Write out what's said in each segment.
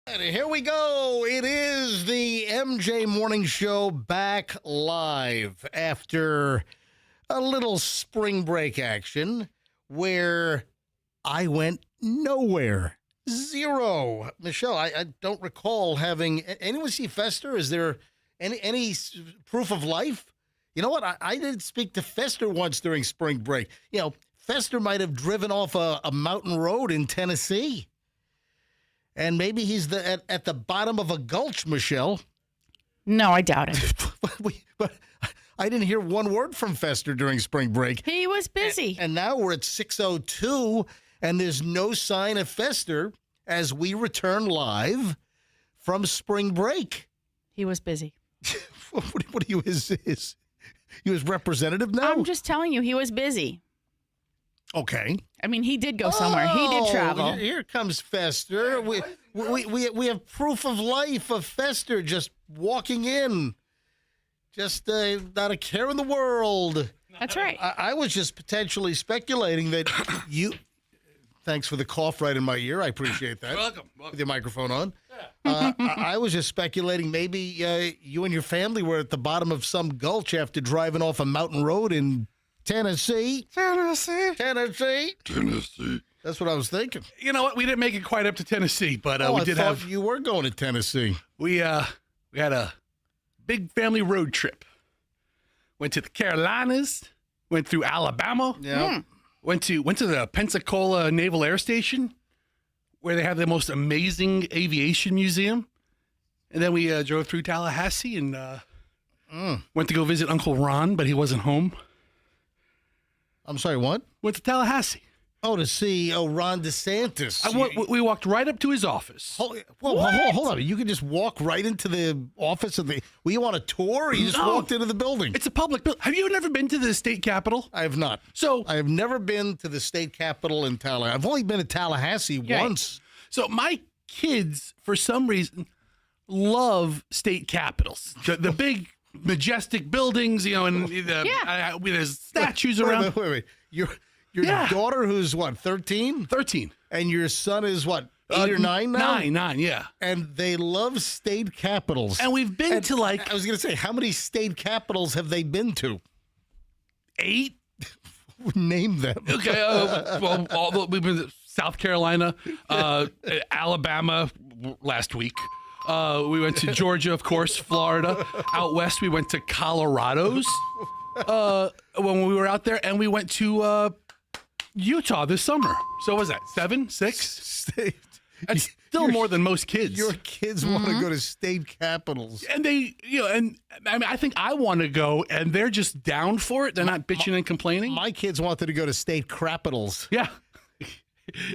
And here we go. It is the MJ Morning Show back live after a little spring break action where I went nowhere. Zero. Michelle, I don't recall having anyone see Fester. Is there any proof of life? You know what? I did speak to Fester once during spring break. You know, Fester might have driven off a mountain road in Tennessee. And maybe he's at the bottom of a gulch, Michelle. No, I doubt it. But I didn't hear one word from Fester during spring break. He was busy. And now we're at 6:02, and there's no sign of Fester as we return live from spring break. He was busy. What are you, his representative now? I'm just telling you, he was busy. Okay. I mean, he did go somewhere. He did travel. Here comes Fester. We have proof of life of Fester just walking in. Just not a care in the world. That's right. I was just potentially speculating that you... Thanks for the cough right in my ear. I appreciate that. Welcome. With your microphone on. I was just speculating maybe you and your family were at the bottom of some gulch after driving off a mountain road in Tennessee. Tennessee. That's what I was thinking. You know what? We didn't make it quite up to Tennessee, but I did thought have. You were going to Tennessee. We had a big family road trip. Went to the Carolinas. Went through Alabama. Yeah. Went to the Pensacola Naval Air Station, where they have the most amazing aviation museum. And then we drove through Tallahassee and went to go visit Uncle Ron, but he wasn't home. I'm sorry, what? Went to Tallahassee. Oh, to see Ron DeSantis. We walked right up to his office. Hold on. You can just walk right into the office of the... Were you on a tour or you just walked into the building? It's a public building. Have you never been to the state capitol? I have not. So I have never been to the state capitol in Tallahassee. I've only been to Tallahassee once. So my kids, for some reason, love state capitals. The big, majestic buildings, you know, and there's statues around. Wait. Your daughter, who's what, 13? 13. And your son is what, 8 or 9 now? 9, yeah. And they love state capitals. And we've been to I was going to say, how many state capitals have they been to? 8? Name them. Okay, we've been to South Carolina, Alabama last week. We went to Georgia, of course, Florida. Out west, we went to Colorado's when we were out there, and we went to Utah this summer. So what was that 7, 6? That's still more than most kids. Your kids want to go to state capitals, and they, and I mean, I think I want to go, and they're just down for it. They're not bitching and complaining. My kids wanted to go to state capitals. Yeah.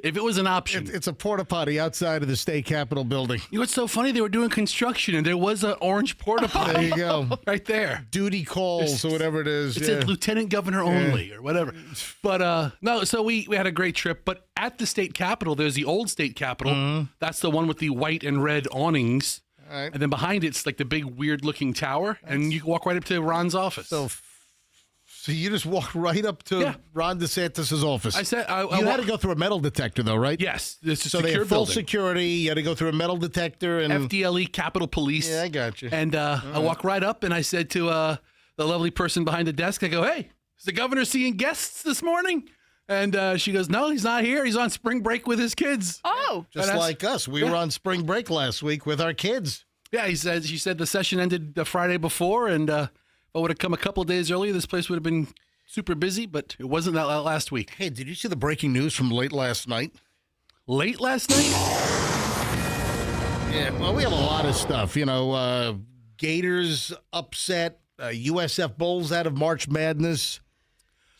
If it was an option. It's a porta potty outside of the state capitol building. You know what's so funny? They were doing construction, and there was an orange porta potty. There you go. Right there. Duty calls or whatever it is. It said Lieutenant Governor only or whatever. But no, so we had a great trip. But at the state capitol, there's the old state capitol. Mm-hmm. That's the one with the white and red awnings. All right. And then behind it's like the big weird-looking tower, and you can walk right up to Ron's office. So you just walked right up to Ron DeSantis' office. I said you had to go through a metal detector, though, right? Yes, it's a so secure they have full building. security. You had to go through a metal detector and FDLE, Capitol Police. Yeah, I got you. And I walk right up, and I said to the lovely person behind the desk, I go, "Hey, is the governor seeing guests this morning?" And she goes, "No, he's not here. He's on spring break with his kids." Oh, just like us. We were on spring break last week with our kids. Yeah, she said the session ended the Friday before, and if I would have come a couple of days earlier, this place would have been super busy, but it wasn't that last week. Hey, did you see the breaking news from late last night? Late last night? Yeah, well, we have a lot of stuff. You know, Gators upset, USF Bulls out of March Madness.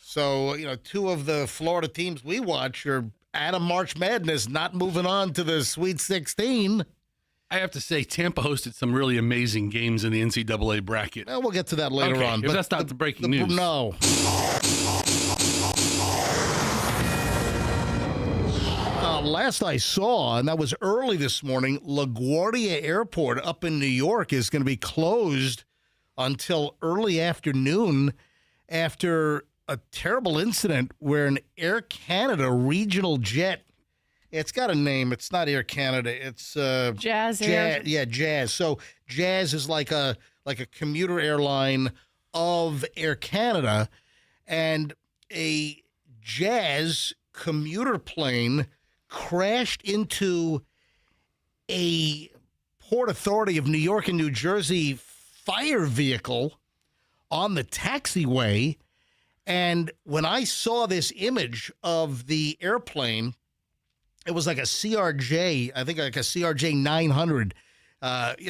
So, you know, 2 of the Florida teams we watch are out of March Madness, not moving on to the Sweet 16. I have to say, Tampa hosted some really amazing games in the NCAA bracket. Well, we'll get to that later on. But that's not the breaking news. No. Last I saw, and that was early this morning, LaGuardia Airport up in New York is going to be closed until early afternoon after a terrible incident where an Air Canada regional jet It's got a name. It's not Air Canada. It's Jazz Air. Yeah, Jazz. So Jazz is like a commuter airline of Air Canada, and a Jazz commuter plane crashed into a Port Authority of New York and New Jersey fire vehicle on the taxiway. And when I saw this image of the airplane, it was like a CRJ, I think like a CRJ 900,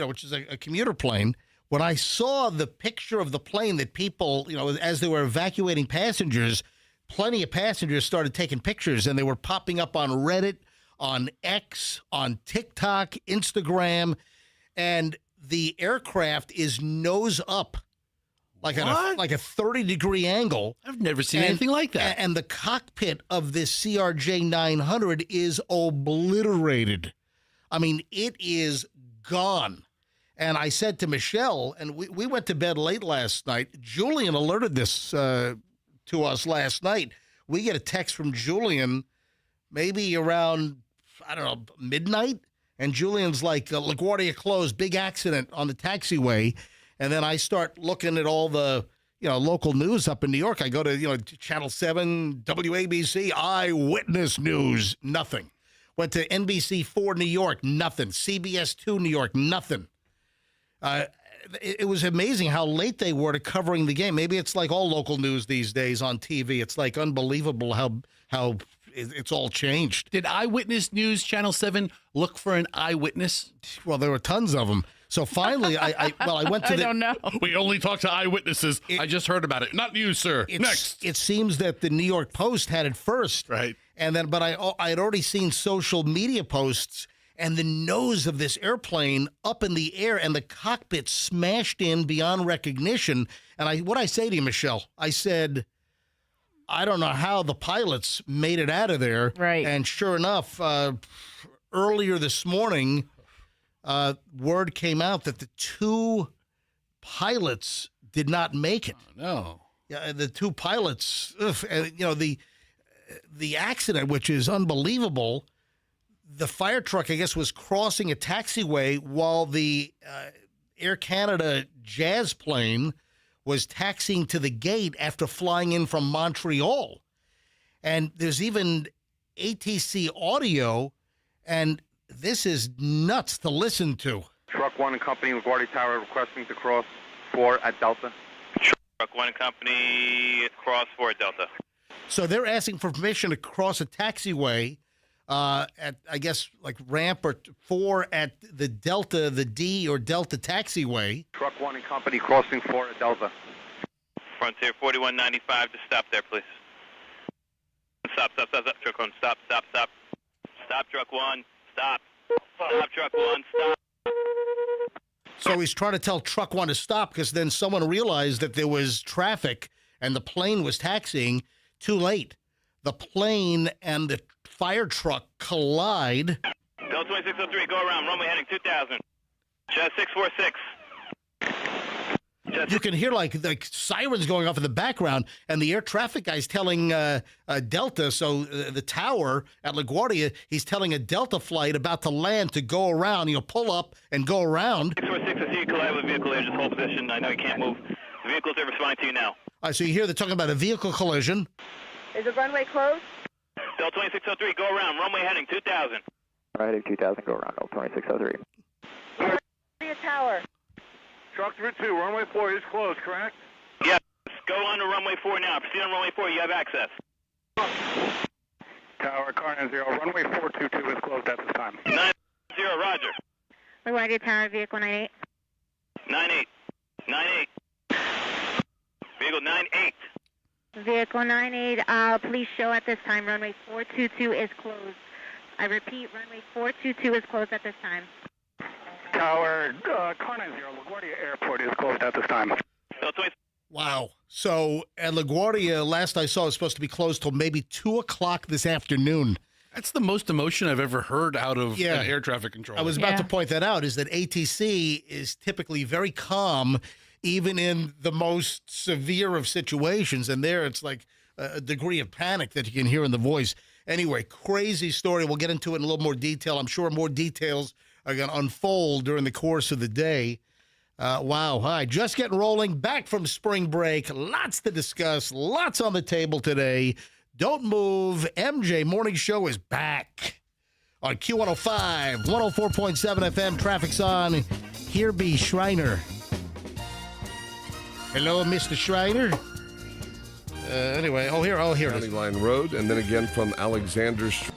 which is a commuter plane. When I saw the picture of the plane that people, as they were evacuating passengers, plenty of passengers started taking pictures, and they were popping up on Reddit, on X, on TikTok, Instagram, and the aircraft is nose up, like a 30-degree angle. I've never seen anything like that. And the cockpit of this CRJ 900 is obliterated. I mean, it is gone. And I said to Michelle, and we went to bed late last night. Julian alerted this to us last night. We get a text from Julian maybe around, I don't know, midnight. And Julian's like, LaGuardia closed, big accident on the taxiway. And then I start looking at all the, local news up in New York. I go to, Channel 7, WABC, Eyewitness News, nothing. Went to NBC4 New York, nothing. CBS 2 New York, nothing. It was amazing how late they were to covering the game. Maybe it's like all local news these days on TV. It's like unbelievable how it's all changed. Did Eyewitness News Channel 7 look for an eyewitness? Well, there were tons of them. So finally, I went to I don't know. We only talk to eyewitnesses. I just heard about it. Not you, sir. Next. It seems that the New York Post had it first. Right. And then, but I had already seen social media posts, and the nose of this airplane up in the air and the cockpit smashed in beyond recognition. And what I say to you, Michelle, I said, I don't know how the pilots made it out of there. Right. And sure enough, earlier this morning, word came out that the two pilots did not make it. Oh, no. Yeah, the two pilots, the accident, which is unbelievable. The fire truck, I guess, was crossing a taxiway while the Air Canada Jazz plane was taxiing to the gate after flying in from Montreal. And there's even ATC audio, and this is nuts to listen to. Truck 1 and Company, LaGuardia Tower, requesting to cross 4 at Delta. Truck 1 and Company, cross 4 at Delta. So they're asking for permission to cross a taxiway at, I guess, like ramp or 4 at the Delta, the D or Delta taxiway. Truck 1 and Company, crossing 4 at Delta. Frontier 4195 to stop there, please. Stop, Truck 1, stop. Stop, Truck 1, stop. Stop, Truck 1, stop. So he's trying to tell Truck 1 to stop because then someone realized that there was traffic and the plane was taxiing. Too late. The plane and the fire truck collide. Delta 2603, go around, runway heading 2000. Jet 646. You can hear like sirens going off in the background, and the air traffic guy's telling Delta, so the tower at LaGuardia, he's telling a Delta flight about to land to go around. You'll pull up and go around. 646, I see you collide with a vehicle there. Just hold position. I know you can't move. The vehicle's there responding to you now. So you hear they're talking about a vehicle collision. Is the runway closed? Delta 2603, go around, runway heading 2000. Heading 2000, go around, 2603. LaGuardia Tower. Truck 2, runway 4 is closed, correct? Yes, go on to runway 4 now. Proceed on runway 4, you have access. Tower, car 0, runway 422 is closed at this time. 90, roger. LaGuardia Tower, vehicle 98. 98. Vehicle 98. Vehicle 98, please show at this time. Runway 422 is closed. I repeat, runway 422 is closed at this time. Tower, car 90, LaGuardia Airport is closed at this time. Wow. So at LaGuardia, last I saw, was supposed to be closed till maybe 2 o'clock this afternoon. That's the most emotion I've ever heard out of an air traffic control. I was about to point that out, is that ATC is typically very calm, even in the most severe of situations. And there it's like a degree of panic that you can hear in the voice. Anyway, crazy story. We'll get into it in a little more detail. I'm sure more details are going to unfold during the course of the day. Wow. Hi. Just getting rolling back from spring break. Lots to discuss. Lots on the table today. Don't move. MJ Morning Show is back on Q105, 104.7 FM. Traffic's on. Here be Schreiner. Hello, Mr. Schreiner. Anyway, here it County is. Line Road, and then again from Alexander Street.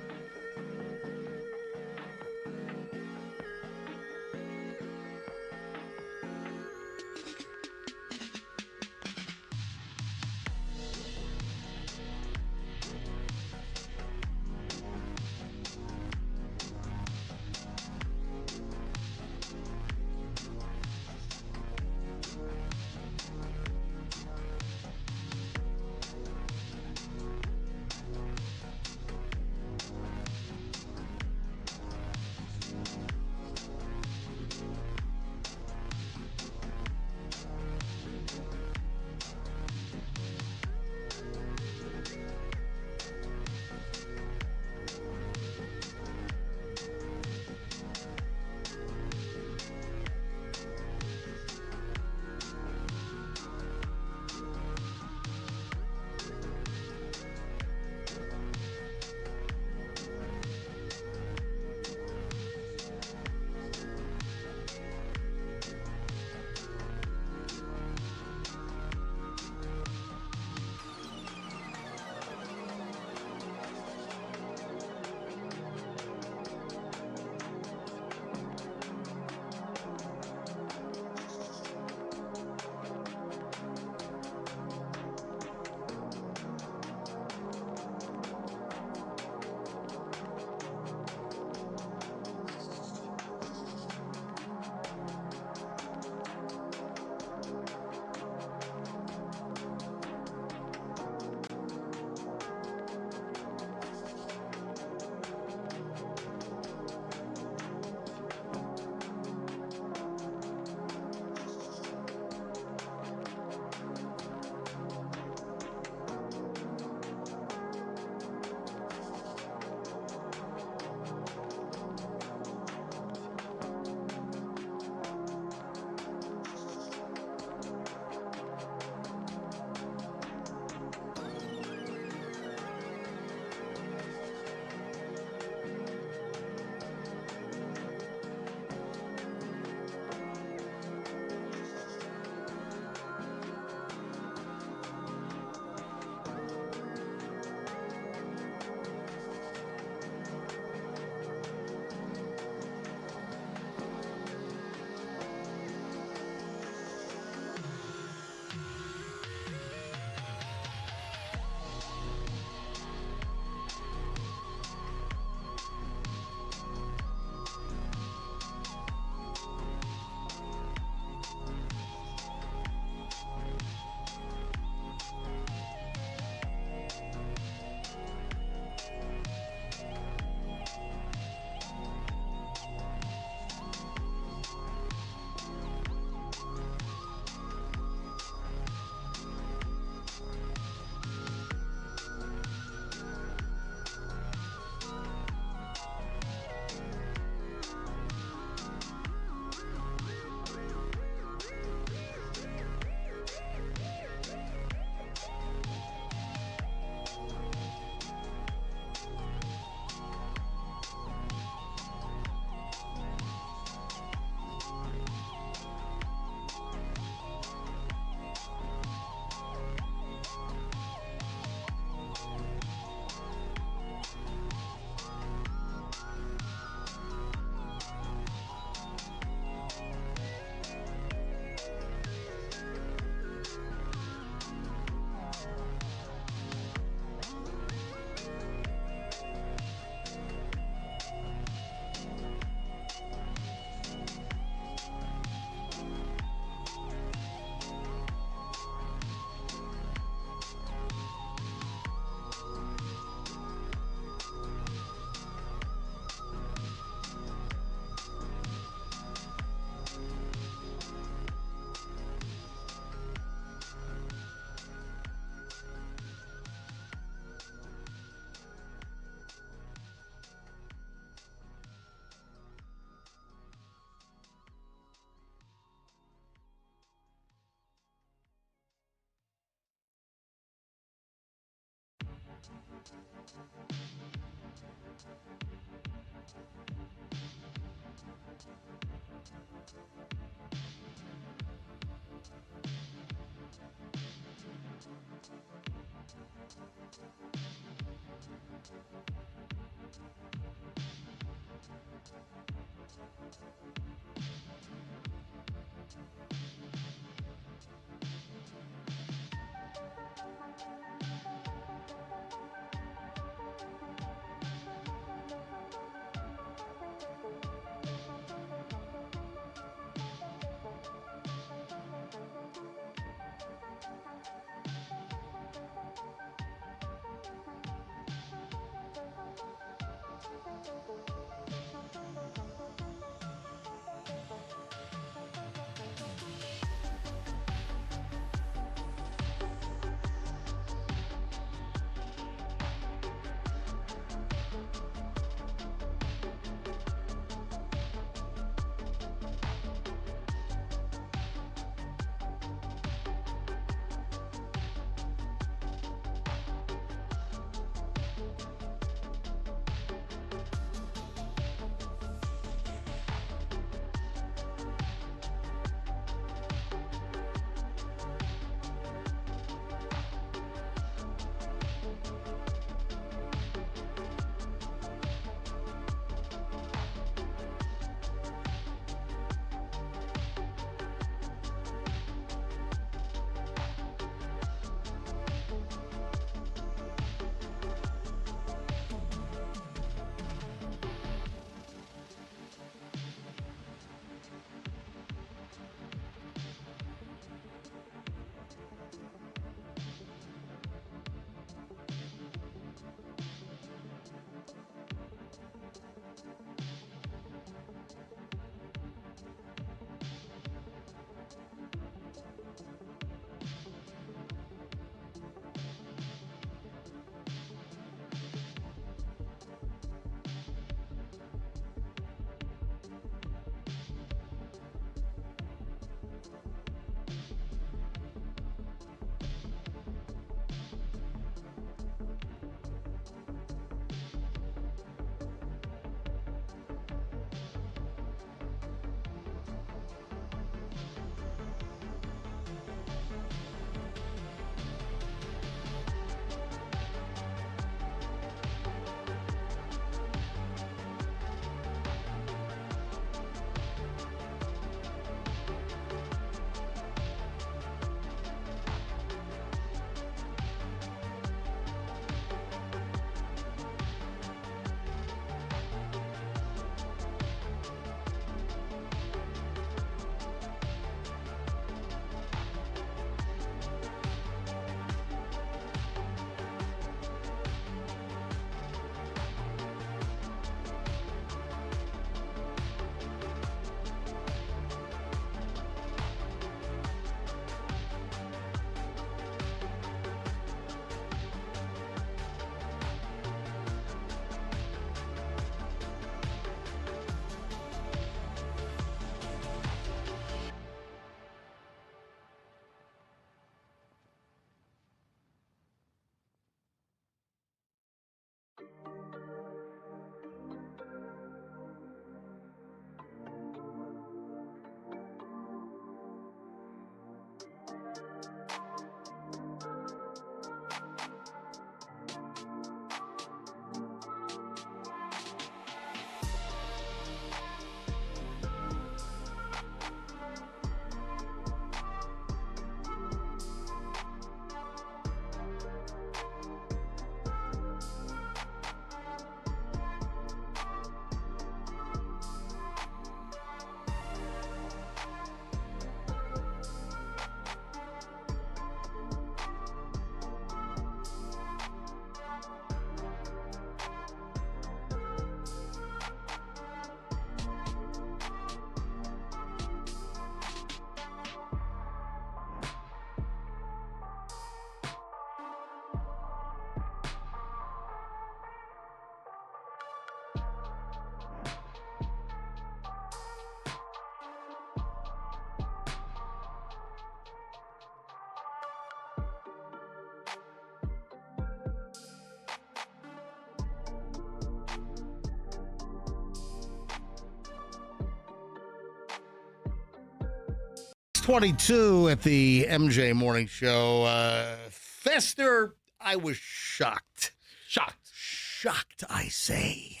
6:22 at the MJ Morning Show. Fester, I was shocked. Shocked, I say,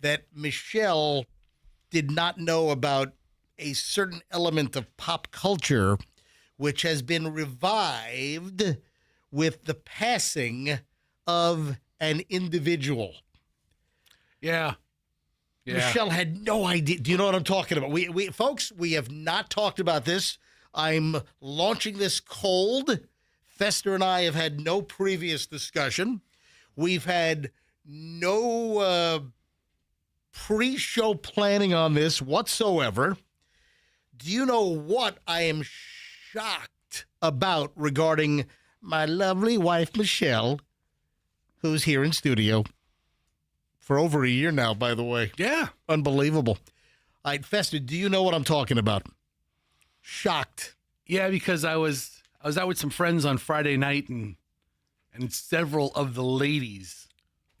that Michelle did not know about a certain element of pop culture which has been revived with the passing of an individual. Yeah. Michelle had no idea. Do you know what I'm talking about? We folks, we have not talked about this. I'm launching this cold. Fester and I have had no previous discussion. We've had no pre-show planning on this whatsoever. Do you know what I am shocked about regarding my lovely wife, Michelle, who's here in studio for over a year now, by the way? Yeah. Unbelievable. All right, Fester, do you know what I'm talking about? Shocked. Yeah, because I was out with some friends on Friday night, and several of the ladies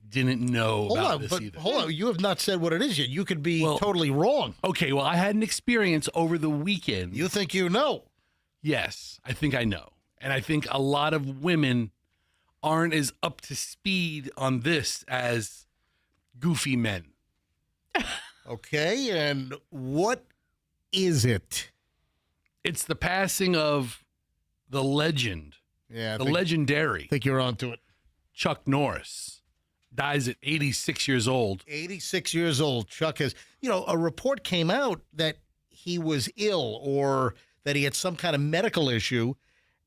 didn't know about this either. Hold on, you have not said what it is yet. You could be totally wrong. Okay, well, I had an experience over the weekend. You think you know? Yes, I think I know. And I think a lot of women aren't as up to speed on this as goofy men. Okay, and what is it? It's the passing of the legend, legendary. I think you're onto it. Chuck Norris dies at 86 years old. 86 years old. Chuck has, a report came out that he was ill or that he had some kind of medical issue.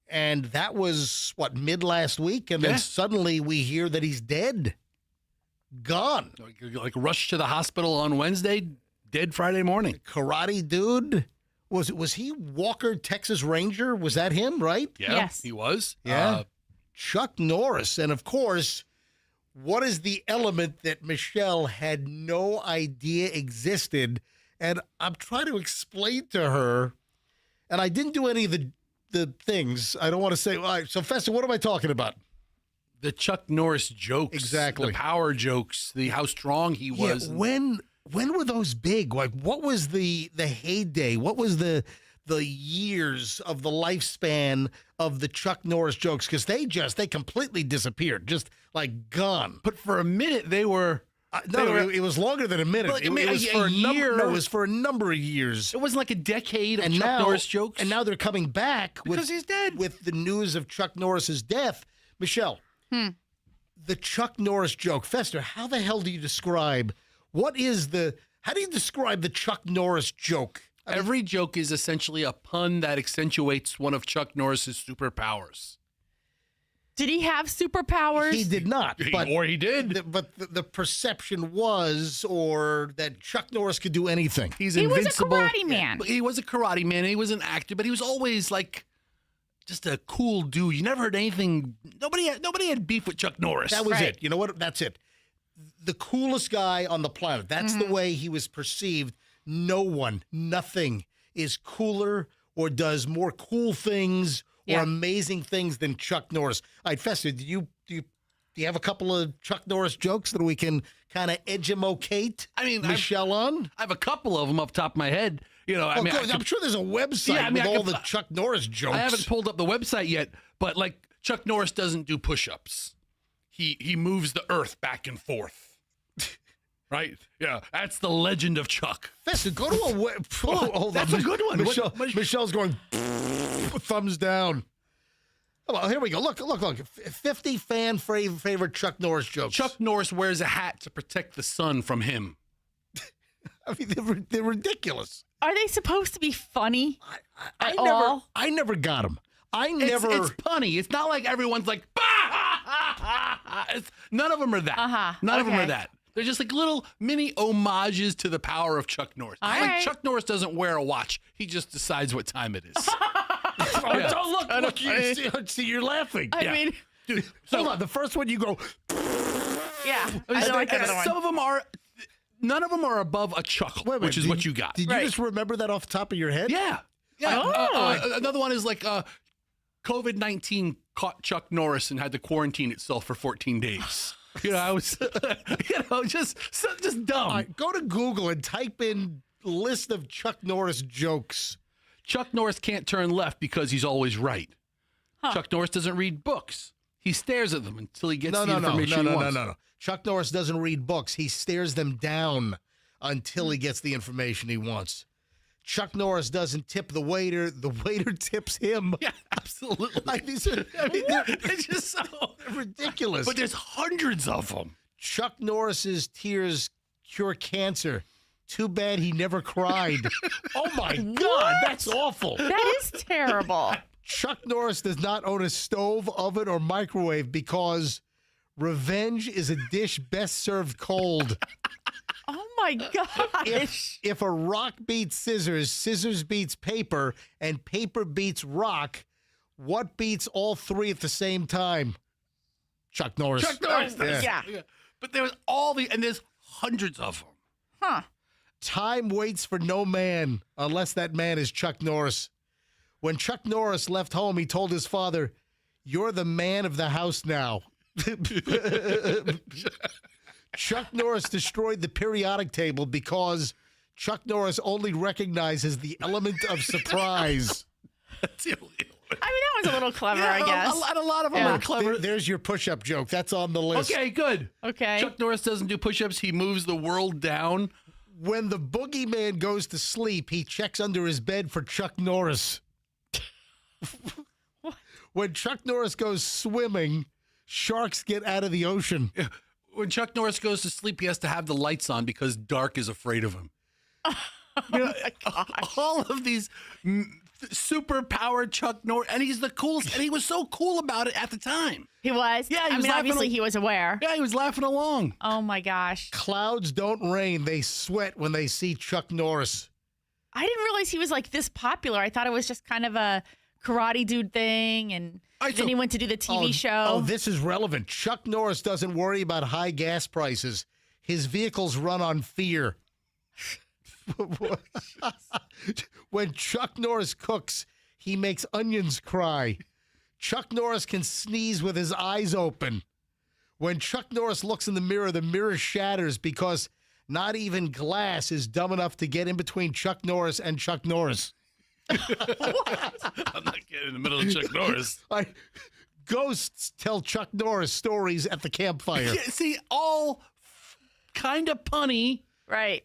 And that was, mid last week? And then suddenly we hear that he's dead. Gone. Like rushed to the hospital on Wednesday, dead Friday morning. Karate dude. Was he Walker, Texas Ranger? Was that him, right? Yeah, Yes. He was. Yeah. Chuck Norris. And, of course, what is the element that Michelle had no idea existed? And I'm trying to explain to her, and I didn't do any of the things. I don't want to say, all right, so Fester, what am I talking about? The Chuck Norris jokes. Exactly. The power jokes, how strong he was. Yeah, when were those big? Like, what was the heyday? What was the years of the lifespan of the Chuck Norris jokes? Because they completely disappeared, just like gone. But for a minute, they were... it was longer than a minute. Well, it was for a year. It was for a number of years. It wasn't like a decade of Chuck Norris jokes. And now they're coming back because he's dead. With the news of Chuck Norris's death. Michelle, the Chuck Norris joke. Fester, how the hell do you describe... how do you describe the Chuck Norris joke? Every joke is essentially a pun that accentuates one of Chuck Norris's superpowers. Did he have superpowers? He did not. Or he did. But the perception was, or that Chuck Norris could do anything. He was a karate man. He was a karate man. He was an actor, but he was always like just a cool dude. You never heard anything. Nobody had beef with Chuck Norris. That was it. You know what? That's it. The coolest guy on the planet. That's the way he was perceived. Nothing is cooler or does more cool things or amazing things than Chuck Norris. All right, Fester, do you have a couple of Chuck Norris jokes that we can kind of edumocate Michelle on? I have a couple of them off the top of my head. I'm sure there's a website with all the Chuck Norris jokes. I haven't pulled up the website yet, but like Chuck Norris doesn't do push-ups. He moves the earth back and forth. Right? Yeah, that's the legend of Chuck. Fester, go to a web. That's a good one. Michelle's going thumbs down. Oh, here we go. Look. 50 fan favorite Chuck Norris jokes. Chuck Norris wears a hat to protect the sun from him. I mean, they're ridiculous. Are they supposed to be funny? I never got them. It's punny. It's not like everyone's like, none of them are that. None of them are that. They're just like little mini homages to the power of Chuck Norris. Chuck Norris doesn't wear a watch. He just decides what time it is. Look, see, you're laughing. I mean, dude, hold on. The first one you go. Yeah, I don't like the other one. Some of them are. None of them are above a chuckle, which is what you got. Did you just remember that off the top of your head? Yeah. Another one is like COVID-19 caught Chuck Norris and had to quarantine itself for 14 days. I was, just dumb. All right, go to Google and type in list of Chuck Norris jokes. Chuck Norris can't turn left because he's always right. Chuck Norris doesn't read books. He stares at them until he gets the information he wants. No. Chuck Norris doesn't read books. He stares them down until he gets the information he wants. Chuck Norris doesn't tip the waiter. The waiter tips him. Yeah, absolutely. They're just so ridiculous. But there's hundreds of them. Chuck Norris's tears cure cancer. Too bad he never cried. Oh, my God. That's awful. That is terrible. Chuck Norris does not own a stove, oven, or microwave because revenge is a dish best served cold. Oh, my gosh. If a rock beats scissors, scissors beats paper, and paper beats rock, what beats all three at the same time? Chuck Norris. Chuck Norris does. Yeah. But there's there's hundreds of them. Huh. Time waits for no man unless that man is Chuck Norris. When Chuck Norris left home, he told his father, "You're the man of the house now." Chuck Norris destroyed the periodic table because Chuck Norris only recognizes the element of surprise. That's the only one. I mean, that was a little clever, I guess. A lot of them are clever. There's your push-up joke. That's on the list. Okay, good. Okay. Chuck Norris doesn't do push-ups. He moves the world down. When the boogeyman goes to sleep, he checks under his bed for Chuck Norris. When Chuck Norris goes swimming, sharks get out of the ocean. When Chuck Norris goes to sleep, he has to have the lights on because dark is afraid of him. All of these super-powered Chuck Norris, and he's the coolest, and he was so cool about it at the time. He was? Yeah, he was obviously he was aware. Yeah, he was laughing along. Oh, my gosh. Clouds don't rain. They sweat when they see Chuck Norris. I didn't realize he was like this popular. I thought it was just kind of a karate dude thing, and then he went to do the TV show. Oh, this is relevant. Chuck Norris doesn't worry about high gas prices. His vehicles run on fear. When Chuck Norris cooks, he makes onions cry. Chuck Norris can sneeze with his eyes open. When Chuck Norris looks in the mirror shatters because not even glass is dumb enough to get in between Chuck Norris and Chuck Norris. What? I'm not getting in the middle of Chuck Norris. Ghosts tell Chuck Norris stories at the campfire. Yeah, see, all kind of punny Right.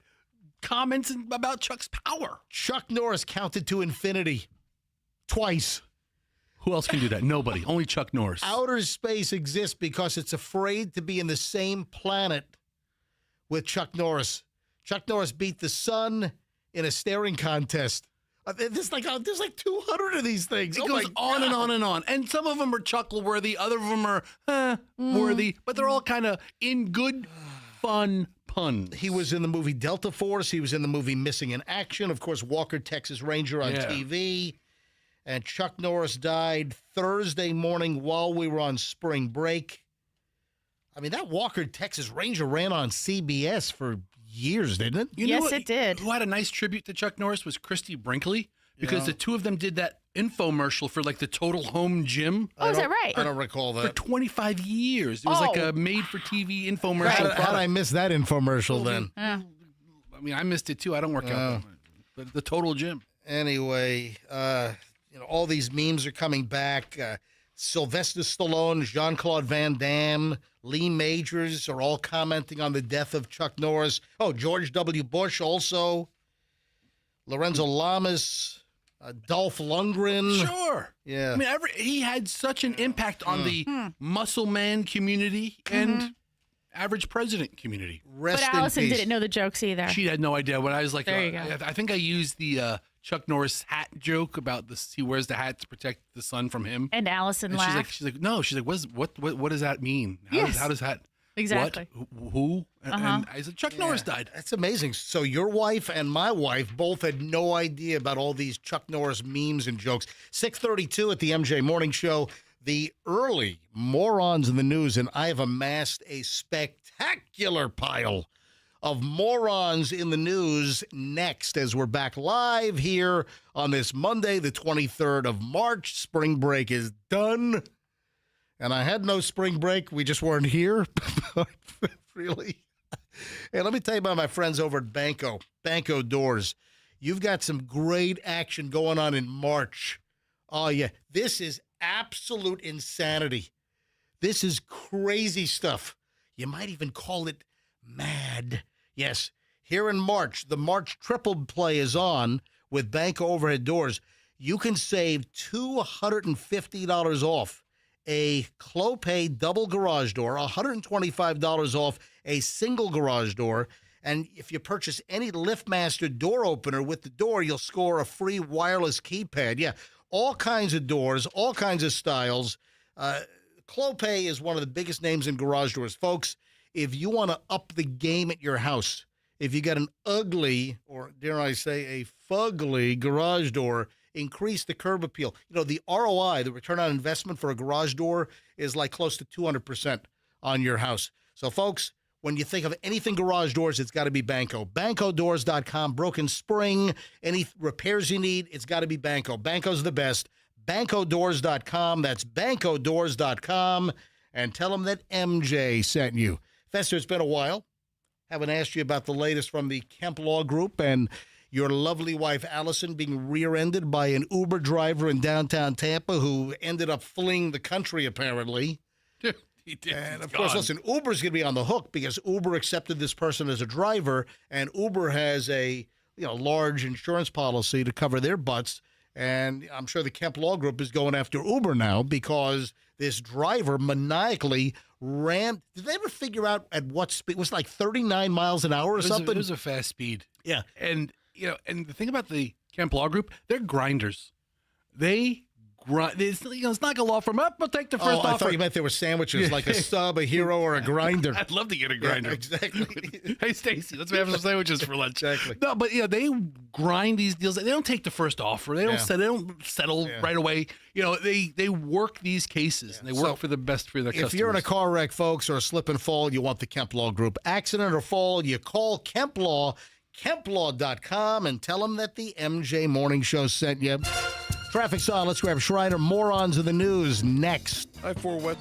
comments about Chuck's power. Chuck Norris counted to infinity twice. Who else can do that? Nobody. Only Chuck Norris. Outer space exists because it's afraid to be in the same planet with Chuck Norris. Chuck Norris beat the sun in a staring contest. There's like 200 of these things. It goes on and on and on. And some of them are chuckle-worthy. Other of them are worthy. But they're all kind of in good, fun puns. He was in the movie Delta Force. He was in the movie Missing in Action. Of course, Walker, Texas Ranger on TV. And Chuck Norris died Thursday morning while we were on spring break. I mean, that Walker, Texas Ranger ran on CBS for years, didn't it? Yes, it did. Who had a nice tribute to Chuck Norris was Christy Brinkley, because the two of them did that infomercial for like the Total Home Gym. Oh, is that right? I don't recall that. For 25 years. It was like a made-for-TV infomercial. How did I miss that infomercial then? I mean, I missed it too. I don't work out. But the Total Gym. Anyway, all these memes are coming back. Sylvester Stallone, Jean-Claude Van Damme, Lee Majors are all commenting on the death of Chuck Norris. Oh, George W. Bush also. Lorenzo Lamas, Dolph Lundgren. Sure. Yeah. I mean, he had such an impact on the muscle man community and average president community. But Allison didn't know the jokes either. She had no idea. When I was like, There you go. I think I used the Chuck Norris hat joke about this. He wears the hat to protect the sun from him. And Allison laughed. She's like, no. She's like, what does that mean? How does that? Exactly. What? Who? And I said, Chuck Norris died. That's amazing. So your wife and my wife both had no idea about all these Chuck Norris memes and jokes. 6:32 at the MJ Morning Show. The early morons in the news, and I have amassed a spectacular pile of morons in the news next as we're back live here on this Monday, the 23rd of March. Spring break is done. And I had no spring break. We just weren't here. Really? Hey, let me tell you about my friends over at Banco Doors. You've got some great action going on in March. Oh, yeah. This is absolute insanity. This is crazy stuff. You might even call it mad. Yes, here in March, the March triple play is on with Banco Overhead Doors. You can save $250 off a Clopay double garage door, $125 off a single garage door. And if you purchase any LiftMaster door opener with the door, you'll score a free wireless keypad. Yeah, all kinds of doors, all kinds of styles. Clopay is one of the biggest names in garage doors. Folks, if you want to up the game at your house, if you got an ugly, or dare I say a fugly garage door, increase the curb appeal. You know, the ROI, the return on investment for a garage door, is like close to 200% on your house. So, folks, when you think of anything garage doors, it's got to be Banco. BancoDoors.com, broken spring, any repairs you need, it's got to be Banco. Banco's the best. BancoDoors.com, that's BancoDoors.com, and tell them that MJ sent you. Fester, it's been a while. Haven't asked you about the latest from the Kemp Law Group and your lovely wife, Allison, being rear-ended by an Uber driver in downtown Tampa who ended up fleeing the country, apparently. He did. And, of course, listen, Uber's going to be on the hook because Uber accepted this person as a driver, and Uber has a large insurance policy to cover their butts. And I'm sure the Kemp Law Group is going after Uber now because this driver maniacally ran. Did they ever figure out at what speed? It was like 39 miles an hour or something? It was a fast speed. Yeah. And, and the thing about the Kemp Law Group, they're grinders. They grind. It's not a law firm. We'll take the first offer. I thought you meant they were sandwiches, like a sub, a hero, or a grinder. I'd love to get a grinder. Yeah, exactly. Hey, Stacy, let's have some sandwiches for lunch. Exactly. No, but they grind these deals. They don't take the first offer. They don't settle right away. They work these cases and they work for the best for their customers. If you're in a car wreck, folks, or a slip and fall, you want the Kemp Law Group. Accident or fall, you call Kemp Law, KempLaw.com, and tell them that the MJ Morning Show sent you. Traffic's on. Let's grab Schreiner. Morons of the news next. I-4 West.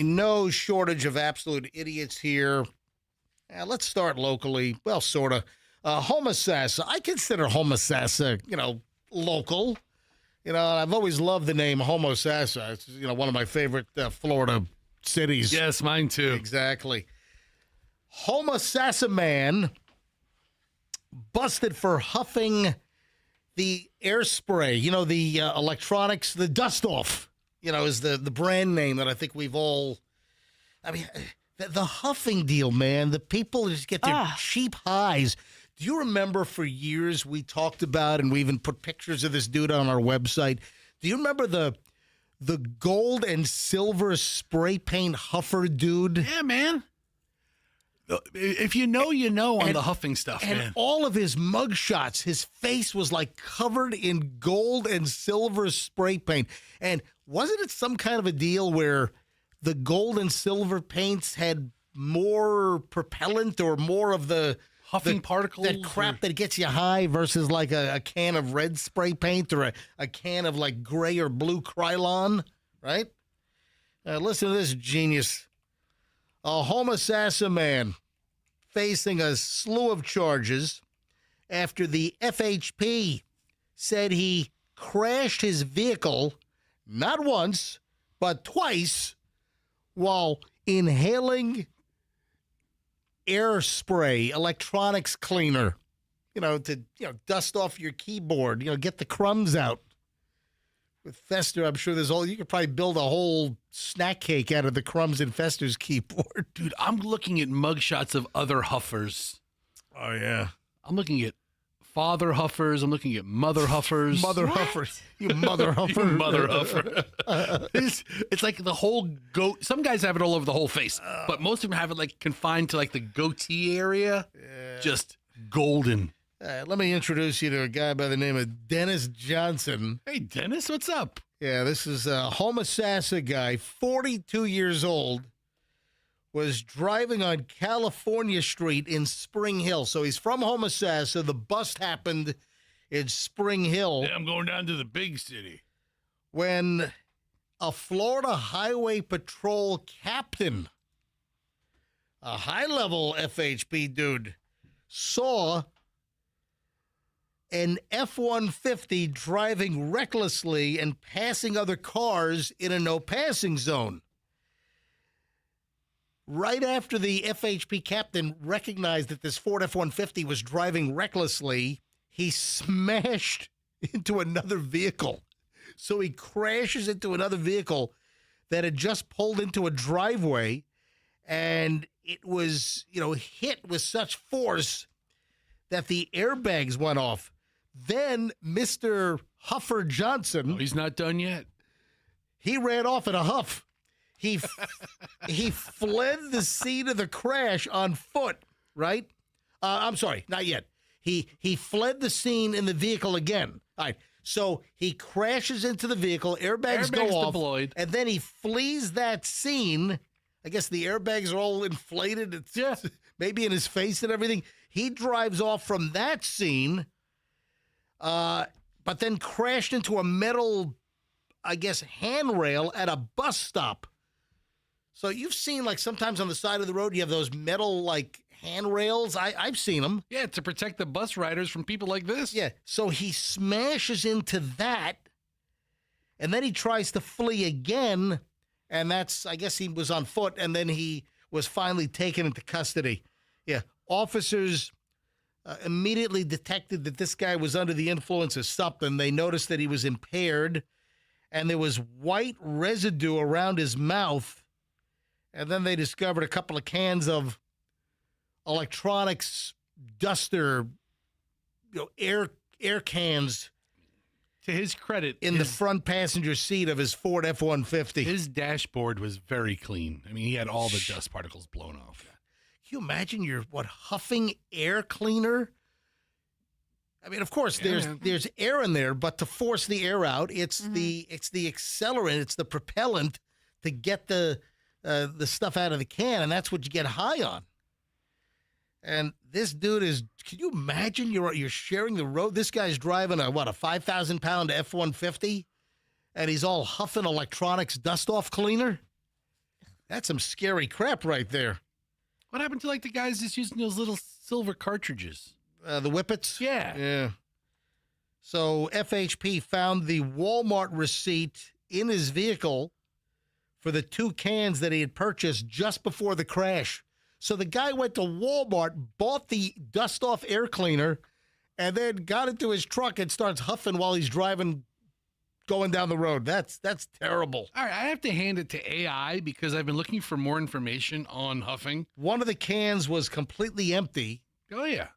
No shortage of absolute idiots here. Let's start locally. Well, sort of. Homosassa. I consider Homosassa, local. I've always loved the name Homosassa. It's, one of my favorite Florida cities. Yes, mine too. Exactly. Homosassa man busted for huffing the air spray. The electronics, the dust off. Is the brand name that I think we've all. I mean, the huffing deal, man. The people just get their cheap highs. Do you remember for years we talked about, and we even put pictures of this dude on our website? Do you remember the gold and silver spray paint huffer dude? Yeah, man. If you know, on the huffing stuff, and man. All of his mugshots, his face was like covered in gold and silver spray paint. And wasn't it some kind of a deal where the gold and silver paints had more propellant or more of the huffing particles? That crap that gets you high versus like a can of red spray paint or a can of like gray or blue Krylon, right? Listen to this genius. A Homosassa man facing a slew of charges after the FHP said he crashed his vehicle not once, but twice while inhaling air spray, electronics cleaner, to dust off your keyboard, get the crumbs out. With Fester, I'm sure you could probably build a whole snack cake out of the crumbs in Fester's keyboard. Dude, I'm looking at mugshots of other huffers. Oh, yeah. I'm looking at father huffers. I'm looking at mother huffers. Mother huffers. You mother huffer. You mother huffer. It's like the whole goat. Some guys have it all over the whole face, but most of them have it like confined to like the goatee area. Yeah. Just golden. Let me introduce you to a guy by the name of Dennis Johnson. Hey, Dennis, what's up? Yeah, this is a Homosassa guy, 42 years old, was driving on California Street in Spring Hill. So he's from Homosassa. The bust happened in Spring Hill. Yeah, I'm going down to the big city. when a Florida Highway Patrol captain, a high-level FHP dude, saw an F-150 driving recklessly and passing other cars in a no-passing zone. Right after the FHP captain recognized that this Ford F-150 was driving recklessly, he smashed into another vehicle. So he crashes into another vehicle that had just pulled into a driveway, and it was, hit with such force that the airbags went off. Then Mr. Huffer Johnson... Oh, he's not done yet. He ran off in a huff. He fled the scene of the crash on foot, right? I'm sorry, not yet. He fled the scene in the vehicle again. All right. So he crashes into the vehicle, airbags go off, deployed. And then he flees that scene. I guess the airbags are all inflated. It's maybe in his face and everything. He drives off from that scene, but then crashed into a metal, I guess, handrail at a bus stop. So you've seen, like, sometimes on the side of the road, you have those metal, like, handrails. I've seen them. Yeah, to protect the bus riders from people like this. Yeah, so he smashes into that, and then he tries to flee again, and that's, I guess he was on foot, and then he was finally taken into custody. Yeah, officers immediately detected that this guy was under the influence of something. They noticed that he was impaired, and there was white residue around his mouth. And then they discovered a couple of cans of electronics duster, air cans. To his credit, in the front passenger seat of his Ford F-150. His dashboard was very clean. I mean, he had all the dust particles blown off. Can you imagine your huffing air cleaner? I mean, of course, there's air in there, but to force the air out, it's the accelerant, it's the propellant to get the stuff out of the can, and that's what you get high on. And this dude can you imagine you're sharing the road? This guy's driving a 5,000-pound F-150, and he's all huffing electronics dust-off cleaner? That's some scary crap right there. What happened to, the guys just using those little silver cartridges? The whippets? Yeah. Yeah. So FHP found the Walmart receipt in his vehicle for the 2 cans that he had purchased just before the crash. So the guy went to Walmart, bought the dust-off air cleaner, and then got into his truck and starts huffing while he's driving, going down the road. That's terrible. All right, I have to hand it to AI because I've been looking for more information on huffing. One of the cans was completely empty. Oh, yeah.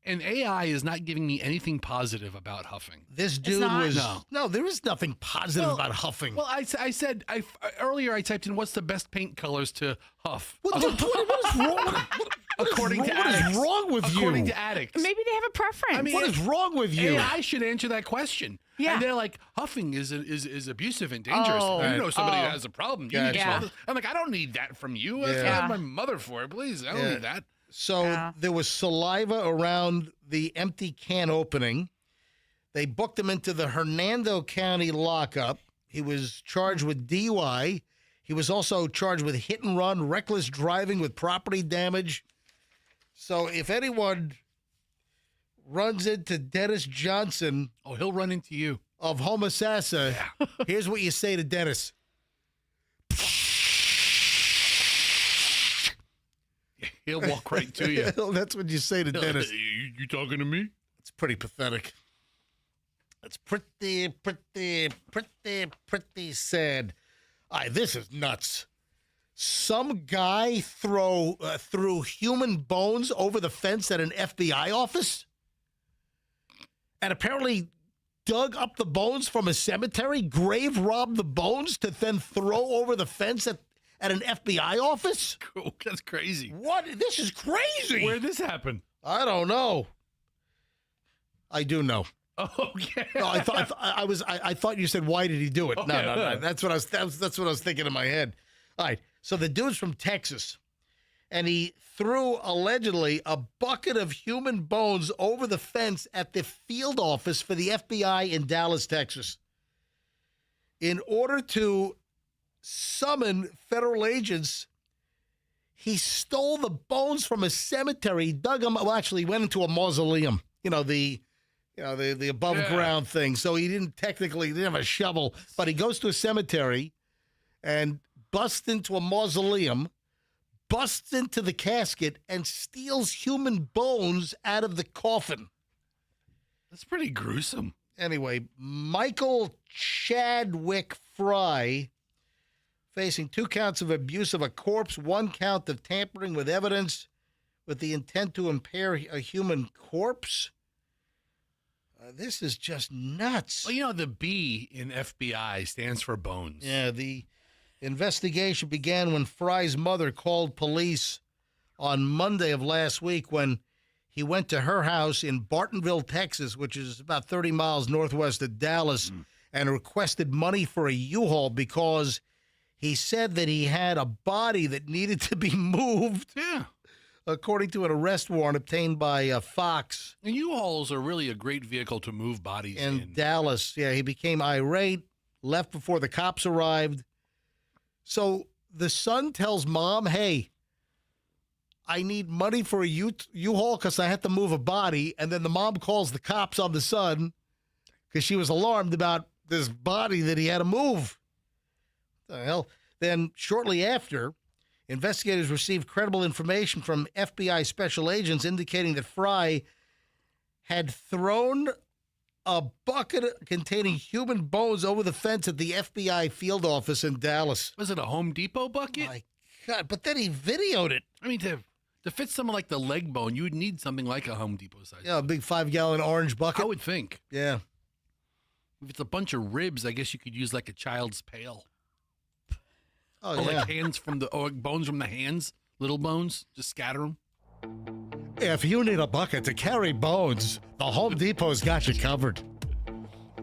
And AI is not giving me anything positive about huffing. This dude was... No, there is nothing positive about huffing. Well, I said earlier I typed in what's the best paint colors to huff. What is wrong? According to addicts. What is wrong with you? According to addicts. Maybe they have a preference. I mean, what is wrong with you? AI should answer that question. Yeah. And they're like, huffing is abusive and dangerous. You know somebody who has a problem. You need to solve this. I'm like, I don't need that from you. That's what I have my mother for. Please, I don't need that. So there was saliva around the empty can opening. They booked him into the Hernando County lockup. He was charged with DUI. He was also charged with hit and run, reckless driving with property damage. So if anyone runs into Dennis Johnson... Oh, he'll run into you. ...of Homosassa, here's what you say to Dennis. He'll walk right to you. That's what you say to Dennis. You talking to me? It's pretty pathetic. It's pretty sad. This is nuts. Some guy threw human bones over the fence at an FBI office and apparently dug up the bones from a cemetery, grave robbed the bones to then throw over the fence at an FBI office? Cool. That's crazy. What? This is crazy. Where did this happen? I don't know. I do know. Oh, okay. No, I thought you said, why did he do it? Okay. No. That's what I was thinking in my head. All right. So the dude's from Texas, and he threw allegedly a bucket of human bones over the fence at the field office for the FBI in Dallas, Texas. in order to summon federal agents, he stole the bones from a cemetery. He dug them. Well, actually, he went into a mausoleum. The above ground thing. So he didn't have a shovel, but he goes to a cemetery and busts into a mausoleum, busts into the casket, and steals human bones out of the coffin. That's pretty gruesome. Anyway, Michael Chadwick Fry facing 2 counts of abuse of a corpse, 1 count of tampering with evidence with the intent to impair a human corpse. This is just nuts. Well, the B in FBI stands for bones. Yeah, the investigation began when Fry's mother called police on Monday of last week when he went to her house in Bartonville, Texas, which is about 30 miles northwest of Dallas, and requested money for a U-Haul because he said that he had a body that needed to be moved. Yeah. According to an arrest warrant obtained by Fox. And U-Hauls are really a great vehicle to move bodies in Dallas. Yeah, he became irate, left before the cops arrived. So the son tells mom, hey, I need money for a U-Haul because I had to move a body. And then the mom calls the cops on the son because she was alarmed about this body that he had to move. What the hell? Then shortly after, investigators received credible information from FBI special agents indicating that Fry had thrown a bucket containing human bones over the fence at the FBI field office in Dallas. Was it a Home Depot bucket? My God, but then he videoed it. I mean, to fit something like the leg bone, you would need something like a Home Depot size. Yeah, a big 5-gallon orange bucket. I would think. Yeah. If it's a bunch of ribs, I guess you could use like a child's pail. Oh, or yeah. like bones from the hands, little bones, just scatter them. If you need a bucket to carry bones, the Home Depot's got you covered.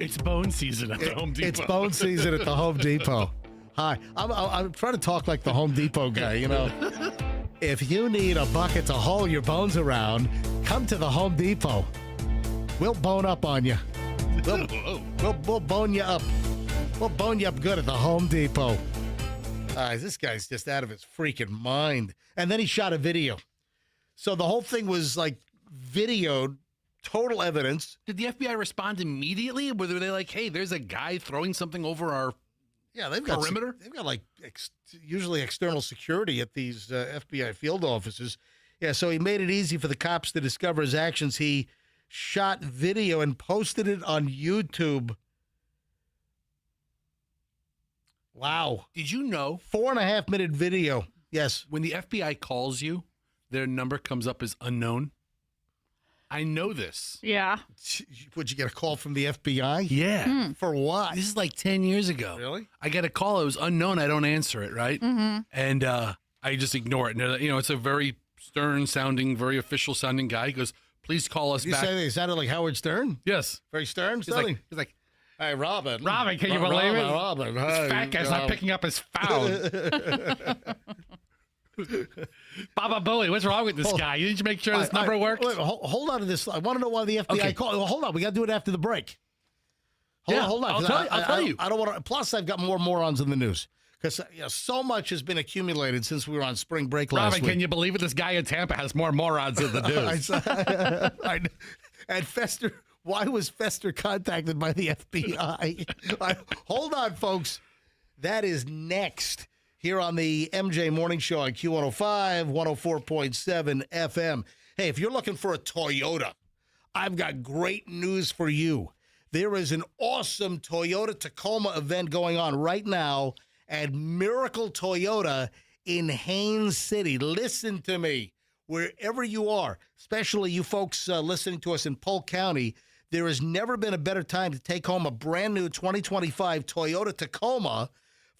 It's bone season at the Home Depot. It's bone season at the Home Depot. Hi, I'm trying to talk like the Home Depot guy, If you need a bucket to haul your bones around, come to the Home Depot. We'll bone up on you. We'll bone you up. We'll bone you up good at the Home Depot. This guy's just out of his freaking mind. And then he shot a video. So the whole thing was like videoed, total evidence. Did the FBI respond immediately? Were they like, hey, there's a guy throwing something over our perimeter? They've got like usually external security at these FBI field offices. Yeah, so he made it easy for the cops to discover his actions. He shot video and posted it on YouTube. Wow. Did you know? 4.5-minute video. Yes. When the FBI calls you, their number comes up as unknown. I know this. Yeah. Would you get a call from the FBI? Yeah. For what? This is like 10 years ago. Really? I got a call. It was unknown. I don't answer it, right? Mm-hmm. And I just ignore it. And, it's a very stern-sounding, very official-sounding guy. He goes, please call us You back. say they sounded like Howard Stern? Yes. Very stern? He's like, hey, Robin. Robin, can you believe it? Robin. This fat guy's not picking up his phone. Baba Booey, what's wrong with this guy? You need to make sure this number works. Wait, hold on to this. I want to know why the FBI called. Well, hold on. We got to do it after the break. Hold on. I'll tell you. I don't want to. Plus, I've got more morons in the news because so much has been accumulated since we were on spring break last week. Robin, can you believe it? This guy in Tampa has more morons in the news. And Fester, why was Fester contacted by the FBI? Hold on, folks. That is next here on the MJ Morning Show on Q105, 104.7 FM. Hey, if you're looking for a Toyota, I've got great news for you. There is an awesome Toyota Tacoma event going on right now at Miracle Toyota in Haines City. Listen to me. Wherever you are, especially you folks listening to us in Polk County, there has never been a better time to take home a brand new 2025 Toyota Tacoma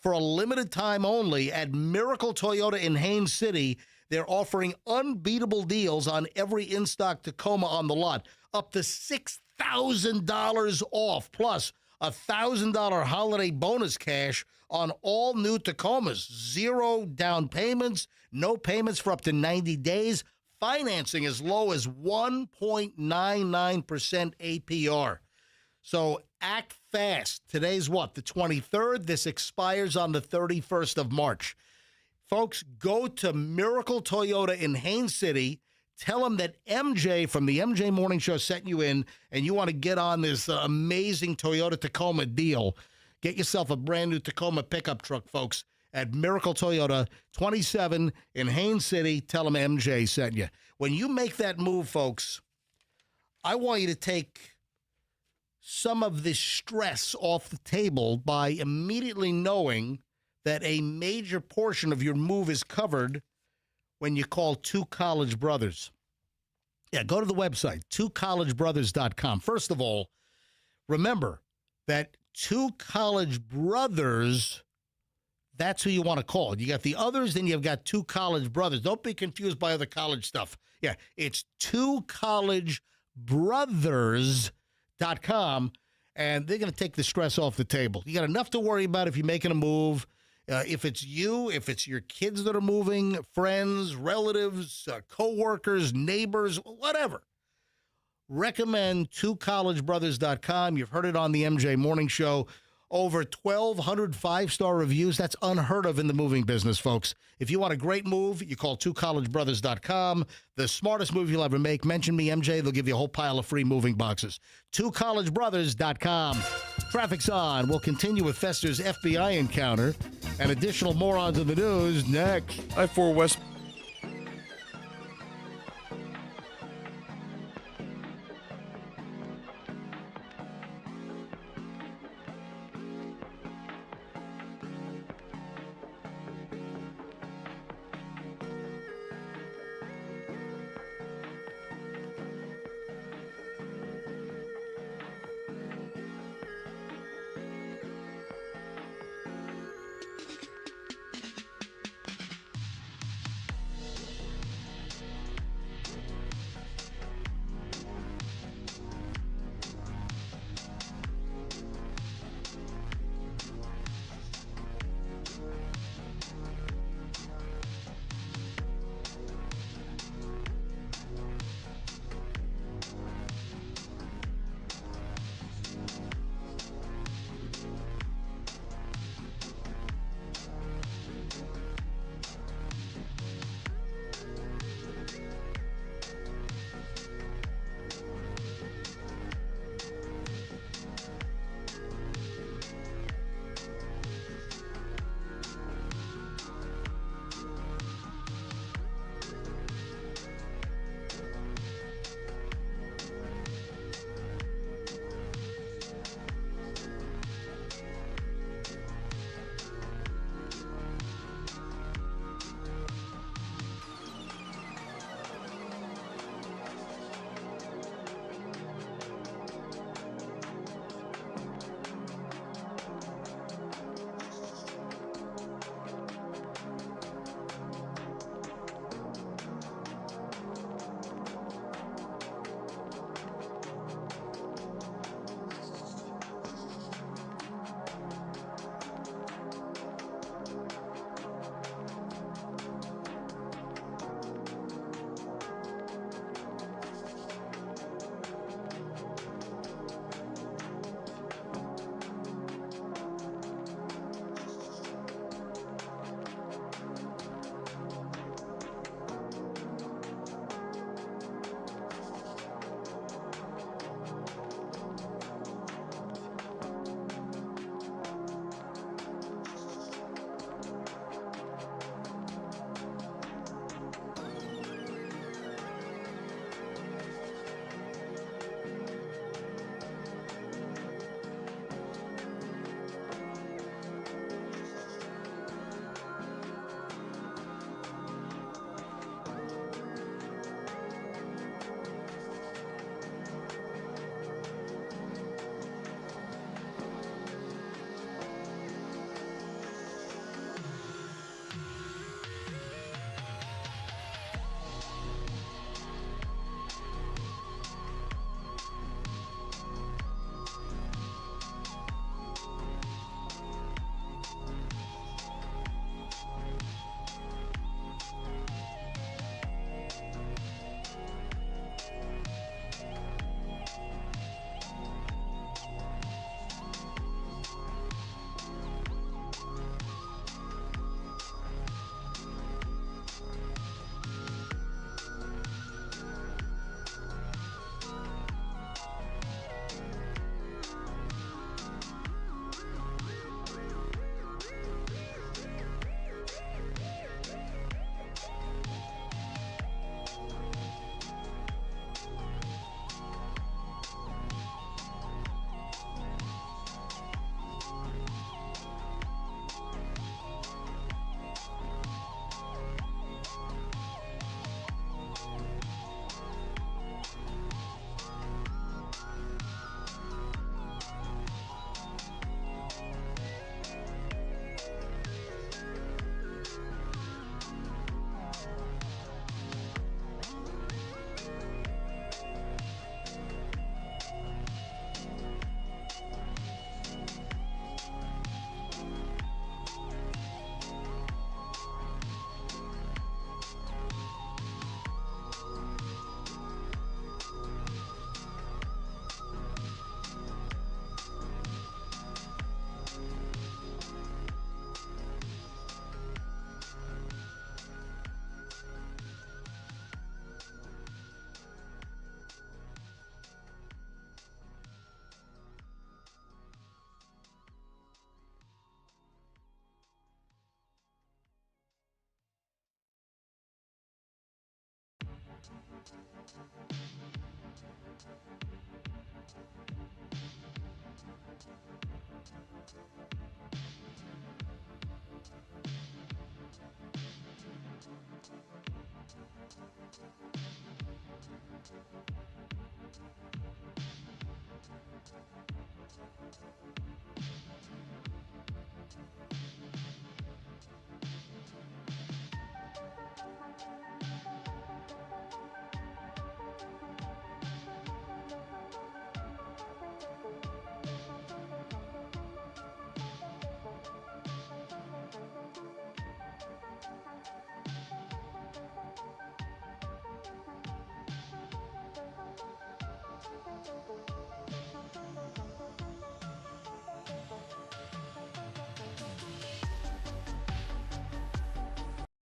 for a limited time only at Miracle Toyota in Haines City. They're offering unbeatable deals on every in-stock Tacoma on the lot, up to $6,000 off, plus $1,000 holiday bonus cash on all new Tacomas. 0 down payments, no payments for up to 90 days, financing as low as 1.99% APR. So act fast. Today's what? The 23rd. This expires on the 31st of March. Folks, go to Miracle Toyota in Haines City. Tell them that MJ from the MJ Morning Show sent you in, and you want to get on this amazing Toyota Tacoma deal. Get yourself a brand new Tacoma pickup truck, folks, at Miracle Toyota, 27 in Haines City. Tell them MJ sent you. When you make that move, folks, I want you to take some of this stress off the table by immediately knowing that a major portion of your move is covered when you call Two College Brothers. Yeah, go to the website, twocollegebrothers.com. First of all, remember that Two College Brothers, that's who you want to call. You got the others, then you've got Two College Brothers. Don't be confused by other college stuff. Yeah, it's twocollegebrothers.com, and they're going to take the stress off the table. You got enough to worry about if you're making a move. If it's you, if it's your kids that are moving, friends, relatives, co-workers, neighbors, whatever. Recommend twocollegebrothers.com. You've heard it on the MJ Morning Show. Over 1,200 five-star reviews. That's unheard of in the moving business, folks. If you want a great move, you call twocollegebrothers.com. The smartest move you'll ever make. Mention me, MJ. They'll give you a whole pile of free moving boxes. Twocollegebrothers.com. Traffic's on. We'll continue with Fester's FBI encounter and additional morons in the news next. I-4 West.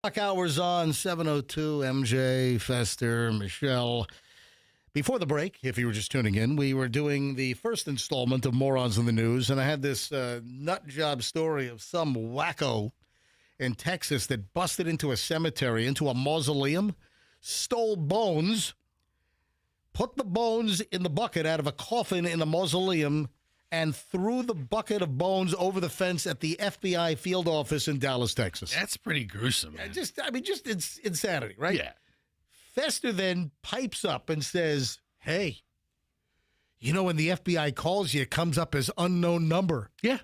Clock hours on 7:02. MJ, Fester, Michelle. Before the break, if you were just tuning in, we were doing the first installment of Morons in the News, and I had this nut job story of some wacko in Texas that busted into a cemetery, into a mausoleum, stole bones, put the bones in the bucket out of a coffin in the mausoleum, and threw the bucket of bones over the fence at the FBI field office in Dallas, Texas. That's pretty gruesome, man. Just it's insanity, right? Yeah. Fester then pipes up and says, hey, you know, when the FBI calls you, it comes up as unknown number. Yeah.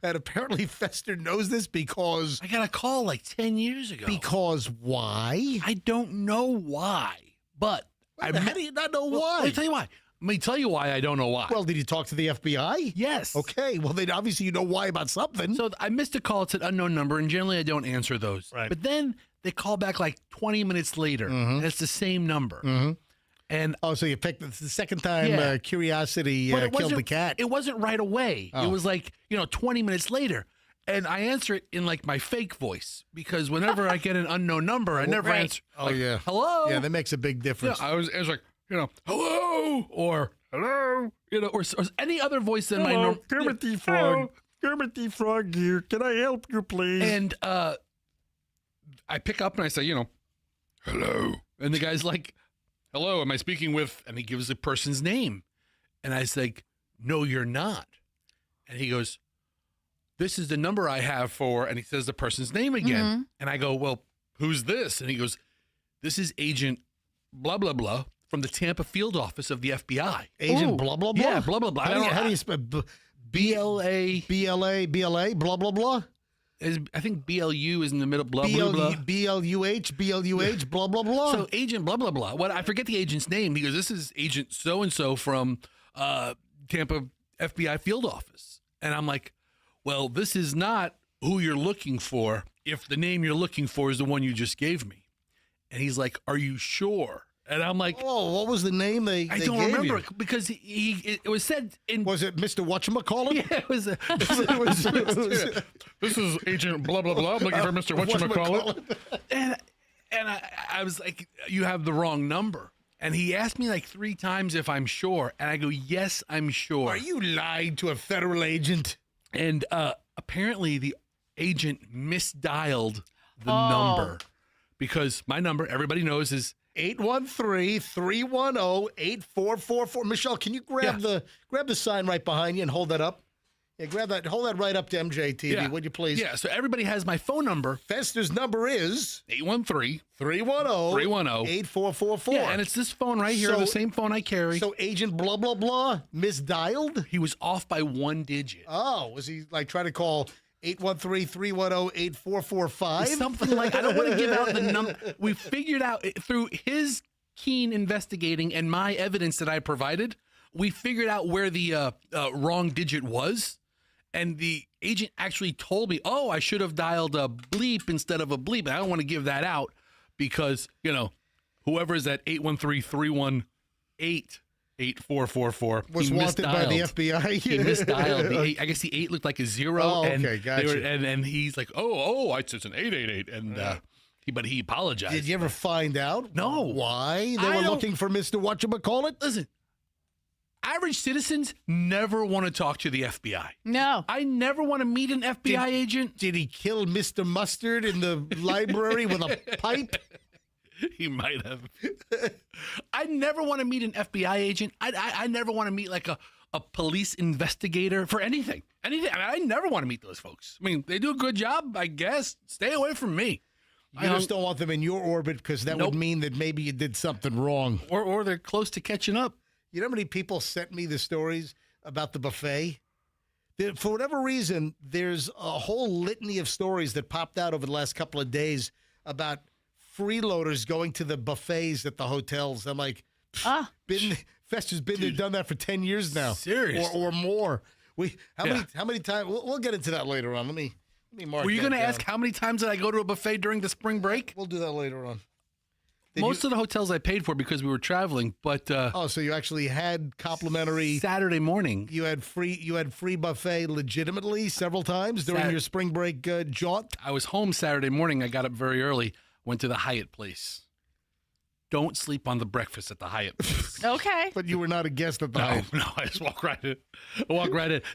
And apparently Fester knows this because... I got a call like 10 years ago. Because why? I don't know why, but... How do you not know why? Let me tell you why. Let me tell you why I don't know why. Well, did you talk to the FBI? Yes. Okay, well, then obviously you know why about something. So I missed a call. It's an unknown number, and generally I don't answer those. Right. But then they call back like 20 minutes later, and it's the same number. Mm-hmm. And so you picked the second time Yeah. curiosity killed the cat. It wasn't right away. Oh. It was like, 20 minutes later. And I answer it in like my fake voice because whenever I get an unknown number, I never answer. Oh, like, yeah. Hello? Yeah, that makes a big difference. I was like, hello, or hello, or any other voice than my normal. Kermit the Frog. Kermit the Frog here. Can I help you, please? And I pick up and I say, hello. And the guy's like, hello, am I speaking with? And he gives the person's name. And I say, no, you're not. And he goes, this is the number I have for, and he says the person's name again. Mm-hmm. And I go, well, who's this? And he goes, this is Agent blah, blah, blah from the Tampa field office of the FBI. Agent blah, blah, blah? Yeah, blah, blah, blah. How do you spell BLA, blah, blah, blah? I think BLU is in the middle, blah, blah, blah. BLUH, blah, blah, blah. So Agent blah, blah, blah. What I forget the agent's name. He goes, this is Agent so-and-so from Tampa FBI field office. And I'm like, well, this is not who you're looking for if the name you're looking for is the one you just gave me. And he's like, are you sure? And I'm like, oh, what was the name they I don't gave remember you? because it was said in. Was it Mr. Whatchamacallit? Yeah, it was. This is Agent blah blah blah. I'm looking for Mr. Whatchamacallit. And I was like, you have the wrong number. And he asked me like 3 times if I'm sure, and I go, yes, I'm sure. Are you lying to a federal agent? And apparently the agent misdialed the number because my number, everybody knows, is 813-310-8444. Michelle, can you grab the sign right behind you and hold that up? Yeah, hold that right up to MJTV, would you please? Yeah, so everybody has my phone number. Fester's number is 813-310-8444. Yeah, and it's this phone right here, the same phone I carry. So Agent blah, blah, blah misdialed? He was off by 1 digit. Oh, was he like trying to call 813-310-8445? Something like, I don't want to give out the number. We figured out through his keen investigating and my evidence that I provided, we figured out where the wrong digit was. And the agent actually told me, oh, I should have dialed a bleep instead of a bleep. And I don't want to give that out because, whoever is at 813-318-8444 was wanted by the FBI. He misdialed. I guess the 8 looked like a 0. Oh, okay, gotcha. And he's like, it's an 888. And but he apologized. Did you ever find out? No. Why? They were looking for Mr. Whatchamacallit? Listen. Average citizens never want to talk to the FBI. No. I never want to meet an FBI agent. Did he kill Mr. Mustard in the library with a pipe? He might have. I never want to meet an FBI agent. I never want to meet like a a police investigator for anything. Anything. I mean, I never want to meet those folks. I mean, they do a good job, I guess. Stay away from me. You just don't want them in your orbit because that would mean that maybe you did something wrong. Or they're close to catching up. You know how many people sent me the stories about the buffet? For whatever reason, there's a whole litany of stories that popped out over the last couple of days about freeloaders going to the buffets at the hotels. I'm like, Fester's been there, done that for 10 years now. Seriously. Or more. How many times? We'll get into that later on. Let me mark. Were you going to ask how many times did I go to a buffet during the spring break? We'll do that later on. Most of the hotels I paid for because we were traveling, but so you actually had complimentary Saturday morning. You had free buffet legitimately several times during your spring break jaunt. I was home Saturday morning. I got up very early. Went to the Hyatt place. Don't sleep on the breakfast at the Hyatt place. Okay. But you were not a guest at the Hyatt. No, I just walk right in.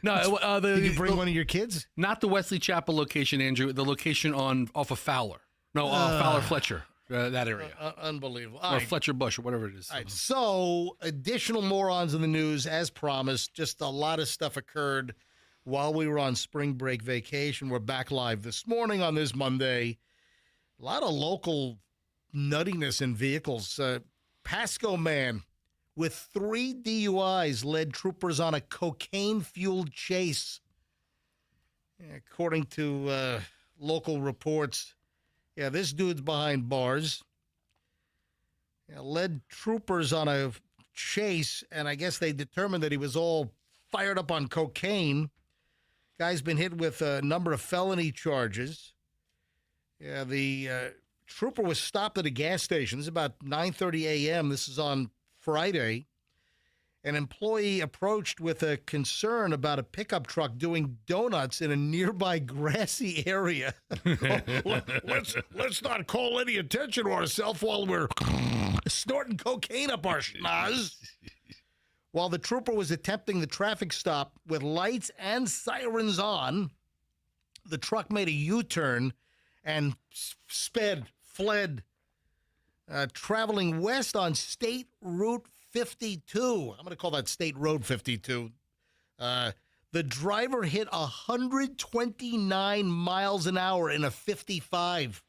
No, did you bring one of your kids? Not the Wesley Chapel location, Andrew. The location off of Fowler. No, Fowler Fletcher. That area. Unbelievable. Or Fletcher Bush or whatever it is. All right. So, additional morons in the news, as promised. Just a lot of stuff occurred while we were on spring break vacation. We're back live this morning on this Monday. A lot of local nuttiness in vehicles. Pasco man with 3 DUIs led troopers on a cocaine-fueled chase. According to local reports, this dude's behind bars. Led troopers on a chase, and I guess they determined that he was all fired up on cocaine. Guy's been hit with a number of felony charges. The trooper was stopped at a gas station. This is about 9:30 a.m. This is on Friday. An employee approached with a concern about a pickup truck doing donuts in a nearby grassy area. Let's not call any attention to ourselves while we're snorting cocaine up our schnoz. While the trooper was attempting the traffic stop with lights and sirens on, the truck made a U-turn and fled, traveling west on State Route 52. I'm going to call that State Road 52. The driver hit 129 miles an hour in a 55.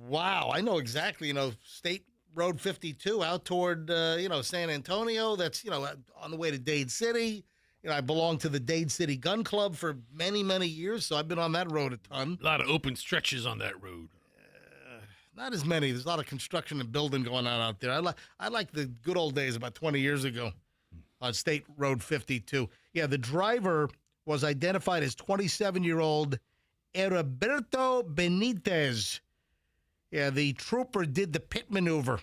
Wow, I know exactly, State Road 52 out toward, San Antonio. That's, on the way to Dade City. I belonged to the Dade City Gun Club for many, many years, so I've been on that road a ton. A lot of open stretches on that road. Not as many. There's a lot of construction and building going on out there. I like the good old days about 20 years ago on State Road 52. Yeah, the driver was identified as 27-year-old Heriberto Benitez. Yeah, the trooper did the pit maneuver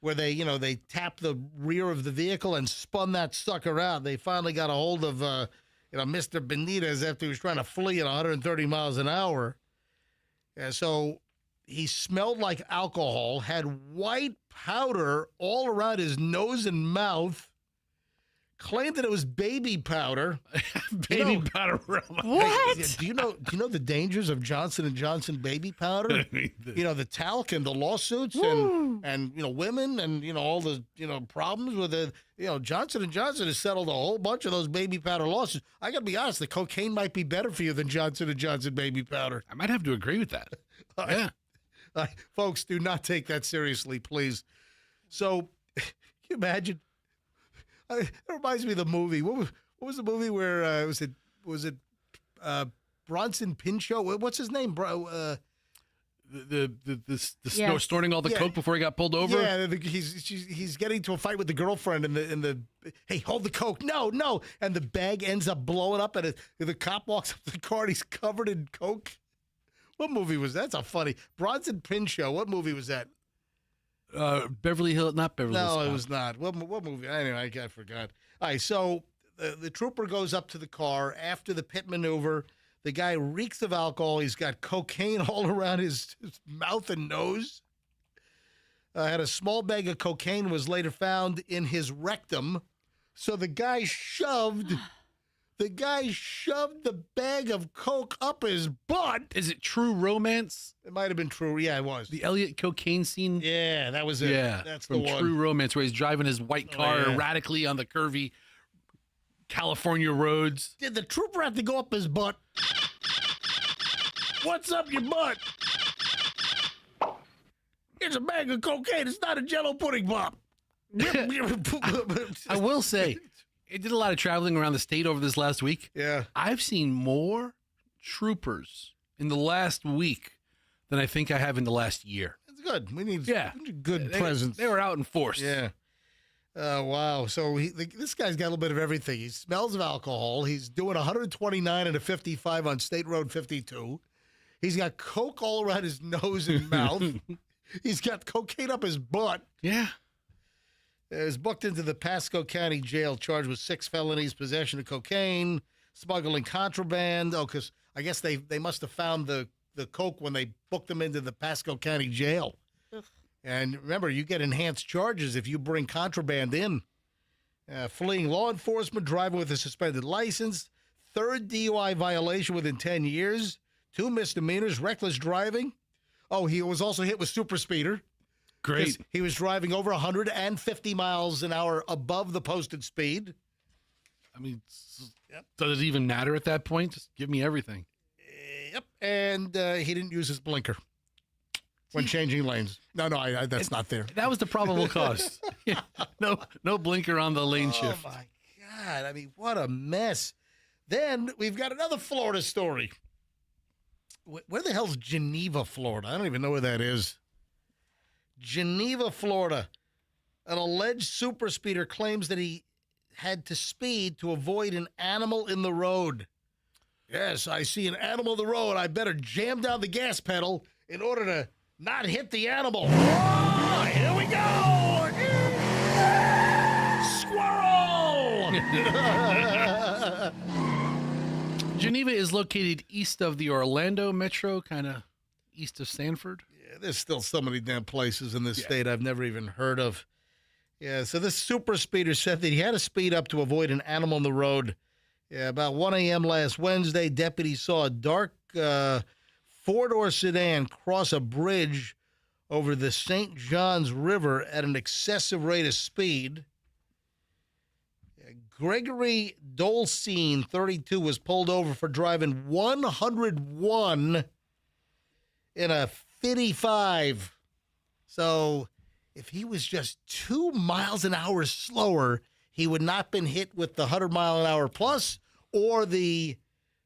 where they tapped the rear of the vehicle and spun that sucker out. They finally got a hold of Mr. Benitez after he was trying to flee at 130 miles an hour. Yeah, so he smelled like alcohol, had white powder all around his nose and mouth, claimed that it was baby powder. Powder. What? Do you know the dangers of Johnson & Johnson baby powder? The talc and the lawsuits and women and all the problems with the Johnson & Johnson has settled a whole bunch of those baby powder lawsuits. I got to be honest, the cocaine might be better for you than Johnson & Johnson baby powder. I might have to agree with that. Yeah. Folks, do not take that seriously, please. So, can you imagine? It reminds me of the movie. What was the movie where was it Bronson Pinchot? What's his name, bro? Snorting all the coke before he got pulled over. Yeah, he's getting to a fight with the girlfriend and the hey, hold the coke, no, and the bag ends up blowing up and the cop walks up to the car and he's covered in coke. What movie was that? That's a funny Bronson Pinchot. What movie was that? Beverly Hills, not Beverly Hills. No, it was not. What movie? Anyway, I forgot. All right, so the trooper goes up to the car after the pit maneuver. The guy reeks of alcohol. He's got cocaine all around his mouth and nose. Had a small bag of cocaine was later found in his rectum. So the guy shoved The guy shoved the bag of coke up his butt. Is it True Romance? It might have been true. Yeah, it was. The Elliot cocaine scene? Yeah, that was it. Yeah, that's the from one. True Romance, where he's driving his white car erratically on the curvy California roads. Did the trooper have to go up his butt? What's up your butt? It's a bag of cocaine. It's not a Jello pudding pop. I will say, I did a lot of traveling around the state over this last week. Yeah. I've seen more troopers in the last week than I think I have in the last year. That's good. We need good They- presence. They were out in force. Yeah. Wow. So this guy's got a little bit of everything. He smells of alcohol. He's doing 129 and a 55 on State Road 52. He's got coke all around his nose and mouth. He's got cocaine up his butt. Yeah. He was booked into the Pasco County Jail, charged with 6 felonies, possession of cocaine, smuggling contraband. Oh, because I guess they must have found the coke when they booked him into the Pasco County Jail. Ugh. And remember, you get enhanced charges if you bring contraband in. Fleeing law enforcement, driving with a suspended license, 3rd DUI violation within 10 years, 2 misdemeanors, reckless driving. Oh, he was also hit with super speeder. Great. He was driving over 150 miles an hour above the posted speed. I mean, does it even matter at that point? Just give me everything. Yep. And he didn't use his blinker when changing lanes. No, that's not there. That was the probable cause. Yeah. No blinker on the lane shift. Oh, my God. I mean, what a mess. Then we've got another Florida story. Where the hell's Geneva, Florida? I don't even know where that is. Geneva, Florida. An alleged super speeder claims that he had to speed to avoid an animal in the road. Yes, I see an animal in the road. I better jam down the gas pedal in order to not hit the animal. Oh, here we go! Squirrel! Geneva is located east of the Orlando metro, kind of east of Sanford. Yeah, there's still so many damn places in this state I've never even heard of. Yeah, so this super speeder said that he had to speed up to avoid an animal on the road. Yeah, about 1 a.m. last Wednesday, deputies saw a dark four-door sedan cross a bridge over the St. Johns River at an excessive rate of speed. Gregory Dolcine, 32, was pulled over for driving 101 in a 55. So if he was just 2 miles an hour slower, he would not have been hit with the 100-mile-an-hour plus or the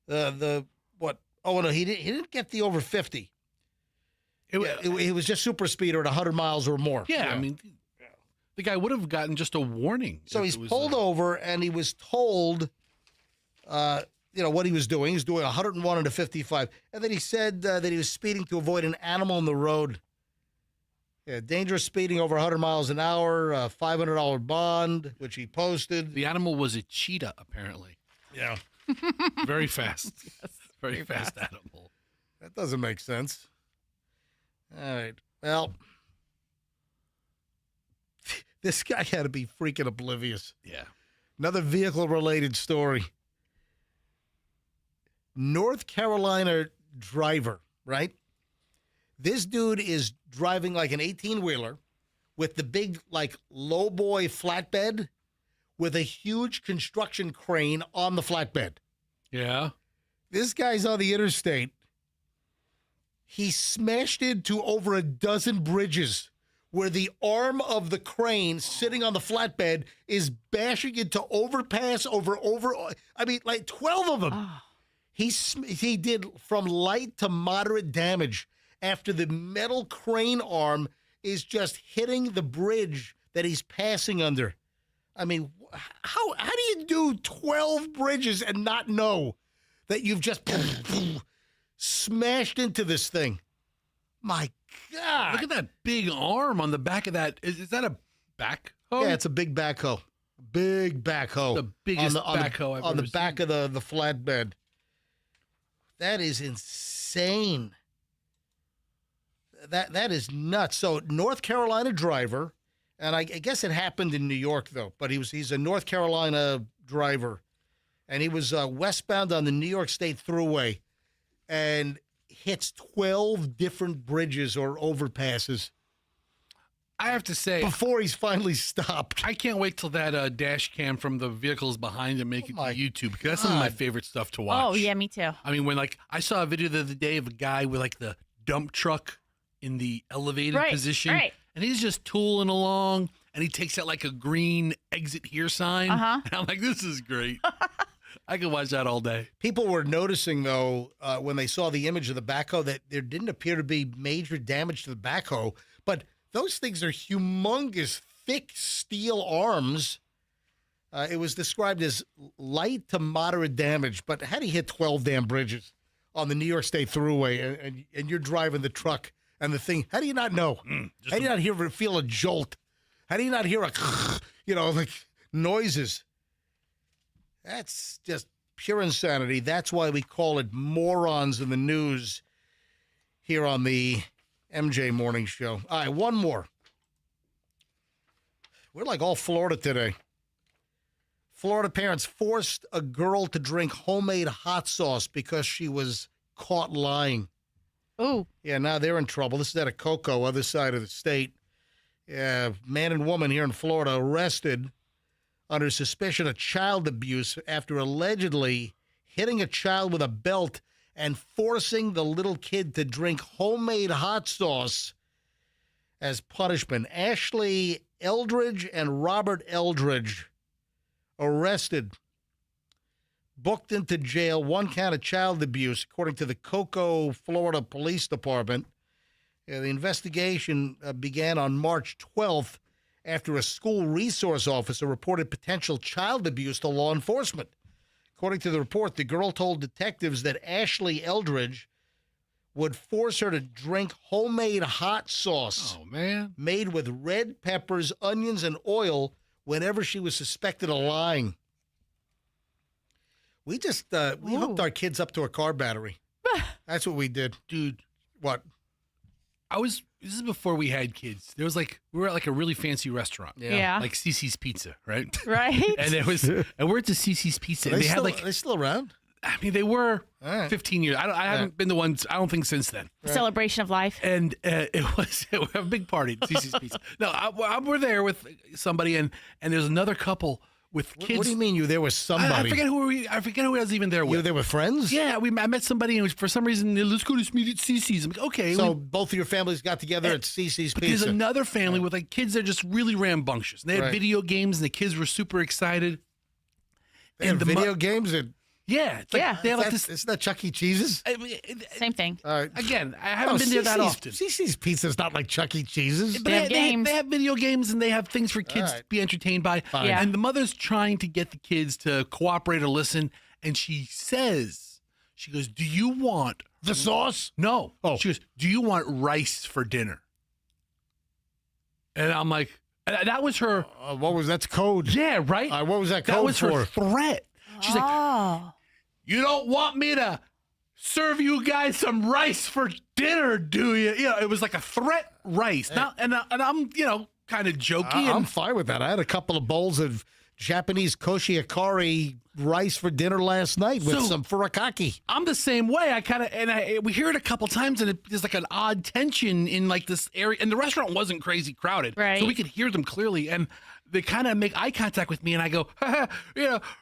what? Oh, no, he didn't get the over 50. It was just super speeder at 100 miles or more. Yeah, I mean, the guy would have gotten just a warning. So he's pulled over, and he was told, what he was doing. He was doing 101 and a 55. And then he said that he was speeding to avoid an animal on the road. Yeah, dangerous speeding over 100 miles an hour, $500 bond, which he posted. The animal was a cheetah, apparently. Yeah. Very fast. Yes, very fast animal. That doesn't make sense. All right. Well, this guy had to be freaking oblivious. Yeah. Another vehicle-related story. North Carolina driver, right? This dude is driving like an 18-wheeler with the big, like, low-boy flatbed with a huge construction crane on the flatbed. Yeah. This guy's on the interstate. He smashed into over a dozen bridges where the arm of the crane sitting on the flatbed is bashing into overpass over, like 12 of them. Oh. He did from light to moderate damage after the metal crane arm is just hitting the bridge that he's passing under. I mean, how do you do 12 bridges and not know that you've just smashed into this thing? My God. Look at that big arm on the back of that. Is that a backhoe? Yeah, it's a big backhoe. Big backhoe. The biggest backhoe I've ever on the seen. back of the flatbed. That is insane. That is nuts. So North Carolina driver, and I guess it happened in New York though, but he's a North Carolina driver, and he was westbound on the New York State Thruway and hits 12 different bridges or overpasses. I have to say, before he's finally stopped. I can't wait till that dash cam from the vehicles behind him make it to YouTube, because that's some of my favorite stuff to watch. Oh, yeah, me too. I mean, when I saw a video the other day of a guy with the dump truck in the elevated position, and he's just tooling along, and he takes out a green exit here sign. And I'm like, this is great. I could watch that all day. People were noticing, though, when they saw the image of the backhoe, that there didn't appear to be major damage to the backhoe, but those things are humongous, thick steel arms. It was described as light to moderate damage, but how do you hit 12 damn bridges on the New York State Thruway, and you're driving the truck and the thing? How do you not know? How do you not feel a jolt? How do you not hear noises? That's just pure insanity. That's why we call it Morons in the News here on the MJ Morning Show. All right, one more. We're like all Florida today. Florida parents forced a girl to drink homemade hot sauce because she was caught lying. Ooh. Yeah, now they're in trouble. This is at a Cocoa, other side of the state. Man and woman here in Florida arrested under suspicion of child abuse after allegedly hitting a child with a belt and forcing the little kid to drink homemade hot sauce as punishment. Ashley Eldridge and Robert Eldridge arrested, booked into jail, one count of child abuse, according to the Cocoa, Florida Police Department. The investigation began on March 12th after a school resource officer reported potential child abuse to law enforcement. According to the report, the girl told detectives that Ashley Eldridge would force her to drink homemade hot sauce made with red peppers, onions, and oil whenever she was suspected of lying. We just we hooked our kids up to a car battery. That's what we did. Dude. What? This is before we had kids. There was we were at a really fancy restaurant. Yeah. Like Cece's Pizza, right? Right. And we're at the Cece's Pizza. And are they still around? I mean, they were right. 15 years. I haven't been the ones, I don't think, since then. Celebration of life. And it was a big party at Cece's Pizza. No, we're there with somebody, and there's another couple with kids. What do you mean you there with somebody? I forget who I was even there with. You were there with friends? Yeah, I met somebody, and for some reason, let's go to meet at Cece's. I'm like, okay. So both of your families got together at Cece's Pizza. There's another family with kids that are just really rambunctious. And they had video games, and the kids were super excited. They had video games? Yeah. They have this. Isn't that Chuck E. Cheese's? Same thing. Again, I haven't been there that often. Cece's Pizza is not like Chuck E. Cheese's. They have games. They have video games, and they have things for kids to be entertained by. Yeah. And the mother's trying to get the kids to cooperate or listen. And she goes, do you want the sauce? No. Oh. She goes, do you want rice for dinner? And I'm like, that was her. What was that's code? Yeah, right? What was that code That was for? her threat. She's like, you don't want me to serve you guys some rice for dinner, do you? You know, it was like a threat rice. Now, and I'm, kind of jokey. I'm fine with that. I had a couple of bowls of Japanese koshiakari rice for dinner last night with some furikake. I'm the same way. We hear it a couple times, and there's like an odd tension in this area. And the restaurant wasn't crazy crowded, right? So we could hear them clearly. And they kind of make eye contact with me, and I go,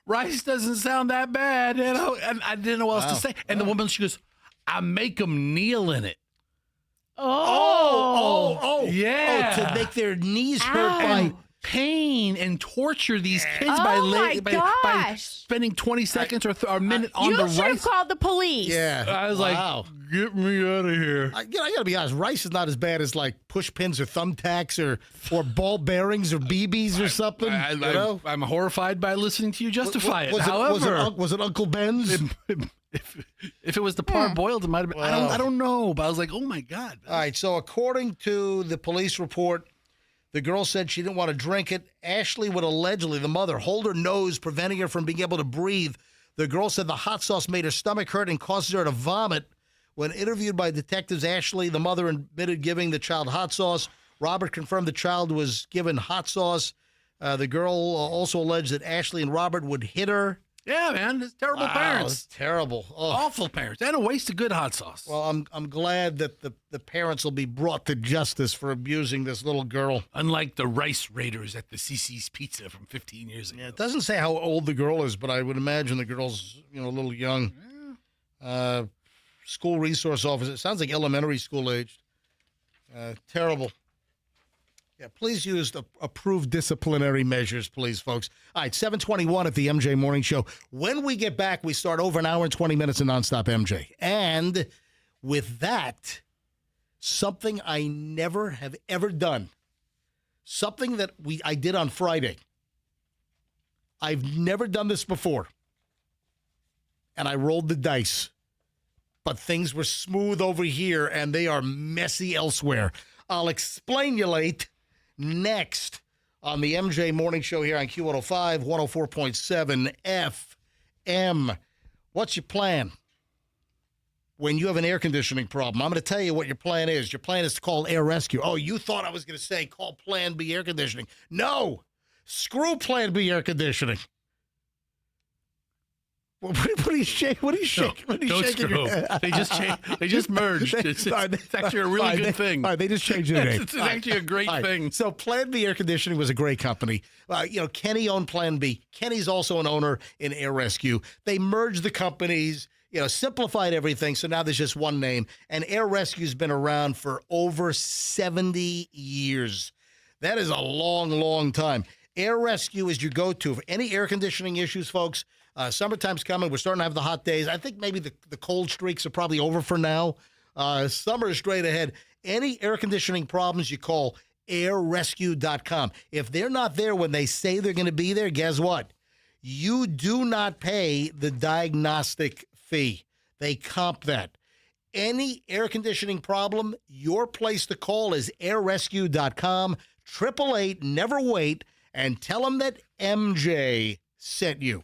rice doesn't sound that bad, And I didn't know what else to say. And the woman, she goes, I make them kneel in it. Yeah. To make their knees hurt by pain and torture these kids by spending 20 seconds or a minute on the rice. You should have called the police. Yeah. I was like, get me out of here. I got to be honest. Rice is not as bad as push pins or thumbtacks or ball bearings or BBs or something. I'm horrified by listening to you justify it. However, was it Uncle Ben's? If it was the parboiled, it might have been. I don't know, but I was like, oh my God. All right. So according to the police report, the girl said she didn't want to drink it. Ashley would allegedly, the mother, hold her nose, preventing her from being able to breathe. The girl said the hot sauce made her stomach hurt and caused her to vomit. When interviewed by detectives, Ashley, the mother, admitted giving the child hot sauce. Robert confirmed the child was given hot sauce. The girl also alleged that Ashley and Robert would hit her Yeah, man. It's terrible Wow, parents. it's terrible. Oh. Awful parents. And a waste of good hot sauce. Well, I'm glad that the parents will be brought to justice for abusing this little girl. Unlike the rice raiders at the CC's Pizza from 15 years ago. Yeah, it doesn't say how old the girl is, but I would imagine the girl's a little young. School resource officer. It sounds like elementary school aged. Terrible. Yeah, please use the approved disciplinary measures, please, folks. All right, 7:21 at the MJ Morning Show. When we get back, we start over an hour and 20 minutes of nonstop MJ. And with that, something I never have ever done, something that I did on Friday. I've never done this before. And I rolled the dice. But things were smooth over here, and they are messy elsewhere. I'll explain you late. Next on the MJ Morning Show here on Q105, 104.7 FM. What's your plan when you have an air conditioning problem? I'm going to tell you what your plan is. Your plan is to call Air Rescue. Oh, you thought I was going to say call Plan B Air Conditioning. No, screw Plan B Air Conditioning. What are you shaking? What are you shaking? What are you Don't shaking? screw. They just merged. It's actually a really good thing. All right, they just changed the name. It's actually a great thing. So Plan B Air Conditioning was a great company. Kenny owned Plan B. Kenny's also an owner in Air Rescue. They merged the companies, simplified everything. So now there's just one name. And Air Rescue's been around for over 70 years. That is a long, long time. Air Rescue is your go-to for any air conditioning issues, folks. Summertime's coming. We're starting to have the hot days. I think maybe the cold streaks are probably over for now. Summer is straight ahead. Any air conditioning problems, you call airrescue.com. If they're not there when they say they're going to be there, guess what? You do not pay the diagnostic fee. They comp that. Any air conditioning problem, your place to call is airrescue.com. 888, never wait, and tell them that MJ sent you.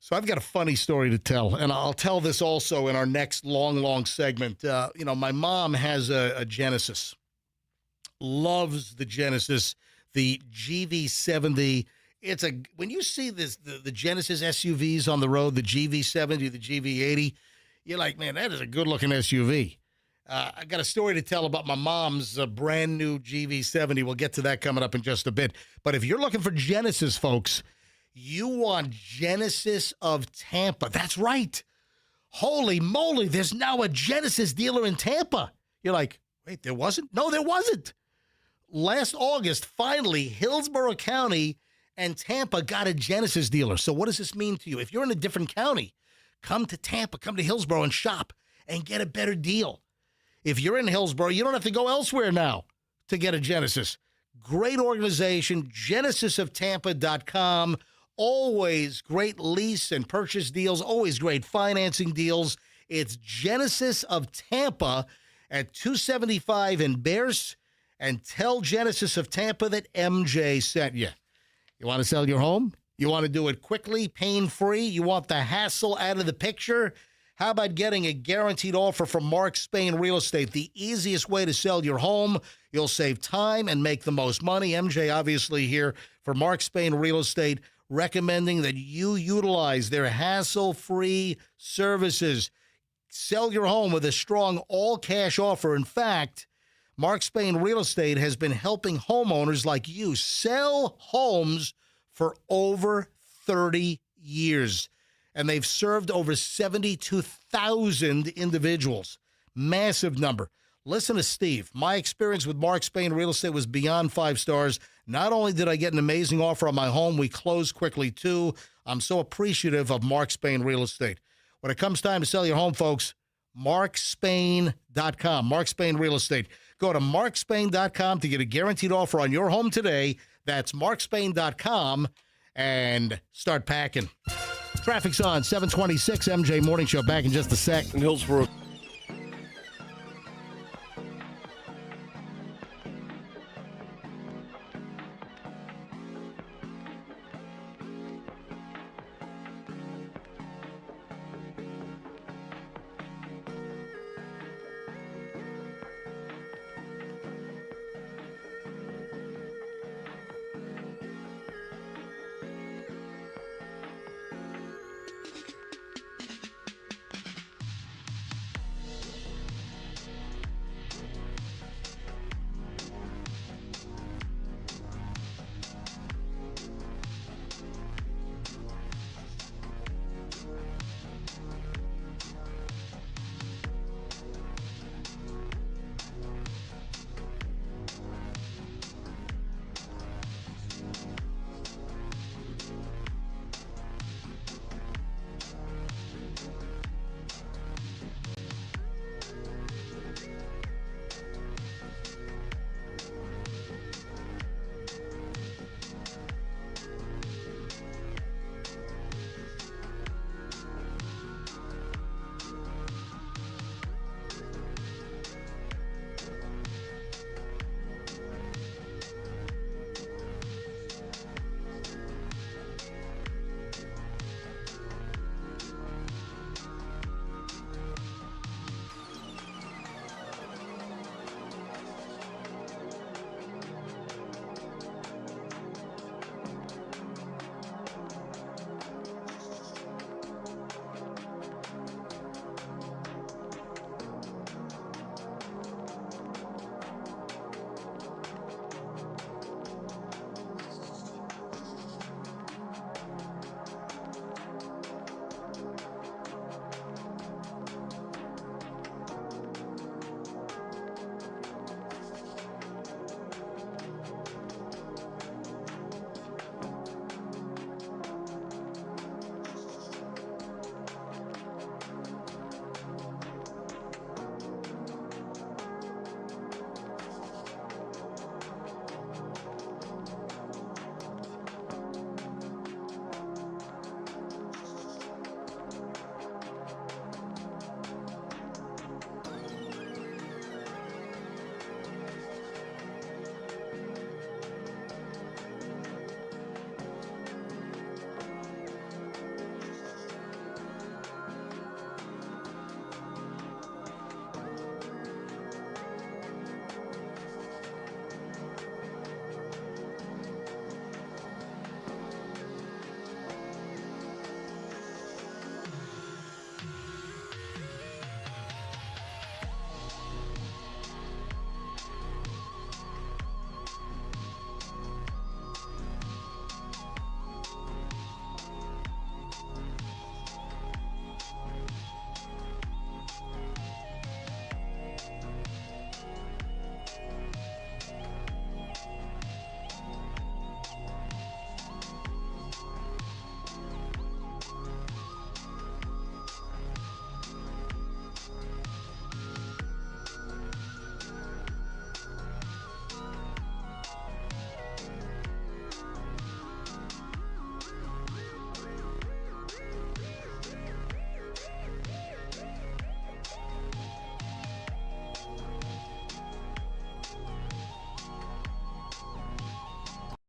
So I've got a funny story to tell, and I'll tell this also in our next long segment. My mom has a Genesis, loves the Genesis, the GV70. When you see the Genesis SUVs on the road, the GV70, the GV80, you're like, man, that is a good-looking SUV. I got a story to tell about my mom's brand new GV70. We'll get to that coming up in just a bit. But if you're looking for Genesis, folks, you want Genesis of Tampa. That's right. Holy moly, there's now a Genesis dealer in Tampa. You're like, wait, there wasn't? No, there wasn't. Last August, finally, Hillsborough County and Tampa got a Genesis dealer. So what does this mean to you? If you're in a different county, come to Tampa, come to Hillsborough and shop and get a better deal. If you're in Hillsborough, you don't have to go elsewhere now to get a Genesis. Great organization, genesisoftampa.com. Always great lease and purchase deals, always great financing deals. It's Genesis of Tampa at 275 in Bears. And tell Genesis of Tampa that MJ sent you. You want to sell your home? You want to do it quickly, pain-free? You want the hassle out of the picture? How about getting a guaranteed offer from Mark Spain Real Estate? The easiest way to sell your home. You'll save time and make the most money. MJ obviously here for Mark Spain Real Estate, recommending that you utilize their hassle-free services. Sell your home with a strong all-cash offer. In fact, Mark Spain Real Estate has been helping homeowners like you sell homes for over 30 years. And they've served over 72,000 individuals. Massive number. Listen to Steve. My experience with Mark Spain Real Estate was beyond 5 stars. Not only did I get an amazing offer on my home, we closed quickly too. I'm so appreciative of Mark Spain Real Estate. When it comes time to sell your home, folks, markspain.com. Mark Spain Real Estate. Go to markspain.com to get a guaranteed offer on your home today. That's markspain.com and start packing. Traffic's on 726 MJ Morning Show. Back in just a sec. In Hillsborough.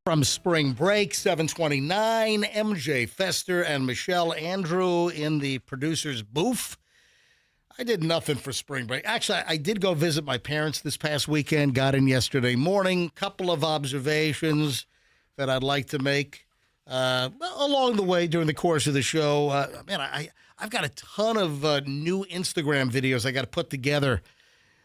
From spring break, 7:29, MJ Fester and Michelle Andrew in the producer's booth. I did nothing for spring break. Actually, I did go visit my parents this past weekend, got in yesterday morning. Couple of observations that I'd like to make along the way during the course of the show. I've got a ton of new Instagram videos I got to put together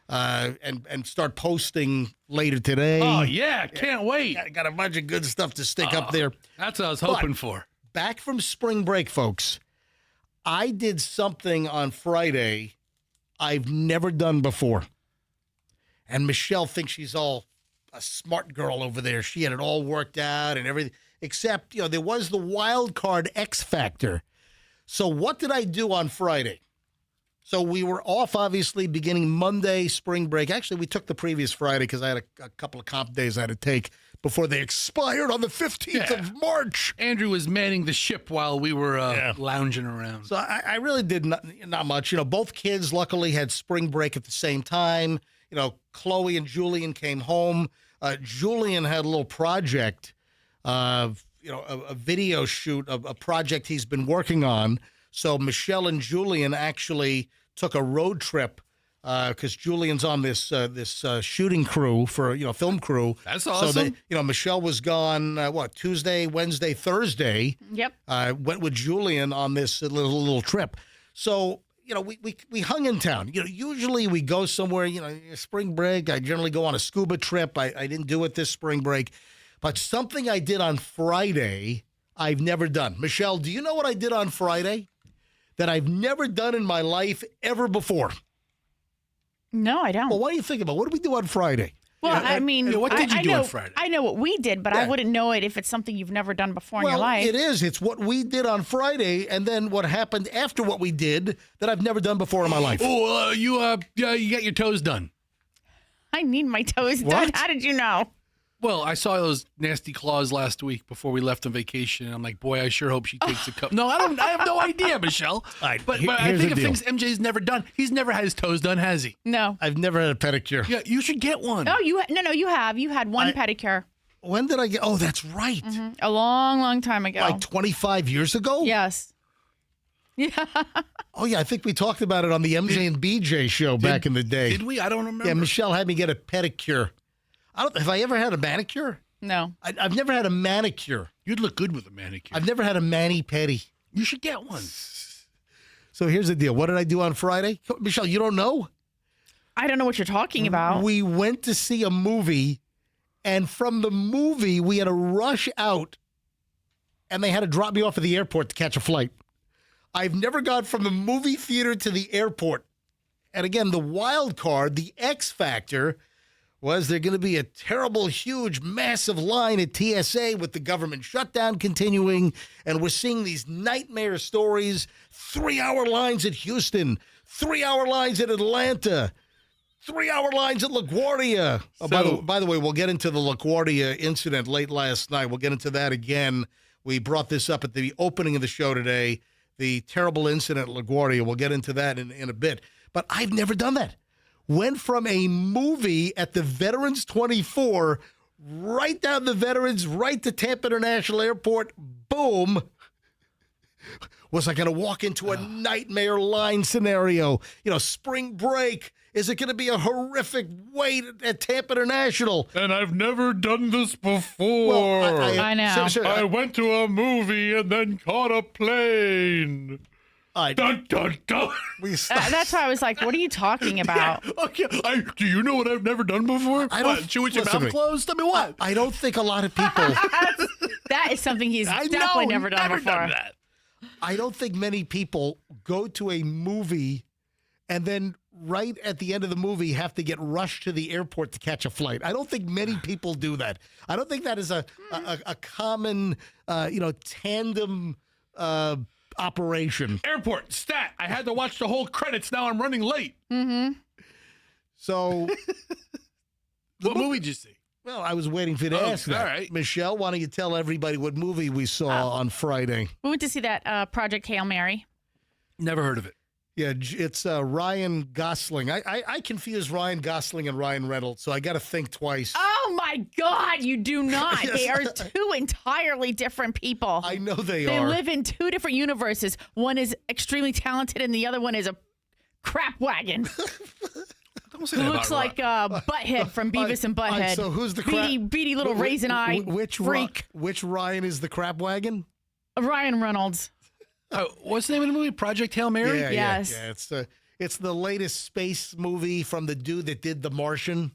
and start posting later today. Oh, yeah. Can't wait. Got a bunch of good stuff to stick up there. That's what I was hoping for. Back from spring break, folks, I did something on Friday I've never done before. And Michelle thinks she's all a smart girl over there. She had it all worked out and everything. Except, there was the wild card X factor. So what did I do on Friday? So we were off, obviously, beginning Monday, spring break. Actually, we took the previous Friday because I had a couple of comp days I had to take before they expired on the 15th of March. Andrew was manning the ship while we were lounging around. So I really did not much. Both kids, luckily, had spring break at the same time. Chloe and Julian came home. Julian had a little project, a video shoot, a project he's been working on. So Michelle and Julian actually took a road trip because Julian's on this shooting crew for film crew. That's awesome. So Michelle was gone Tuesday, Wednesday, Thursday. Yep. Went with Julian on this little trip. So we hung in town. Usually we go somewhere. Spring break. I generally go on a scuba trip. I didn't do it this spring break, but something I did on Friday I've never done. Michelle, do you know what I did on Friday that I've never done in my life ever before? No, I don't. Well, what do you think about? What did we do on Friday? Well, what did you do on Friday? I know what we did, but I wouldn't know it if it's something you've never done before in your life. It is. It's what we did on Friday, and then what happened after what we did that I've never done before in my life. Oh, you got your toes done. I need my toes done. How did you know? Well, I saw those nasty claws last week before we left on vacation, and I'm like, boy, I sure hope she takes a couple. No, I have no idea, Michelle. Right, but I think of things MJ's never done. He's never had his toes done, has he? No. I've never had a pedicure. Yeah, you should get one. Oh, you have. You had one pedicure. When did I get? Oh, that's right. Mm-hmm. A long, long time ago. Like 25 years ago? Yes. Yeah. Oh, yeah. I think we talked about it on the MJ and BJ show back in the day. Did we? I don't remember. Yeah, Michelle had me get a pedicure. Have I ever had a manicure? No. I've never had a manicure. You'd look good with a manicure. I've never had a mani-pedi. You should get one. So here's the deal. What did I do on Friday? Michelle, you don't know? I don't know what you're talking about. We went to see a movie, and from the movie, we had to rush out, and they had to drop me off at the airport to catch a flight. I've never gone from the movie theater to the airport. And again, the wild card, the X factor, was there going to be a terrible, huge, massive line at TSA with the government shutdown continuing, and we're seeing these nightmare stories, 3-hour lines at Houston, 3-hour lines at Atlanta, 3-hour lines at LaGuardia. By the way, we'll get into the LaGuardia incident late last night. We'll get into that again. We brought this up at the opening of the show today, the terrible incident at LaGuardia. We'll get into that in a bit. But I've never done that. Went from a movie at the Veterans 24, right down the Veterans, right to Tampa International Airport, boom. Was I going to walk into a nightmare line scenario? Spring break. Is it going to be a horrific wait at Tampa International? And I've never done this before. Well, I know. I went to a movie and then caught a plane. Dun, dun, dun. That's why I was like, what are you talking about? Yeah, okay. Do you know what I've never done before? Chew with your mouth closed? I mean, what? I don't think a lot of people... That is something he's definitely never done before. Done that. I don't think many people go to a movie and then right at the end of the movie have to get rushed to the airport to catch a flight. I don't think many people do that. I don't think that is a common, tandem operation. Airport, stat. I had to watch the whole credits. Now I'm running late. Mm-hmm. So... What movie did you see? Well, I was waiting for you to ask that. All right. Michelle, why don't you tell everybody what movie we saw on Friday? We went to see that Project Hail Mary. Never heard of it. Yeah, it's Ryan Gosling. I confuse Ryan Gosling and Ryan Reynolds, so I got to think twice. Oh, my my God, you do not. Yes. They are two entirely different people. I know they They are. live in two different universes. One is extremely talented, and the other one is a crap wagon. Don't say Who that looks about like Butthead from Beavis and Butthead. So who's the crap? Beady little raisin eye freak. Which Ryan is the crap wagon? Ryan Reynolds. what's the name of the movie? Project Hail Mary? Yeah, Yes. yeah. It's the latest space movie from the dude that did The Martian.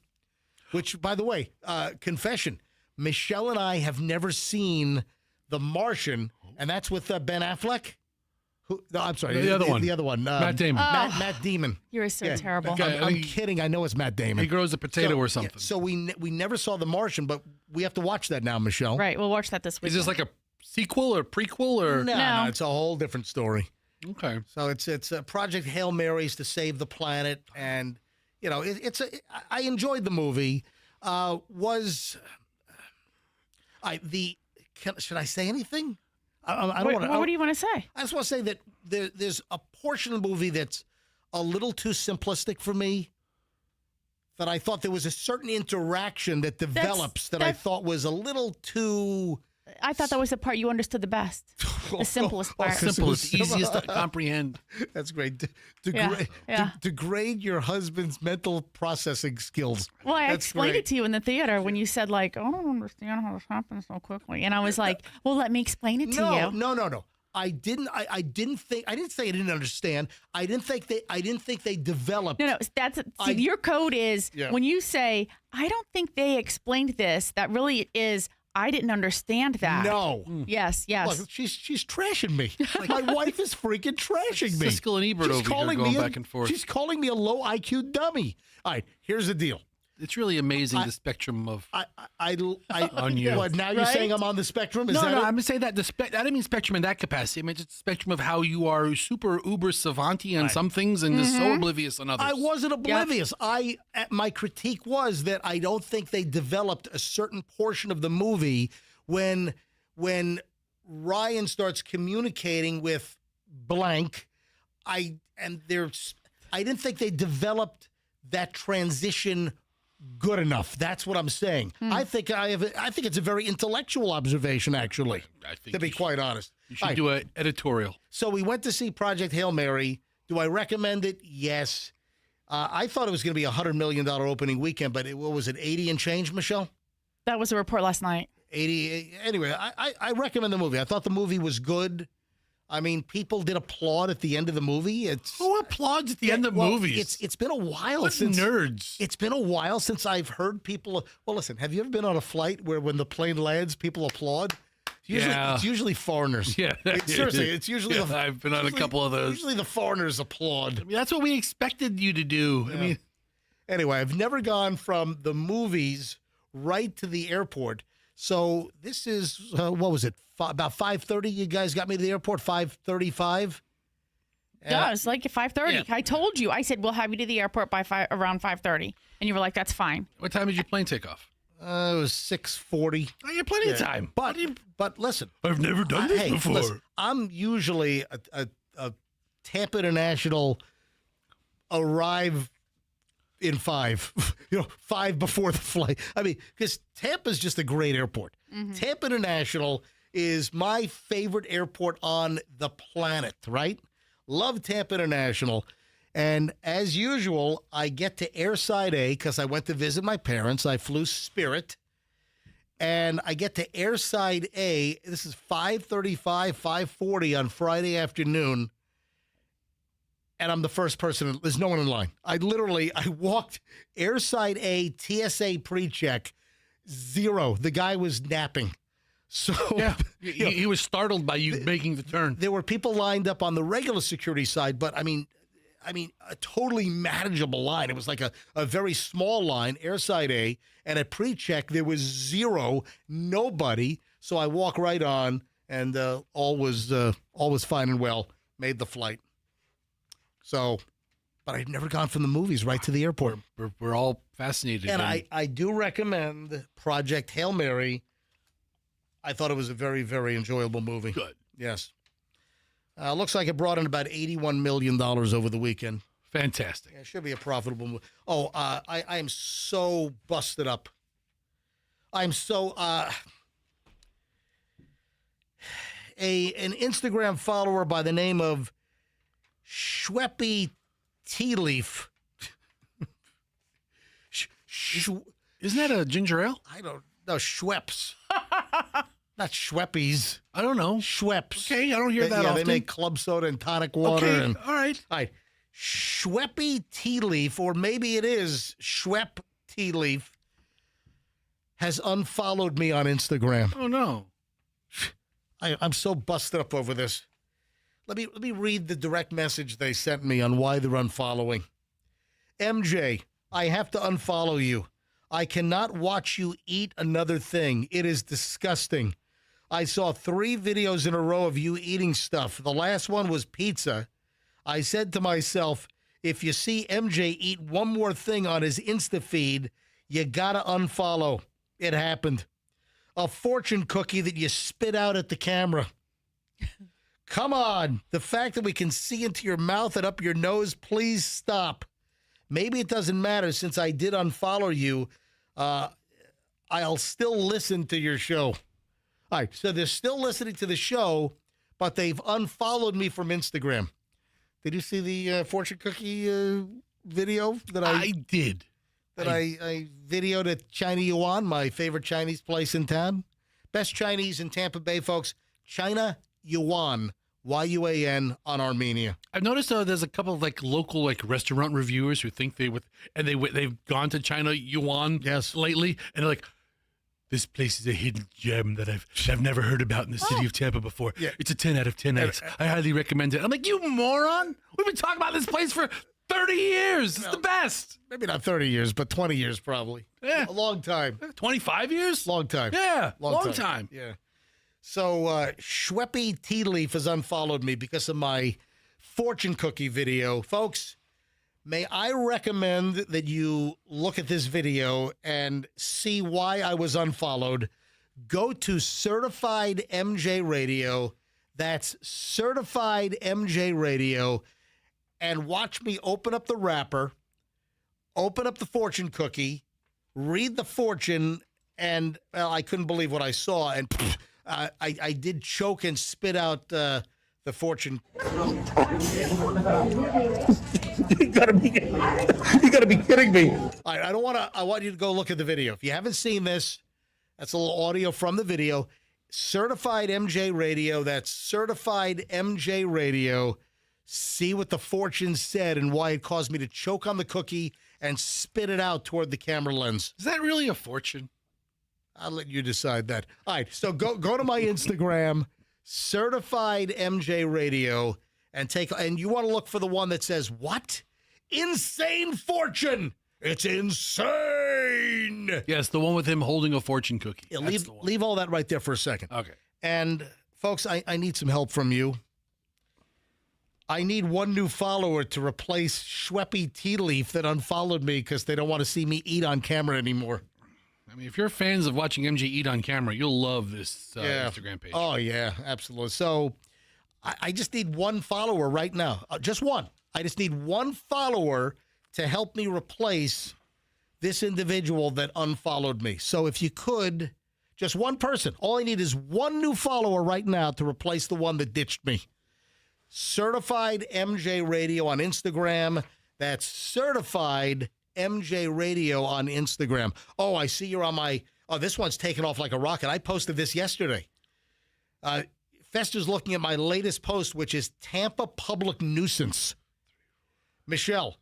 Which, by the way, confession, Michelle and I have never seen The Martian, and that's with Ben Affleck. No, I'm sorry. The other one. The other one. Matt Damon. Matt Damon. You're so terrible. Okay. I'm kidding. I know it's Matt Damon. He grows a potato or something. Yeah, so we never saw The Martian, but we have to watch that now, Michelle. Right, we'll watch that this week. Is this like a sequel or prequel or? No, it's a whole different story. Okay. So it's Project Hail Marys to save the planet, and I enjoyed the movie. Should I say anything? I don't want to. What do you want to say? I just want to say that there's a portion of the movie that's a little too simplistic for me. That I thought there was a certain interaction that develops that I thought was a little too. I thought that was the part you understood the best. The simplest part. Simplest, easiest to comprehend. That's great. Yeah. Degrade your husband's mental processing skills. Well, I That's explained great. it to you in the theater when you said, like, I don't understand how this happens so quickly. And I was like, well, let me explain it to you. No. I didn't say I didn't understand. I didn't think they developed. No, your code is when you say, I don't think they explained this, that really is, I didn't understand that. No. Yes. Well, she's trashing me. My wife is freaking trashing me. Siskel and Ebert over here going back and forth. She's calling me a low IQ dummy. All right, here's the deal. It's really amazing the spectrum of on you. What, now you're Right? saying I'm on the spectrum? Is no, that I'm it? gonna say that I didn't mean spectrum in that capacity. I mean just the spectrum of how you are super uber savanti on some things and just so oblivious on others. I wasn't oblivious. My critique was that I don't think they developed a certain portion of the movie when Ryan starts communicating with blank. I didn't think they developed that transition good enough. That's what I'm saying. I think it's a very intellectual observation, actually. I think to be quite honest. You should do an editorial. So we went to see Project Hail Mary. Do I recommend it? Yes. I thought it was going to be a $100 million opening weekend, but what was it, 80 and change, Michelle? That was a report last night. 80. Anyway, I recommend the movie. I thought the movie was good. I mean, people did applaud at the end of the movie. Who applauds at the end of movies? It's been a while What since nerds. It's been a while since I've heard people. Well, listen, have you ever been on a flight where when the plane lands, people applaud? It's usually foreigners. Yeah, seriously, it's usually. I've been on a couple of those. Usually, the foreigners applaud. I mean, that's what we expected you to do. I mean, anyway, I've never gone from the movies right to the airport. So this is what was it? About 5:30. You guys got me to the airport. 5:35. Yeah, it's like 5:30. Yeah. I told you. I said we'll have you to the airport by around 5:30, and you were like, "That's fine." what time did your plane take off? It was 6:40. Oh, you had plenty of time. But listen, I've never done this before. Listen, I'm usually a Tampa International arrive in 5, 5 before the flight. I mean, because Tampa's just a great airport. Tampa International is my favorite airport on the planet, right? Love Tampa International. And as usual, I get to Airside A because I went to visit my parents. I flew Spirit. And I get to Airside A. This is 5:35, 5:40 on Friday afternoon. And I'm the first person. There's no one in line. I walked Airside A, TSA pre-check, 0. The guy was napping. So Yeah, he was startled by you making the turn. there were people lined up on the regular security side, but I mean, a totally manageable line. It was like a very small line, Airside A, and at pre-check there was 0, nobody. So I walk right on, and all was fine and well. Made the flight. So, but I'd never gone from the movies right to the airport. We're all fascinated. And I do recommend Project Hail Mary. I thought it was a very, very enjoyable movie. Good. Yes. Looks like it brought in about $81 million over the weekend. Fantastic. Yeah, it should be a profitable movie. Oh, I am so busted up I'm so an Instagram follower by the name of Schweppy Tea Leaf. Isn't that a ginger ale? I don't know. Schweppes. Not Schweppies. I don't know. Schweppes. Okay, I don't hear that often. They make club soda and tonic water. Okay, and, all right. All right. Schweppy Tea Leaf, or maybe it is Schwepp Tea Leaf, has unfollowed me on Instagram. Oh, no. I'm so busted up over this. Let me read the direct message they sent me on why they're unfollowing. MJ, I have to unfollow you. I cannot watch you eat another thing. It is disgusting. I saw 3 videos in a row of you eating stuff. The last one was pizza. I said to myself, if you see MJ eat one more thing on his Insta feed, you gotta unfollow. It happened. A fortune cookie that you spit out at the camera. Come on. The fact that we can see into your mouth and up your nose, please stop. Maybe it doesn't matter since I did unfollow you. I'll still listen to your show. All right, so they're still listening to the show, but they've unfollowed me from Instagram. Did you see the fortune cookie video that I did? That I videoed at China Yuan, my favorite Chinese place in town. Best Chinese in Tampa Bay, folks. China Yuan, Y-U-A-N, on Armenia. I've noticed there's a couple of local restaurant reviewers who think they've gone to China Yuan lately, and they're like, this place is a hidden gem that I've never heard about in the city of Tampa before. Yeah. It's a 10 out of 10. I highly recommend it. I'm like, you moron! We've been talking about this place for 30 years. It's the best. Maybe not 30 years, but 20 years probably. Yeah. A long time. 25 years? Long time. Yeah. Long time. Yeah. So Schweppy Tea Leaf has unfollowed me because of my fortune cookie video. Folks, may I recommend that you look at this video and see why I was unfollowed. Go to Certified MJ Radio. That's Certified MJ Radio. And watch me open up the wrapper, open up the fortune cookie, read the fortune, and I couldn't believe what I saw. And I did choke and spit out the fortune. You gotta be kidding me. All right, I want you to go look at the video. If you haven't seen this, that's a little audio from the video. Certified MJ Radio. That's Certified MJ Radio. See what the fortune said and why it caused me to choke on the cookie and spit it out toward the camera lens. Is that really a fortune? I'll let you decide that. All right, so go to my Instagram, Certified MJ Radio, and you want to look for the one that says, what? Insane fortune. It's insane. Yes, the one with him holding a fortune cookie. Yeah, leave all that right there for a second. Okay. And, folks, I need some help from you. I need one new follower to replace Schweppy Tea Leaf that unfollowed me because they don't want to see me eat on camera anymore. I mean, if you're fans of watching MJ eat on camera, you'll love this Instagram page. Oh, yeah, absolutely. So I just need one follower right now. Just one. I just need one follower to help me replace this individual that unfollowed me. So if you could, just one person. All I need is one new follower right now to replace the one that ditched me. Certified MJ Radio on Instagram. That's Certified MJ Radio on Instagram. Oh, I see you're on my... Oh, this one's taken off like a rocket. I posted this yesterday. Fester's looking at my latest post, which is Tampa Public Nuisance. Michelle,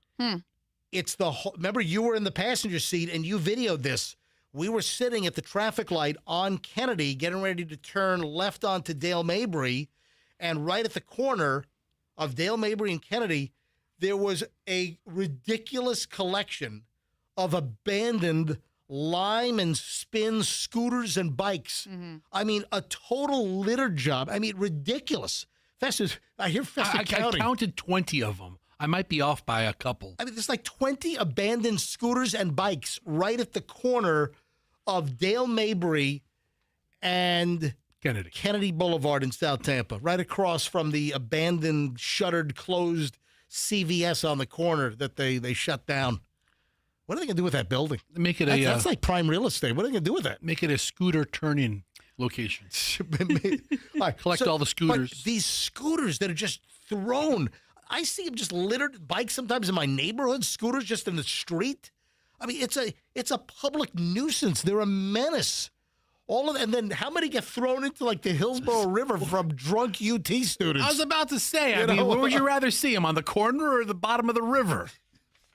it's the... Remember, you were in the passenger seat and you videoed this. We were sitting at the traffic light on Kennedy, getting ready to turn left onto Dale Mabry, and right at the corner of Dale Mabry and Kennedy, there was a ridiculous collection of abandoned lime and spin scooters and bikes. Mm-hmm. I mean, a total litter job. I mean, ridiculous. I hear Fester counting. I counted 20 of them. I might be off by a couple. I mean, there's like 20 abandoned scooters and bikes right at the corner of Dale Mabry and Kennedy Boulevard in South Tampa, right across from the abandoned, shuttered, closed CVS on the corner that they shut down. What are they going to do with that building? Make it That's like prime real estate. What are they going to do with that? Make it a scooter turn-in location. Collect all the scooters. But these scooters that are just thrown. I see them just littered, bikes sometimes in my neighborhood, scooters just in the street. I mean, it's a public nuisance. They're a menace. And then how many get thrown into like the Hillsborough River from drunk UT students? I was about to say, where would you rather see them, on the corner or the bottom of the river?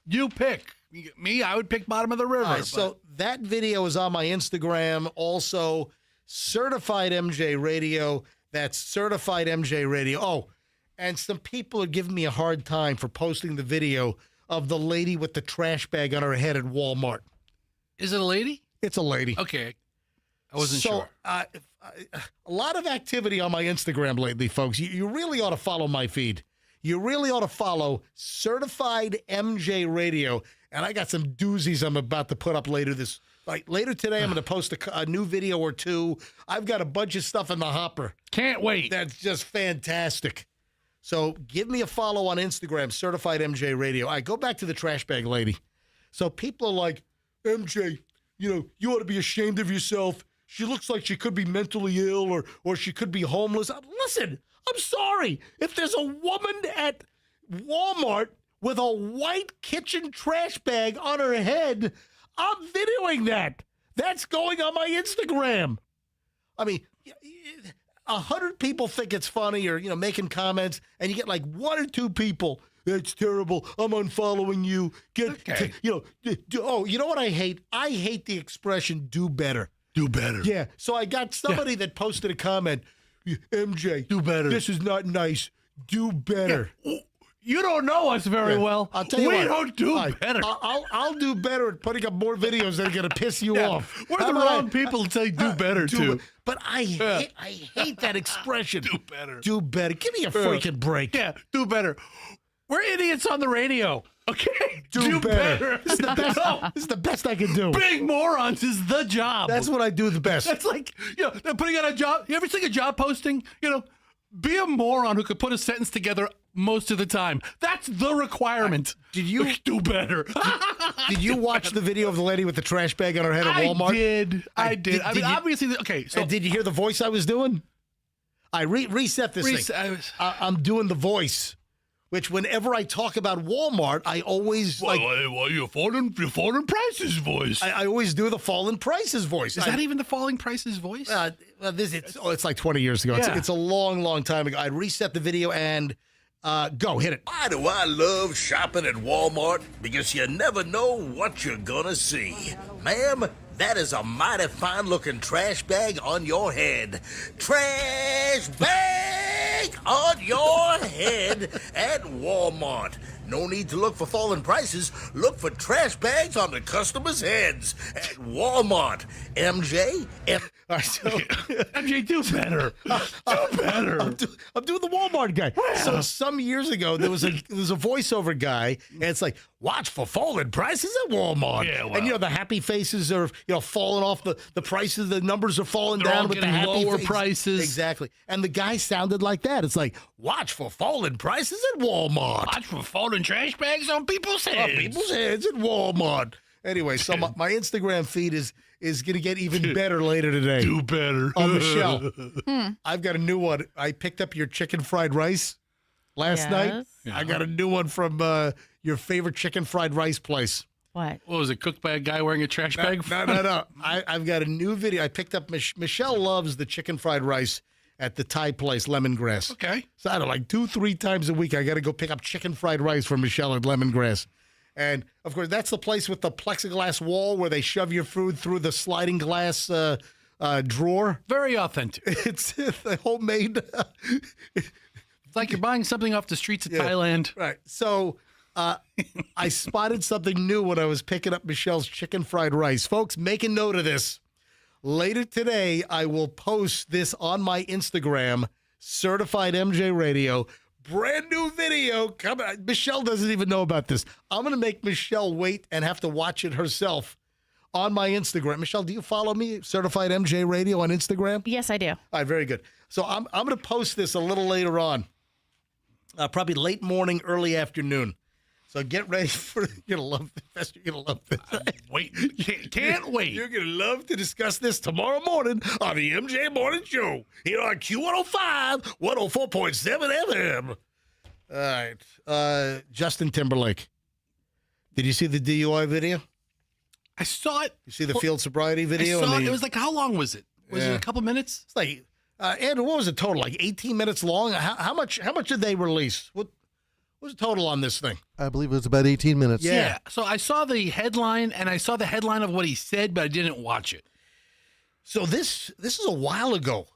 You pick. Me, I would pick bottom of the river. Right, so that video is on my Instagram. Also, Certified MJ Radio. That's Certified MJ Radio. Oh, and some people are giving me a hard time for posting the video of the lady with the trash bag on her head at Walmart. Is it a lady? It's a lady. Okay. I wasn't sure. A lot of activity on my Instagram lately, folks. You really ought to follow my feed. You really ought to follow Certified MJ Radio. And I got some doozies I'm about to put up later later today. I'm going to post a new video or two. I've got a bunch of stuff in the hopper. Can't wait. That's just fantastic. So give me a follow on Instagram, Certified MJ Radio. I go back to the trash bag lady. So people are like, MJ, you ought to be ashamed of yourself. She looks like she could be mentally ill or she could be homeless. Listen, I'm sorry. If there's a woman at Walmart with a white kitchen trash bag on her head, I'm videoing that. That's going on my Instagram. I mean, 100 people think it's funny or, making comments, and you get like 1 or 2 people. That's terrible. I'm unfollowing you. You know what I hate? I hate the expression "do better." Do better. Yeah. So I got somebody that posted a comment. MJ, do better. This is not nice. Do better. Yeah. You don't know us very well. I'll tell you we don't do better. I'll do better at putting up more videos that are going to piss you off. We're the wrong people to say do better to. But I hate that expression. Do better. Do better. Give me a freaking break. Yeah, do better. We're idiots on the radio. Okay, do better. This is the best. This is the best I can do. Being morons is the job. That's what I do the best. That's like, they're putting out a job. You ever see a job posting? Be a moron who could put a sentence together most of the time. That's the requirement. Did you do better? Did you watch the video of the lady with the trash bag on her head at Walmart? I did. I mean, obviously, okay. So, and did you hear the voice I was doing? I reset this thing. I'm doing the voice. Which, whenever I talk about Walmart, I always your falling prices voice. I always do the falling prices voice. Is that even the falling prices voice? It's like 20 years ago. Yeah. It's a long, long time ago. I reset the video and go hit it. Why do I love shopping at Walmart? Because you never know what you're gonna see, ma'am. That is a mighty fine-looking trash bag on your head. Trash bag on your head at Walmart. No need to look for falling prices. Look for trash bags on the customers' heads at Walmart. MJ? MJ, do better. Do better. I'm doing the Walmart guy. So some years ago, there was a voiceover guy, and it's like, watch for falling prices at Walmart. Yeah, well. And, the happy faces are, falling off the prices. The numbers are falling down with the happy lower prices. Exactly. And the guy sounded like that. It's like, watch for falling prices at Walmart. Watch for falling trash bags on people's heads. On people's heads at Walmart. Anyway, so my Instagram feed is going to get even better later today. Do better. Michelle, I've got a new one. I picked up your chicken fried rice last night. Yeah. I got a new one from your favorite chicken fried rice place. What was it, cooked by a guy wearing a trash bag? No. I've got a new video. I picked up, Michelle loves the chicken fried rice at the Thai place, Lemongrass. Okay. So I don't know, like 2-3 times a week, I got to go pick up chicken fried rice from Michelle at Lemongrass. And, of course, that's the place with the plexiglass wall where they shove your food through the sliding glass drawer. Very authentic. It's homemade. It's like you're buying something off the streets of Thailand. Right. So I spotted something new when I was picking up Michelle's chicken fried rice. Folks, make a note of this. Later today, I will post this on my Instagram, Certified MJ Radio. Brand new video coming. Michelle doesn't even know about this. I'm going to make Michelle wait and have to watch it herself on my Instagram. Michelle, do you follow me, Certified MJ Radio on Instagram? Yes, I do. All right, very good. So I'm going to post this a little later on, probably late morning, early afternoon. So get ready for you're gonna love this. You're gonna love this. Wait, can't wait. You're gonna love to discuss this tomorrow morning on the MJ Morning Show here on Q105, 104.7 FM. All right, Justin Timberlake. Did you see the DUI video? I saw it. You see the field sobriety video? I saw it. It was like, how long was it? Was it a couple minutes? It's like, Andrew, what was the total? Like 18 minutes long? How much did they release? What was the total on this thing? I believe it was about 18 minutes. Yeah. So I saw the headline, and I saw the headline of what he said, but I didn't watch it. So this is a while ago.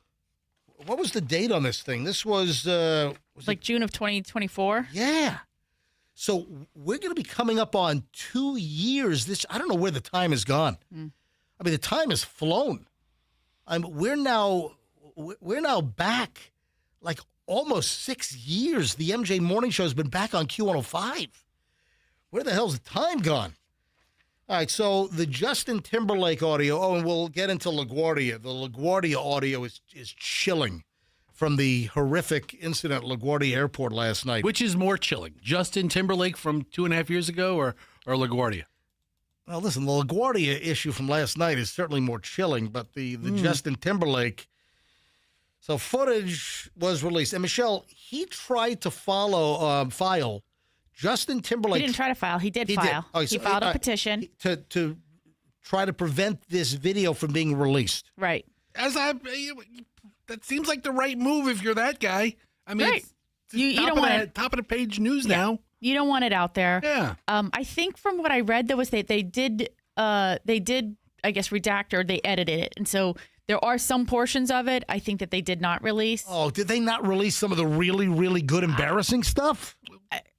What was the date on this thing? This was like June of 2024. Yeah. So we're going to be coming up on 2 years. I don't know where the time has gone. I mean, the time has flown. We're now back like almost 6 years. The MJ Morning Show has been back on Q105. Where the hell's the time gone? All right, so the Justin Timberlake audio. Oh, and we'll get into LaGuardia. The LaGuardia audio is chilling from the horrific incident at LaGuardia Airport last night. Which is more chilling, Justin Timberlake from 2.5 years ago or LaGuardia? Well, listen, the LaGuardia issue from last night is certainly more chilling, but the Justin Timberlake. So footage was released. And Michelle, he tried to file Justin Timberlake. He didn't try to file. He did file. Oh, he filed a petition. To try to prevent this video from being released. Right. That seems like the right move if you're that guy. I mean, right. You top don't want it. Top of the page news now. You don't want it out there. Yeah. I think from what I read, though, was that they did, I guess, redact or they edited it. And so there are some portions of it I think that they did not release. Oh, did they not release some of the really, really good embarrassing stuff?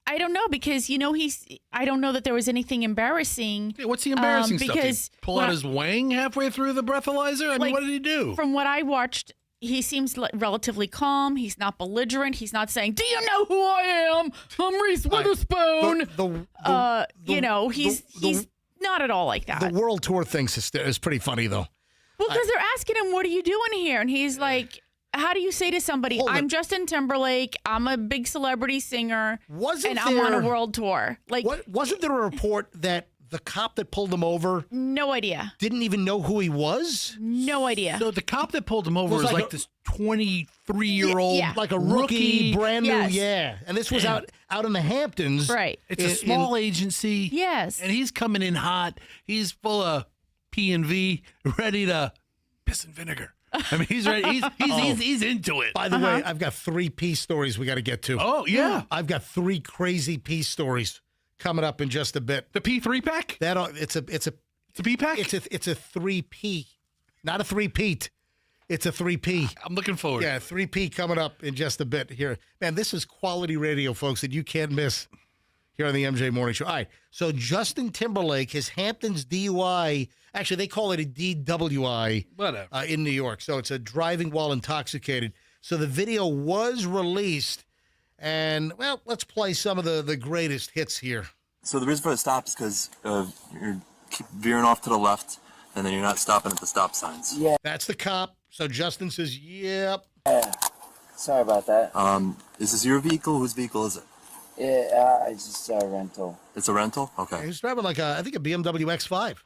I don't know because, I don't know that there was anything embarrassing. Yeah, what's the embarrassing stuff? Because Did he pull out his wang halfway through the breathalyzer? I mean, what did he do? From what I watched, he seems relatively calm. He's not belligerent. He's not saying, "Do you know who I am? I'm Reese Witherspoon." He's not at all like that. The world tour thing is pretty funny, though. Well, because they're asking him, "What are you doing here?" And he's like, how do you say to somebody, I'm Justin Timberlake, I'm a big celebrity singer, I'm on a world tour? Like, wasn't there a report that the cop that pulled him over? No idea. Didn't even know who he was? No idea. So the cop that pulled him over was like this 23-year-old, like a rookie, brand new, And this was out in the Hamptons. Right. It's a small agency. Yes. And he's coming in hot. He's full of P&V, ready to piss and vinegar. I mean, he's ready. He's into it. By the way, I've got 3 pee stories we got to get to. Oh, yeah. I've got 3 crazy pee stories coming up in just a bit. The P3 pack? It's a pee pack? It's a 3P, not a 3-peat. It's a 3P. I'm looking forward. Yeah, 3P coming up in just a bit here. Man, this is quality radio, folks, that you can't miss here on the MJ Morning Show. All right, so Justin Timberlake, his Hamptons DUI, actually they call it a DWI in New York. So it's a driving while intoxicated. So the video was released, and, well, let's play some of the greatest hits here. So the reason for the stop is because you keep veering off to the left, and then you're not stopping at the stop signs. Yeah. That's the cop. So Justin says, yep. Yeah. Sorry about that. Is this your vehicle? Whose vehicle is it? Yeah, it's just a rental. It's a rental? Okay. He's driving like I think a BMW X5.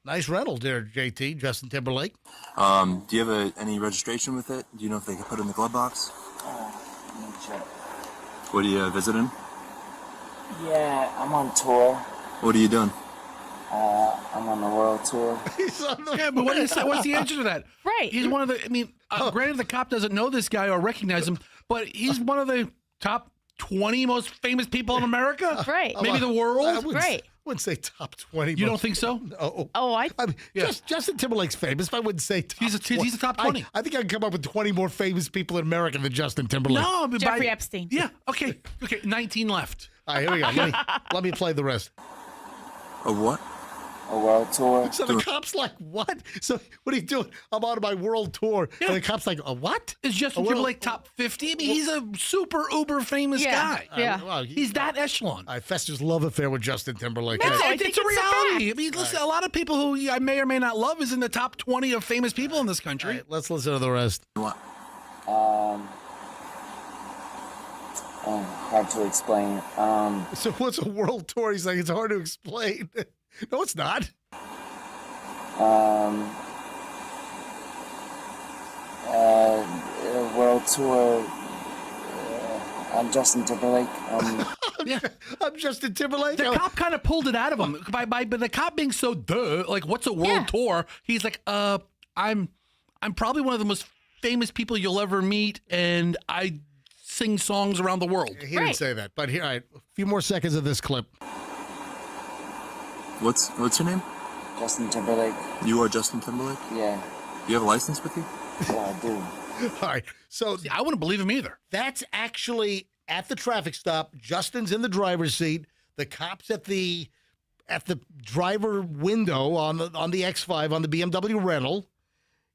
Nice rental there, JT, Justin Timberlake. Do you have any registration with it? Do you know if they can put it in the glove box? Let me check. What are you visiting? Yeah, I'm on tour. What are you doing? I'm on the world tour. Yeah, but what's the answer to that? Right. He's one of the, granted the cop doesn't know this guy or recognize him, but he's one of the top 20 most famous people in America? Right. Maybe the world? I wouldn't say top 20. You don't think so? Justin Timberlake's famous, but I wouldn't say top 20. He's a top 20. I think I can come up with 20 more famous people in America than Justin Timberlake. No, but Jeffrey Epstein. Yeah, okay, 19 left. All right, here we go. Let me play the rest. A what? A world tour. So the cop's like, what? So what are you doing? I'm on my world tour. Yeah. And the cop's like, a what? Is Justin Timberlake top 50? I mean, he's a super uber famous guy. Yeah. Well, he's that echelon. Fester's love affair with Justin Timberlake. No, it's a reality. I mean, listen, a lot of people who I may or may not love is in the top 20 of famous people in this country. Right, let's listen to the rest. What? hard to explain. So what's a world tour? He's like, it's hard to explain. No, it's not. World tour. I'm Justin Timberlake. Yeah, I'm Justin Timberlake. The cop kind of pulled it out of him by the cop being so like, what's a world tour? He's like, I'm probably one of the most famous people you'll ever meet, and I sing songs around the world. He didn't say that, but here, all right, a few more seconds of this clip. What's your name? Justin Timberlake. You are Justin Timberlake? Yeah. You have a license with you? Yeah, I do. All right, so I wouldn't believe him either. That's actually at the traffic stop. Justin's in the driver's seat. The cops at the driver window on the X5 on the BMW rental.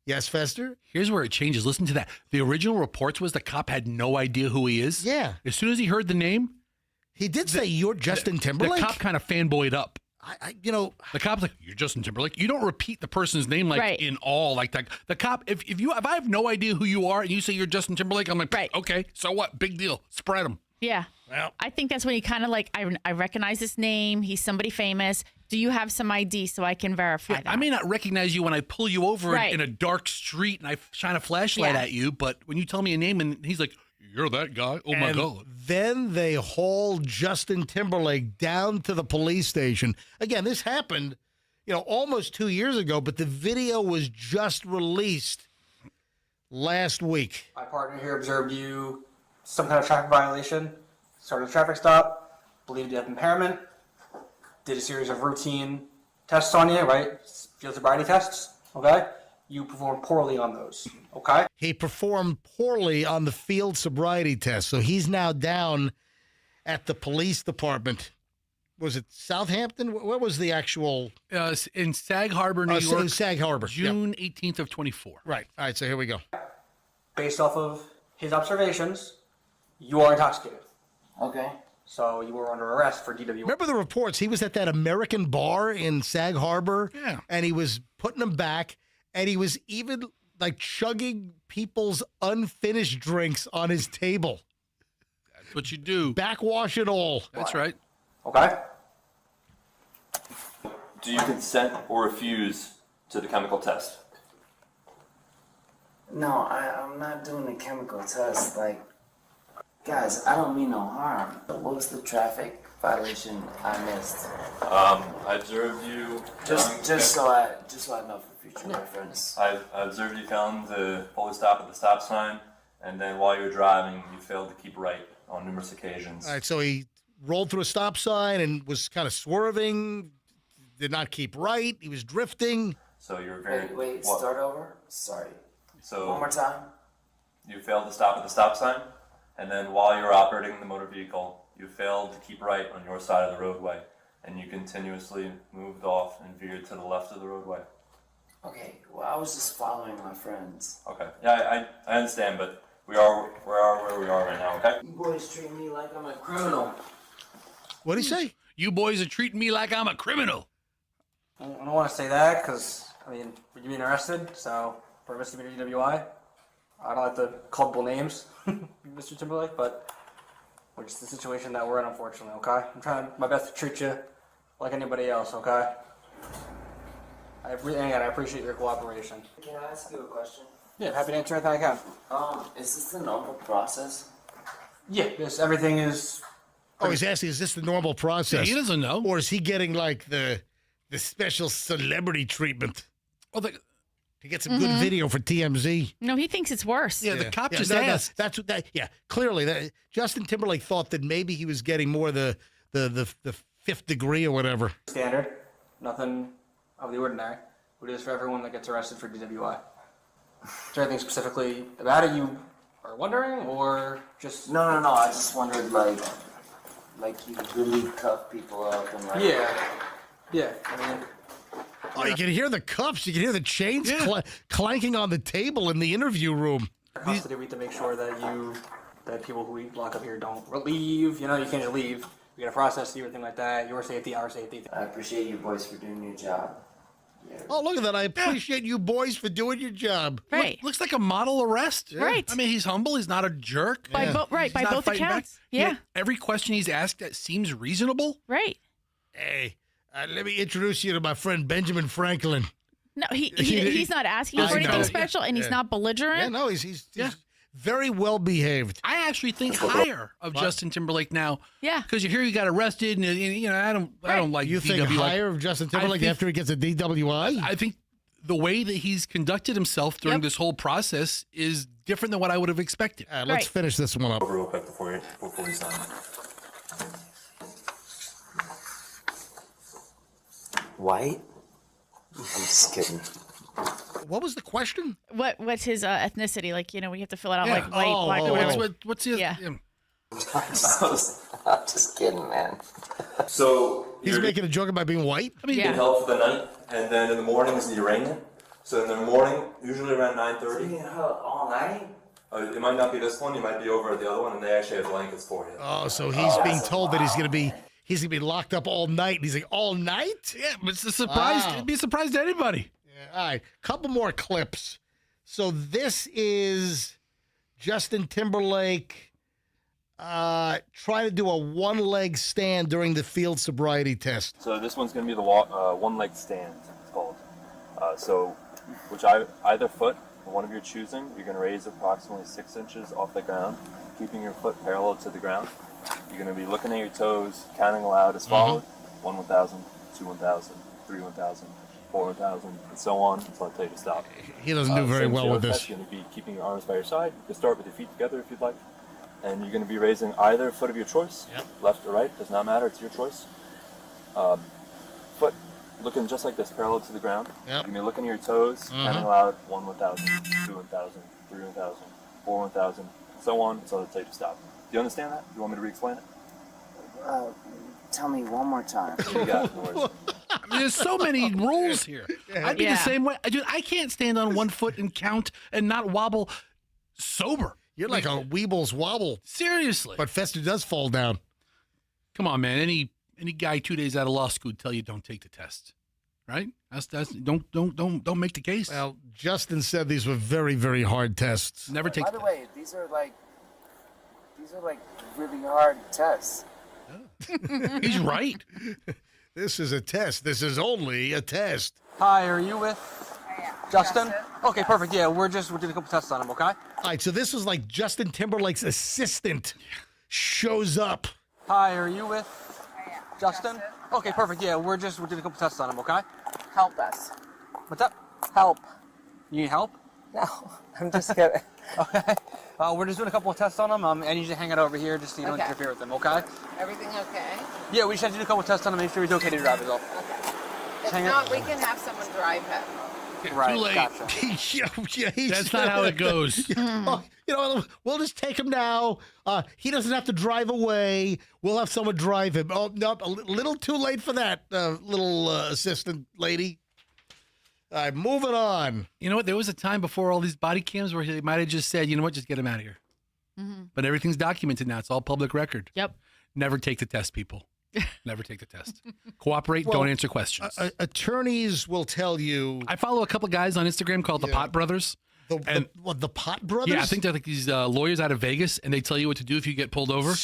Yes, Fester? Here's where it changes. Listen to that. The original reports was the cop had no idea who he is. Yeah. As soon as he heard the name, he did say, "You're Justin Timberlake." The cop kind of fanboyed up. The cop's like, "You're Justin Timberlake." You don't repeat the person's name in all like that. The cop, if I have no idea who you are and you say you're Justin Timberlake, I'm like, okay, so what? Big deal. Spread them. Yeah. Well, I think that's when he kind of like, I recognize this name. He's somebody famous. Do you have some ID so I can verify that? I may not recognize you when I pull you over in a dark street and I shine a flashlight at you, but when you tell me a name and he's like, "You're that guy." Oh, my God. Then they haul Justin Timberlake down to the police station. Again, this happened, almost 2 years ago, but the video was just released last week. My partner here observed you some kind of traffic violation, started a traffic stop, believed you have impairment, did a series of routine tests on you, right? Field sobriety tests, okay? You performed poorly on those, okay? He performed poorly on the field sobriety test, so he's now down at the police department. Was it Southampton? What was the actual? In Sag Harbor, New York. Sag Harbor. June 18th of 24. Right. All right, so here we go. Based off of his observations, you are intoxicated. Okay. So you were under arrest for DWI. Remember the reports? He was at that American bar in Sag Harbor, and he was putting them back, and he was even like chugging people's unfinished drinks on his table. That's what you do. Backwash and all. That's right. Okay. Do you consent or refuse to the chemical test? No, I'm not doing the chemical test. Like, guys, I don't mean no harm. What was the traffic violation I missed? I observed you. Just so I know for future reference. I observed you failing to fully stop at the stop sign, and then while you were driving, you failed to keep right on numerous occasions. All right, so he rolled through a stop sign and was kind of swerving, did not keep right. He was drifting. So you were very... Wait, start over? Sorry. So one more time. You failed to stop at the stop sign, and then while you were operating the motor vehicle, you failed to keep right on your side of the roadway, and you continuously moved off and veered to the left of the roadway. Okay, well, I was just following my friends. Okay, yeah, I understand, but we are where we are right now, okay? You boys treat me like I'm a criminal. What'd he say? You boys are treating me like I'm a criminal. I don't want to say that because, you're being arrested, so for a misdemeanor DWI, I don't like to culpable names, Mr. Timberlake, but we're just the situation that we're in, unfortunately, okay? I'm trying my best to treat you like anybody else, okay? I appreciate your cooperation. Can I ask you a question? Yeah, happy to answer anything I can. Is this the normal process? Yeah, yes, everything is... Oh, he's asking, is this the normal process? Yeah, he doesn't know. Or is he getting like the special celebrity treatment? Oh, to get some good video for TMZ. No, he thinks it's worse. Yeah, the cop just asked. That's what that. Yeah, clearly, Justin Timberlake thought that maybe he was getting more the fifth degree or whatever. Standard, nothing of the ordinary. We do this for everyone that gets arrested for DWI. Is there anything specifically about it you are wondering, or just... No. I just wondered, like you really cuff people up and like... Yeah. Oh, you can hear the cuffs. You can hear the chains clanking on the table in the interview room. Custody, we have to make sure that people who we lock up here don't leave. You can't just leave. We got to process you, everything like that. Your safety, our safety. I appreciate you boys for doing your job. Oh, look at that. I appreciate you boys for doing your job. Right. Looks like a model arrest. Yeah. Right. I mean, he's humble. He's not a jerk. By both accounts. Yeah. Every question he's asked that seems reasonable. Right. Hey, let me introduce you to my friend Benjamin Franklin. No, he's not asking for anything special, and he's not belligerent. Yeah, no, he's very well behaved. I actually think higher of Justin Timberlake now. Yeah, because you hear he got arrested, and I don't like. You think DWI. higher of Justin Timberlake after he gets a DWI? I think the way that he's conducted himself during this whole process is different than what I would have expected. Let's finish this one up real quick before we sign. White? I'm just kidding. What was the question? What's his ethnicity? Like, we have to fill it out like white, black, or whatever. What's his? Yeah. I'm just kidding, man. So he's making a joke about being white. I mean, you get help for the night, and then in the morning is the arraignment. So in the morning, usually around 9:30. You get help all night? It might not be this one. You might be over at the other one, and they actually have blankets for you. Oh, so he's being told that he's gonna be locked up all night. And he's like, all night? Yeah, but it's a surprise. It'd be a surprise to anybody. Yeah, all right, couple more clips. So this is Justin Timberlake trying to do a one-leg stand during the field sobriety test. So this one's going to be the one-leg stand, it's called. Either foot, one of your choosing, you're going to raise approximately 6 inches off the ground, keeping your foot parallel to the ground. You're going to be looking at your toes, counting aloud as follows: 1 1,000, 2 1,000, 3 1,000, 4 1,000, and so on until I tell you to stop. He doesn't do very well with this. You're going to be keeping your arms by your side. You can start with your feet together if you'd like. And you're going to be raising either foot of your choice, left or right, does not matter, it's your choice. Foot looking just like this, parallel to the ground. You're going to be looking at your toes, counting aloud: 1 1,000, 2 1,000, 3 1,000, 4 1,000, and so on until I tell you to stop. Do you understand that? Do you want me to re-explain it? Tell me one more time. You got it, Norris. I mean, there's so many rules here. I'd be the same way. Dude, I can't stand on one foot and count and not wobble sober. You're like a Weebles wobble. Seriously. But Fester does fall down. Come on, man. Any guy 2 days out of law school would tell you don't take the test. Right? That's don't make the case. Well, Justin said these were very, very hard tests. Never take By the way, these are like really hard tests. He's right. This is a test. This is only a test. Hi, are you with Justin? Okay, perfect. Yeah, we're doing a couple tests on him, okay? All right, so this is like Justin Timberlake's assistant shows up. Hi, are you with Justin? Okay, perfect. Yeah, we're doing a couple tests on him, okay? Help us. What's up? Help. You need help? No, I'm just kidding. Okay. We're just doing a couple of tests on him. I need you to hang it over here just so you don't interfere with him, okay? Everything okay? Yeah, we just have to do a couple of tests on him, make sure he's okay to drive as well. Okay. If not, we can have someone drive him. Right, too late. Gotcha. That's not how it goes. We'll just take him now. He doesn't have to drive away. We'll have someone drive him. Oh, no, a little too late for that, little assistant lady. All right, moving on. You know what? There was a time before all these body cams where they might have just said, you know what, just get him out of here. But everything's documented now. It's all public record. Yep. Never take the test, people. Never take the test. Cooperate. Don't answer questions. Attorneys will tell you. I follow a couple guys on Instagram called the Pot Brothers. The Pot Brothers? Yeah, I think they're like these lawyers out of Vegas, and they tell you what to do if you get pulled over.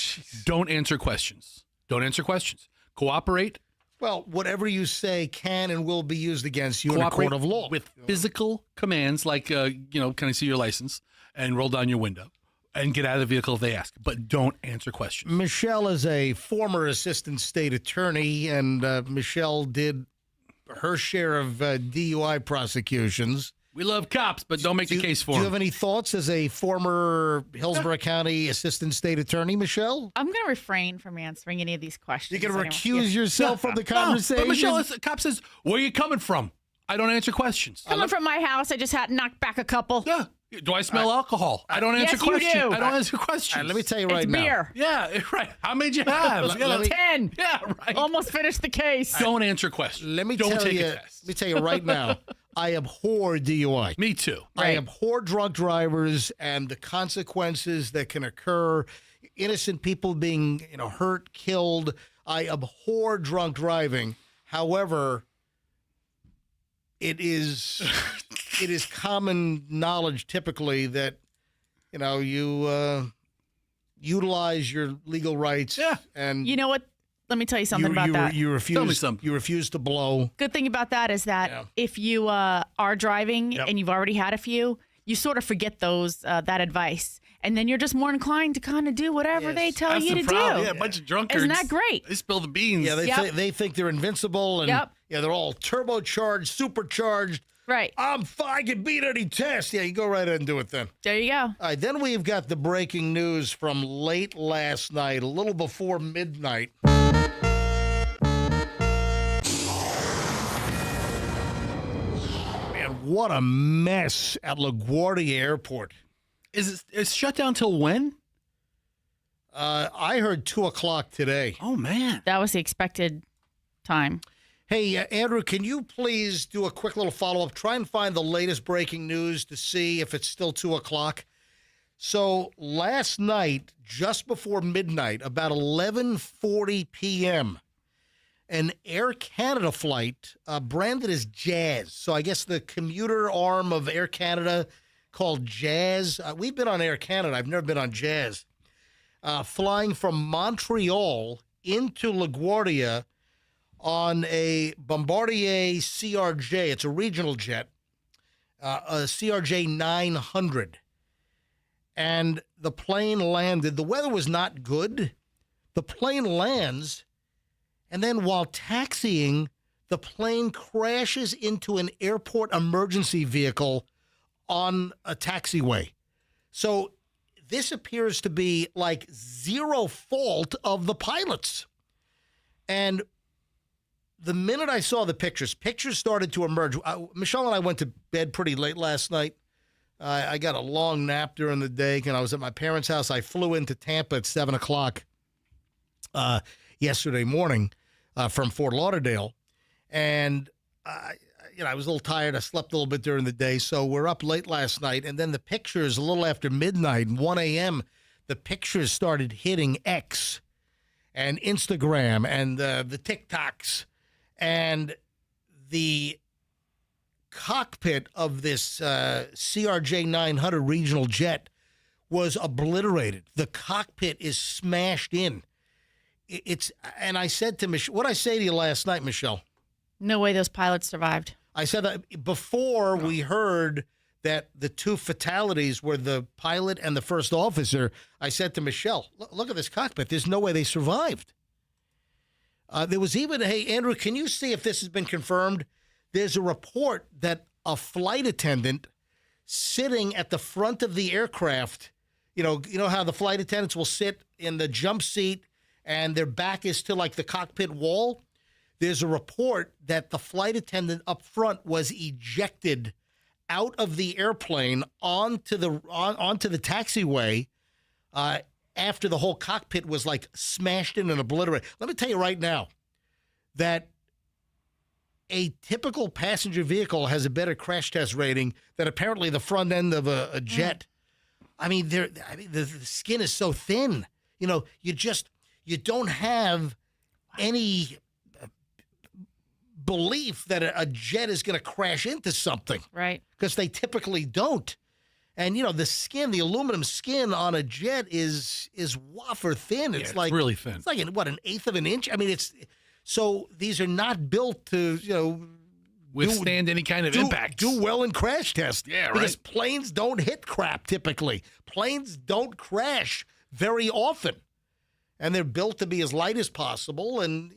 Don't answer questions. Don't answer questions. Cooperate. Well, whatever you say can and will be used against you in a court of law. With physical commands like, can I see your license? And roll down your window. And get out of the vehicle if they ask. But don't answer questions. Michelle is a former assistant state attorney, and Michelle did her share of DUI prosecutions. We love cops, but don't make the case for them. Do you have any thoughts as a former Hillsborough County assistant state attorney, Michelle? I'm going to refrain from answering any of these questions. You're going to recuse yourself from the conversation? But Michelle, a cop says, where are you coming from? I don't answer questions. Coming from my house, I just had to knock back a couple. Yeah. Do I smell alcohol? I don't answer questions. I don't answer questions. Let me tell you right now. Beer. Yeah, right. How many did you have? 10. Yeah, right. Almost finished the case. Don't answer questions. Let me tell you right now. I abhor DUI. Me too. I abhor drunk drivers and the consequences that can occur. Innocent people being, hurt, killed. I abhor drunk driving. However, it is common knowledge typically that, you utilize your legal rights. Yeah. And you know what? Let me tell you something about that. You refuse. Tell me something. You refuse to blow. Good thing about that is that if you are driving and you've already had a few, you sort of forget that advice. And then you're just more inclined to kind of do whatever they tell you to do. Yeah, a bunch of drunkards. Isn't that great? They spill the beans. Yeah, they think they're invincible, and they're all turbocharged, supercharged. Right. I can beat any test. Yeah, you go right ahead and do it then. There you go. All right, then we've got the breaking news from late last night, a little before midnight. Man, what a mess at LaGuardia Airport. Is it shut down till when? I heard 2 o'clock today. Oh, man. That was the expected time. Hey, Andrew, can you please do a quick little follow-up? Try and find the latest breaking news to see if it's still 2 o'clock. So last night, just before midnight, about 11:40 p.m., an Air Canada flight branded as Jazz. So I guess the commuter arm of Air Canada called Jazz. We've been on Air Canada. I've never been on Jazz. Flying from Montreal into LaGuardia on a Bombardier CRJ. It's a regional jet, a CRJ 900. And the plane landed. The weather was not good. The plane lands, and then while taxiing, the plane crashes into an airport emergency vehicle on a taxiway. So this appears to be like zero fault of the pilots. And the minute I saw the pictures started to emerge. Michelle and I went to bed pretty late last night. I got a long nap during the day, and I was at my parents' house. I flew into Tampa at 7 o'clock yesterday morning from Fort Lauderdale. And I was a little tired. I slept a little bit during the day, so we're up late last night. And then the pictures, a little after midnight, 1 a.m., the pictures started hitting X and Instagram and the TikToks. And the cockpit of this CRJ 900 regional jet was obliterated. The cockpit is smashed in. And I said to Michelle, what did I say to you last night, Michelle? No way those pilots survived. I said that before we heard that the two fatalities were the pilot and the first officer. I said to Michelle, look at this cockpit. There's no way they survived. There was even, hey, Andrew, can you see if this has been confirmed? There's a report that a flight attendant sitting at the front of the aircraft, you know how the flight attendants will sit in the jump seat and their back is to like the cockpit wall? There's a report that the flight attendant up front was ejected out of the airplane onto the taxiway after the whole cockpit was like smashed in and obliterated. Let me tell you right now that a typical passenger vehicle has a better crash test rating than apparently the front end of a jet. I mean, the skin is so thin. You don't have any belief that a jet is going to crash into something. Right. Because they typically don't. And, the skin, the aluminum skin on a jet is wafer thin. It's like really thin. It's like, an eighth of an inch? I mean, so these are not built to, withstand any kind of impact. Do well in crash tests. Yeah, right. Because planes don't hit crap typically. Planes don't crash very often. And they're built to be as light as possible, and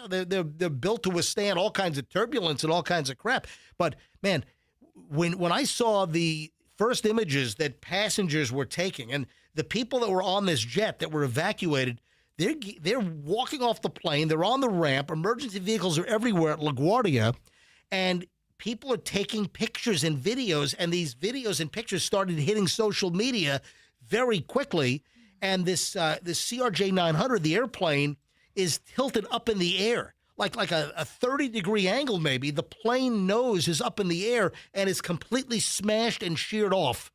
they're built to withstand all kinds of turbulence and all kinds of crap. But man, when I saw the first images that passengers were taking, and the people that were on this jet that were evacuated, they're walking off the plane, they're on the ramp, emergency vehicles are everywhere at LaGuardia, and people are taking pictures and videos, and these videos and pictures started hitting social media very quickly. And this CRJ 900, the airplane, is tilted up in the air, like a 30-degree angle maybe. The plane nose is up in the air and is completely smashed and sheared off.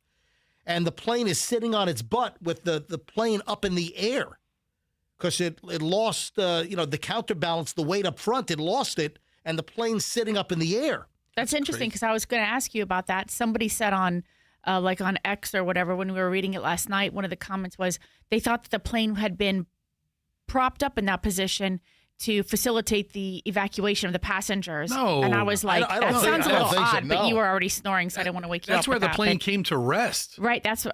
And the plane is sitting on its butt with the plane up in the air because it lost, the counterbalance, the weight up front. It lost it, and the plane's sitting up in the air. That's interesting because I was going to ask you about that. Somebody said on on X or whatever when we were reading it last night, one of the comments was they thought that the plane had been propped up in that position to facilitate the evacuation of the passengers. No. And I was like, that sounds a little odd, but you were already snoring, so I didn't want to wake you up. That's where the plane came to rest. Right. That's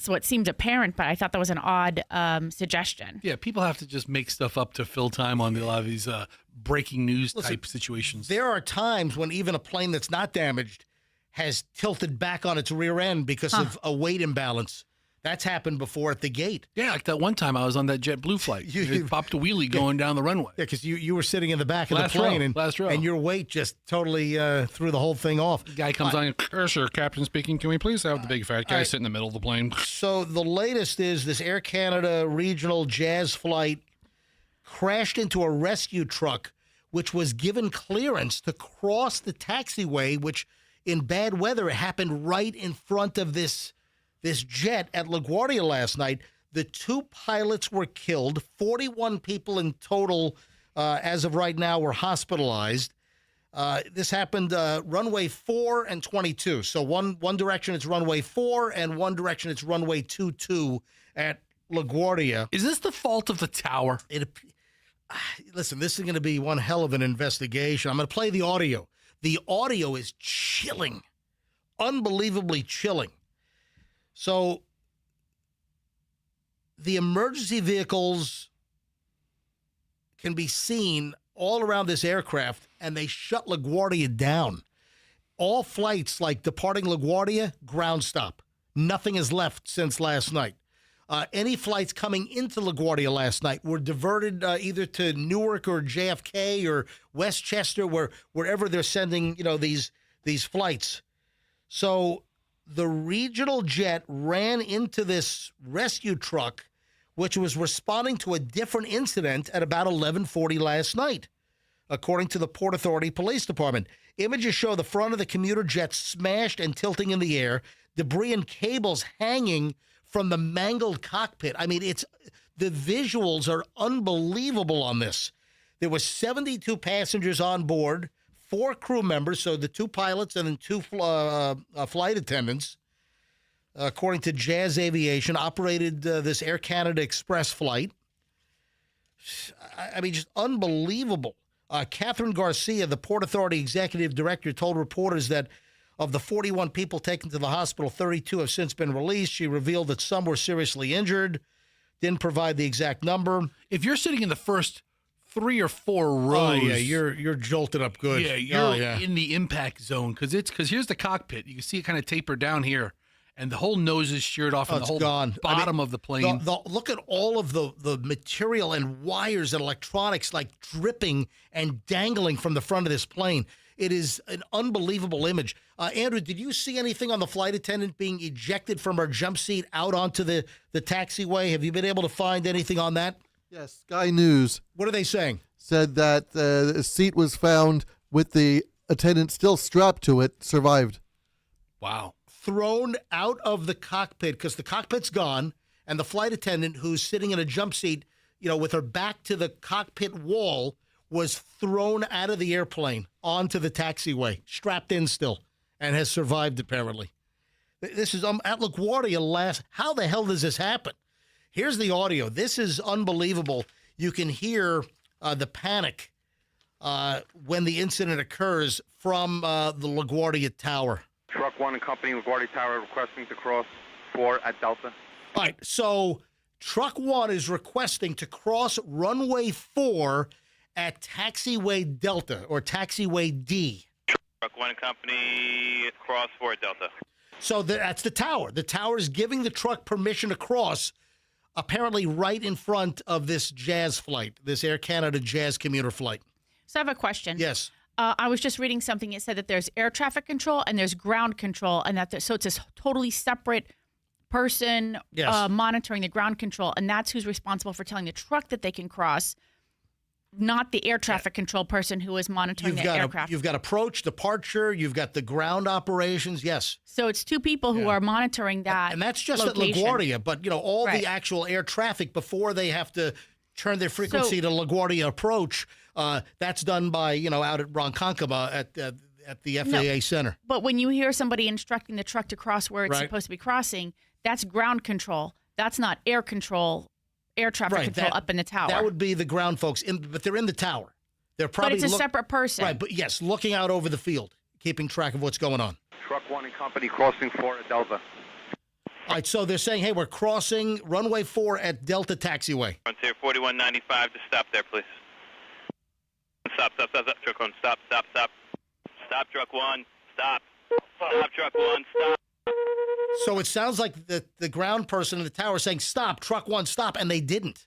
what seems apparent, but I thought that was an odd suggestion. Yeah, people have to just make stuff up to fill time on a lot of these breaking news type situations. There are times when even a plane that's not damaged has tilted back on its rear end because of a weight imbalance. That's happened before at the gate. Yeah, like that one time I was on that JetBlue flight. You popped a wheelie going down the runway. Yeah, because you were sitting in the back of the plane and your weight just totally threw the whole thing off. The guy comes on, sir, captain speaking, can we please have the big fat guy sit in the middle of the plane? So the latest is this Air Canada regional Jazz flight crashed into a rescue truck, which was given clearance to cross the taxiway, which in bad weather happened right in front of this jet at LaGuardia last night. The 2 pilots were killed. 41 people in total, as of right now, were hospitalized. This happened runway 4 and 22. So one direction it's runway 4, and one direction it's runway 22 at LaGuardia. Is this the fault of the tower? Listen, this is going to be one hell of an investigation. I'm going to play the audio. The audio is chilling, unbelievably chilling. So the emergency vehicles can be seen all around this aircraft, and they shut LaGuardia down. All flights like departing LaGuardia, ground stop. Nothing is left since last night. Any flights coming into LaGuardia last night were diverted either to Newark or JFK or Westchester, wherever they're sending these flights. So the regional jet ran into this rescue truck, which was responding to a different incident at about 11:40 last night, according to the Port Authority Police Department. Images show the front of the commuter jet smashed and tilting in the air, debris and cables hanging from the mangled cockpit. I mean, the visuals are unbelievable on this. There were 72 passengers on board, 4 crew members, so the 2 pilots and then 2 flight attendants, according to Jazz Aviation, operated this Air Canada Express flight. I mean, just unbelievable. Catherine Garcia, the Port Authority Executive Director, told reporters that of the 41 people taken to the hospital, 32 have since been released. She revealed that some were seriously injured, didn't provide the exact number. If you're sitting in the first 3 or 4 rows, you're jolted up good. Yeah, you're in the impact zone because here's the cockpit. You can see it kind of taper down here, and the whole nose is sheared off, and the whole bottom of the plane. Look at all of the material and wires and electronics like dripping and dangling from the front of this plane. It is an unbelievable image. Andrew, did you see anything on the flight attendant being ejected from her jump seat out onto the taxiway? Have you been able to find anything on that? Yes, Sky News. What are they saying? Said that a seat was found with the attendant still strapped to it, survived. Wow. Thrown out of the cockpit because the cockpit's gone, and the flight attendant who's sitting in a jump seat, with her back to the cockpit wall, was thrown out of the airplane onto the taxiway, strapped in still, and has survived apparently. This is at LaGuardia How the hell does this happen? Here's the audio. This is unbelievable. You can hear the panic when the incident occurs from the LaGuardia Tower. Truck 1 and Company, LaGuardia Tower, requesting to cross 4 at Delta. All right, so Truck 1 is requesting to cross runway 4 at taxiway Delta or taxiway D. Truck 1 and Company, cross 4 Delta. So that's the tower. The tower is giving the truck permission to cross, apparently right in front of this Jazz flight, this Air Canada Jazz commuter flight. So I have a question. Yes. I was just reading something. It said that there's air traffic control and there's ground control, and so it's a totally separate person monitoring the ground control, and that's who's responsible for telling the truck that they can cross, not the air traffic control person who is monitoring the aircraft. You've got approach, departure, you've got the ground operations, yes. So it's 2 people who are monitoring that. And that's just location. at LaGuardia, but all the actual air traffic before they have to turn their frequency to LaGuardia approach, that's done by, out at Ronkonkoma at the FAA Center. But when you hear somebody instructing the truck to cross where it's supposed to be crossing, that's ground control. That's not air control, air traffic control up in the tower. That would be the ground folks, but they're in the tower. They're probably but it's a separate person. Right, but yes, looking out over the field, keeping track of what's going on. Truck 1 and company crossing 4 at Delta. All right, so they're saying, hey, we're crossing runway 4 at Delta Taxiway. Frontier 4195 to stop there, please. Stop, truck 1, stop. Stop, truck 1, stop. Stop, truck 1, stop. So it sounds like the ground person in the tower is saying, stop, truck 1, stop, and they didn't.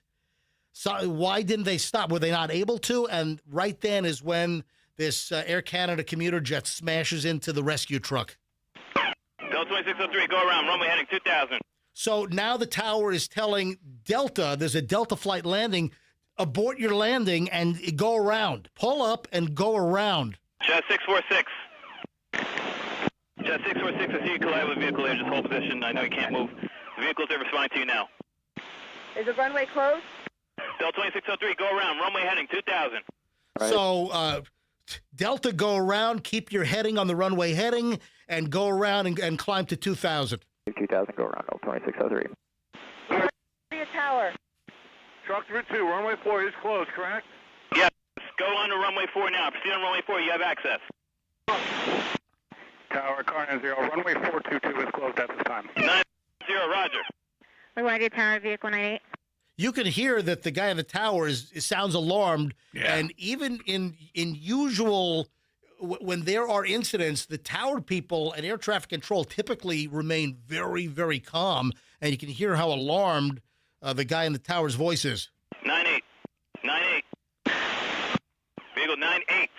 So why didn't they stop? Were they not able to? And right then is when this Air Canada commuter jet smashes into the rescue truck. Delta 2603, go around, runway heading 2000. So now the tower is telling Delta, there's a Delta flight landing, abort your landing and go around. Pull up and go around. Jet 646. Jet 646, I see you collide with a vehicle here. Just hold position. I know you can't move. The vehicle's there responding to you now. Is the runway closed? Delta 2603, go around, runway heading 2000. Right. So Delta, go around, keep your heading on the runway heading, and go around and climb to 2000. 2000, go around, 2603. Tower. Truck 32, runway 4 is closed, correct? Yes, go on to runway 4 now. Proceed on runway 4, you have access. Tower, car 90, runway 422 is closed at this time. 90, roger. LaGuardia Tower, vehicle 98. You can hear that the guy in the tower sounds alarmed, and even in usual, when there are incidents, the tower people and air traffic control typically remain very, very calm, and you can hear how alarmed the guy in the tower's voice is. 98. Vehicle 98.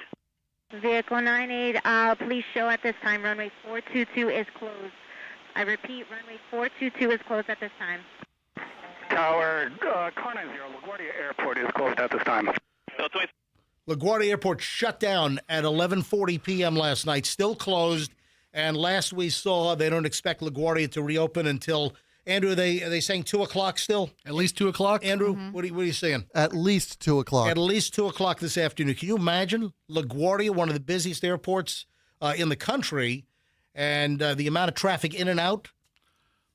Vehicle 98, please show at this time. Runway 422 is closed. I repeat, runway 422 is closed at this time. Tower, car 90, LaGuardia Airport is closed at this time. LaGuardia Airport shut down at 11:40 p.m. last night, still closed. And last we saw, they don't expect LaGuardia to reopen until, Andrew, are they saying 2 o'clock still? At least 2 o'clock? Andrew, what are you saying? At least 2 o'clock. At least 2 o'clock this afternoon. Can you imagine LaGuardia, one of the busiest airports in the country, and the amount of traffic in and out,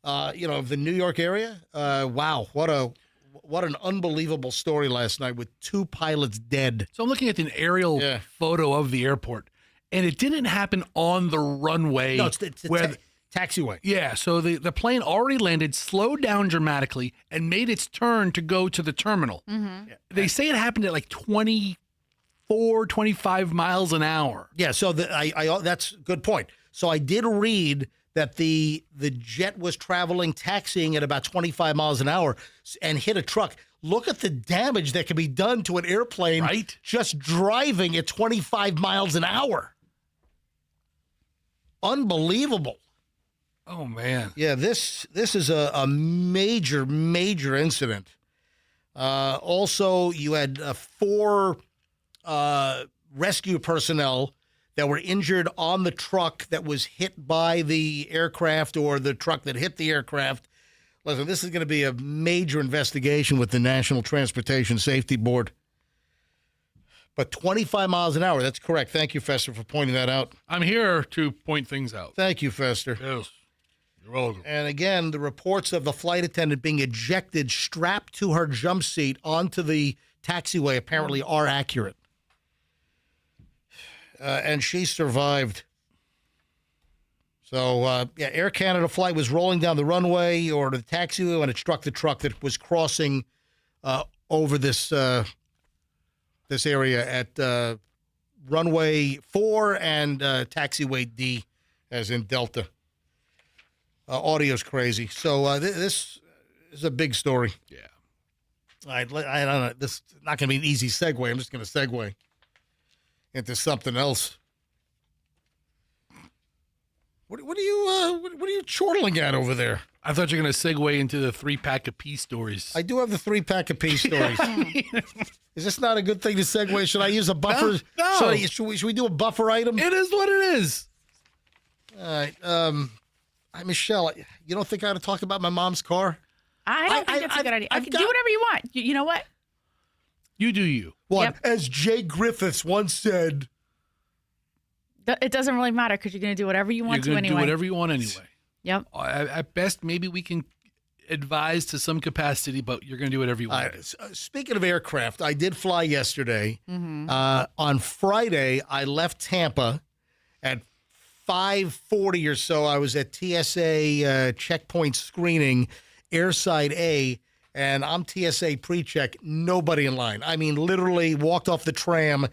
of the New York area? Wow, what an unbelievable story last night with 2 pilots dead. So I'm looking at an aerial photo of the airport, and it didn't happen on the runway. No, it's the taxiway. Yeah, so the plane already landed, slowed down dramatically, and made its turn to go to the terminal. Mm-hmm. They say it happened at like 24, 25 miles an hour. Yeah, so that's a good point. So I did read that the jet was taxiing at about 25 miles an hour and hit a truck. Look at the damage that can be done to an airplane just driving at 25 miles an hour. Unbelievable. Oh, man. Yeah, this is a major, major incident. Also, you had 4 rescue personnel that were injured on the truck that was hit by the aircraft or the truck that hit the aircraft. Listen, this is going to be a major investigation with the National Transportation Safety Board. But 25 miles an hour, that's correct. Thank you, Fester, for pointing that out. I'm here to point things out. Thank you, Fester. Yes, you're welcome. And again, the reports of the flight attendant being ejected, strapped to her jump seat onto the taxiway apparently are accurate. And she survived. So, Air Canada flight was rolling down the runway or the taxiway when it struck the truck that was crossing over this area at runway 4 and taxiway D, as in Delta. Audio's crazy. So this is a big story. Yeah. I don't know. This is not going to be an easy segue. I'm just going to segue into something else. What are you chortling at over there? I thought you were going to segue into the 3-pack of pea stories. I do have the 3-pack of pea stories. Is this not a good thing to segue? Should I use a buffer? No. Should we do a buffer item? It is what it is. All right. Michelle, you don't think I ought to talk about my mom's car? I don't think that's a good idea. I can do whatever you want. You know what? You do you. What? Yep. As Jay Griffiths once said, It doesn't really matter because you're going to do whatever you want to anyway. Do whatever you want anyway. Yep. At best, maybe we can advise to some capacity, but you're going to do whatever you want. Speaking of aircraft, I did fly yesterday. On Friday, I left Tampa at 5:40 or so. I was at TSA checkpoint screening, airside A, and I'm TSA pre-check. Nobody in line. I mean, literally walked off the tram.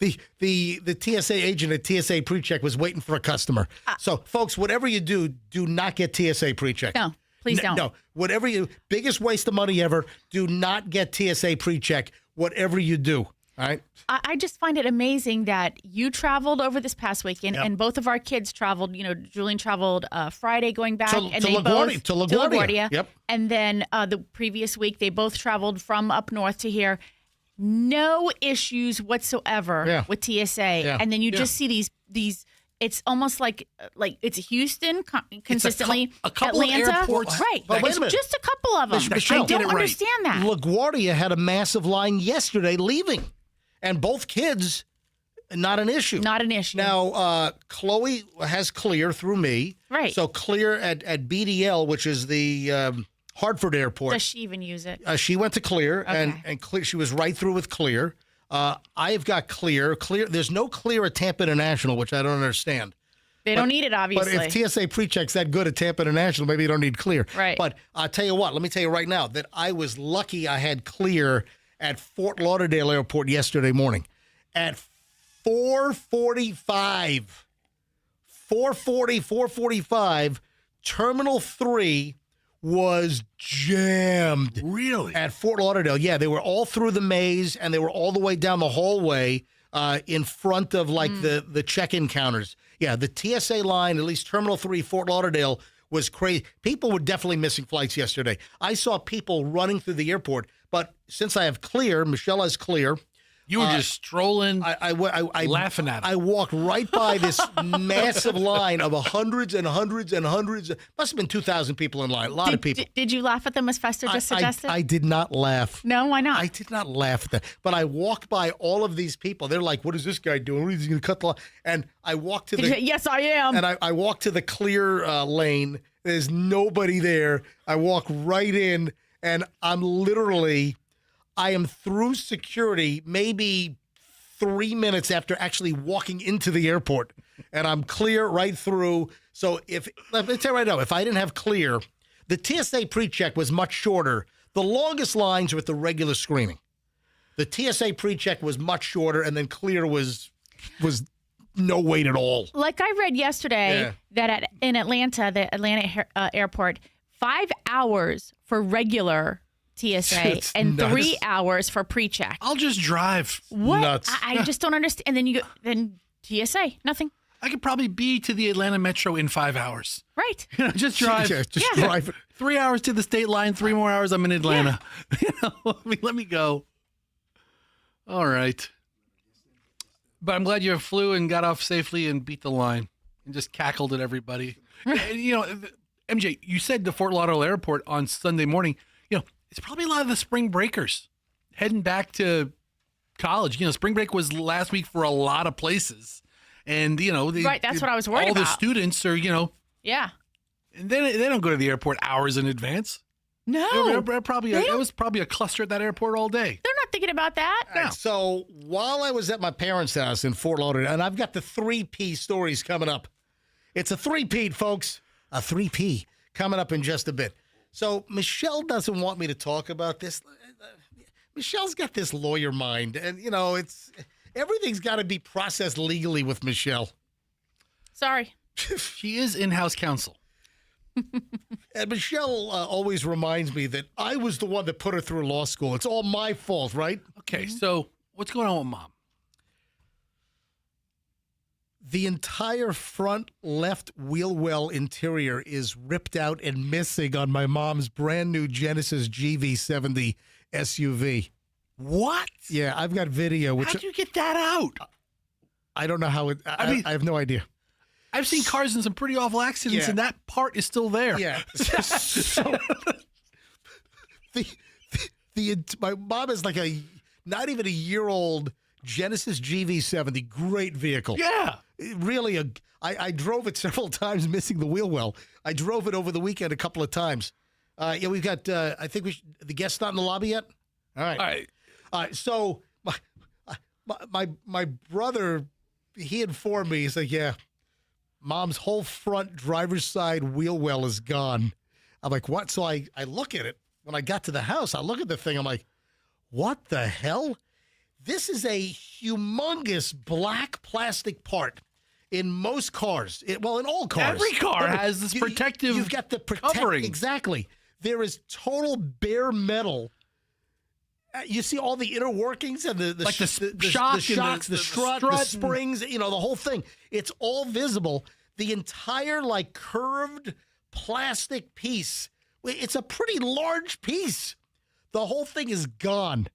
The TSA agent at TSA pre-check was waiting for a customer. So, folks, whatever you do not get TSA pre-check. No, please don't. No, whatever you, biggest waste of money ever. Do not get TSA pre-check. Whatever you do. All right. I just find it amazing that you traveled over this past weekend, and both of our kids traveled. You know, Julian traveled Friday going back, and they both to LaGuardia. Yep. And then the previous week, they both traveled from up north to here. No issues whatsoever with TSA, and then you just see these. It's almost like it's Houston consistently, a couple Atlanta, of airports, right? But wait a minute. Just a couple of them. Michelle, I don't understand that. LaGuardia had a massive line yesterday leaving, and both kids, not an issue. Not an issue. Now, Chloe has clear through me, right? So clear at BDL, which is the Hartford Airport. Does she even use it? She went to clear, and clear. She was right through with clear. I've got clear. There's no clear at Tampa International, which I don't understand. They don't need it, obviously. But if TSA pre-check's that good at Tampa International, maybe you don't need clear. Right. But I'll tell you what. Let me tell you right now that I was lucky I had clear at Fort Lauderdale Airport yesterday morning. At 4:45, Terminal 3 was jammed. Really? At Fort Lauderdale. Yeah, they were all through the maze, and they were all the way down the hallway in front of, the check-in counters. Yeah, the TSA line, at least Terminal 3, Fort Lauderdale, was crazy. People were definitely missing flights yesterday. I saw people running through the airport, but since I have clear, Michelle has clear. You were just strolling, I laughing at it. I walked right by this massive line of hundreds and hundreds and hundreds. Must have been 2,000 people in line. A lot of people. Did you laugh at them as Fester just suggested? I did not laugh. No, why not? I did not laugh at that. But I walked by all of these people. They're like, what is this guy doing? What is he going to cut the line? And I walked to the... Yes, I am. And I walked to the clear lane. There's nobody there. I walk right in, and I am through security maybe 3 minutes after actually walking into the airport, and I'm clear right through. So let me tell you right now, if I didn't have clear, the TSA pre-check was much shorter. The longest lines were at the regular screening. The TSA pre-check was much shorter, and then clear was no wait at all. Like I read yesterday that in Atlanta, the Atlanta airport, 5 hours for regular TSA and nuts. 3 hours for pre-check. I'll just drive. What? Nuts. I just don't understand. And then TSA, nothing. I could probably be to the Atlanta Metro in 5 hours. Right. Just drive. Drive. 3 hours to the state line, 3 more hours I'm in Atlanta. Let me go. All right. But I'm glad you flew and got off safely and beat the line and just cackled at everybody. And, MJ, you said the Fort Lauderdale Airport on Sunday morning, it's probably a lot of the spring breakers heading back to college. Spring break was last week for a lot of places. And, right, that's what I was worried about. about. All the students are, Yeah. And they don't go to the airport hours in advance. No. It was probably a cluster at that airport all day. They're not thinking about that. No. So while I was at my parents' house in Fort Lauderdale, and I've got the 3P stories coming up. It's a 3P, folks. A 3P coming up in just a bit. So Michelle doesn't want me to talk about this. Michelle's got this lawyer mind, and everything's got to be processed legally with Michelle. Sorry. She is in-house counsel. And Michelle always reminds me that I was the one that put her through law school. It's all my fault, right? Okay, so what's going on with Mom? The entire front left wheel well interior is ripped out and missing on my mom's brand new Genesis GV70 SUV. What? Yeah, I've got video. How'd you get that out? I don't know how it... I have no idea. I've seen cars in some pretty awful accidents, and that part is still there. Yeah. So, my mom is like not even a year old Genesis GV70, great vehicle. Yeah. Really, I drove it several times, missing the wheel well. I drove it over the weekend a couple of times. Yeah, we've got, I think the guest's not in the lobby yet? All right. All right. So my brother, he informed me, he's like, yeah, Mom's whole front driver's side wheel well is gone. I'm like, what? So I look at it. When I got to the house, I look at the thing. I'm like, what the hell? This is a humongous black plastic part in most cars. In all cars. Every car has this protective You've got the covering. Exactly. There is total bare metal. You see all the inner workings and the shocks, the strut, the springs, the whole thing. It's all visible. The entire curved plastic piece. It's a pretty large piece. The whole thing is gone.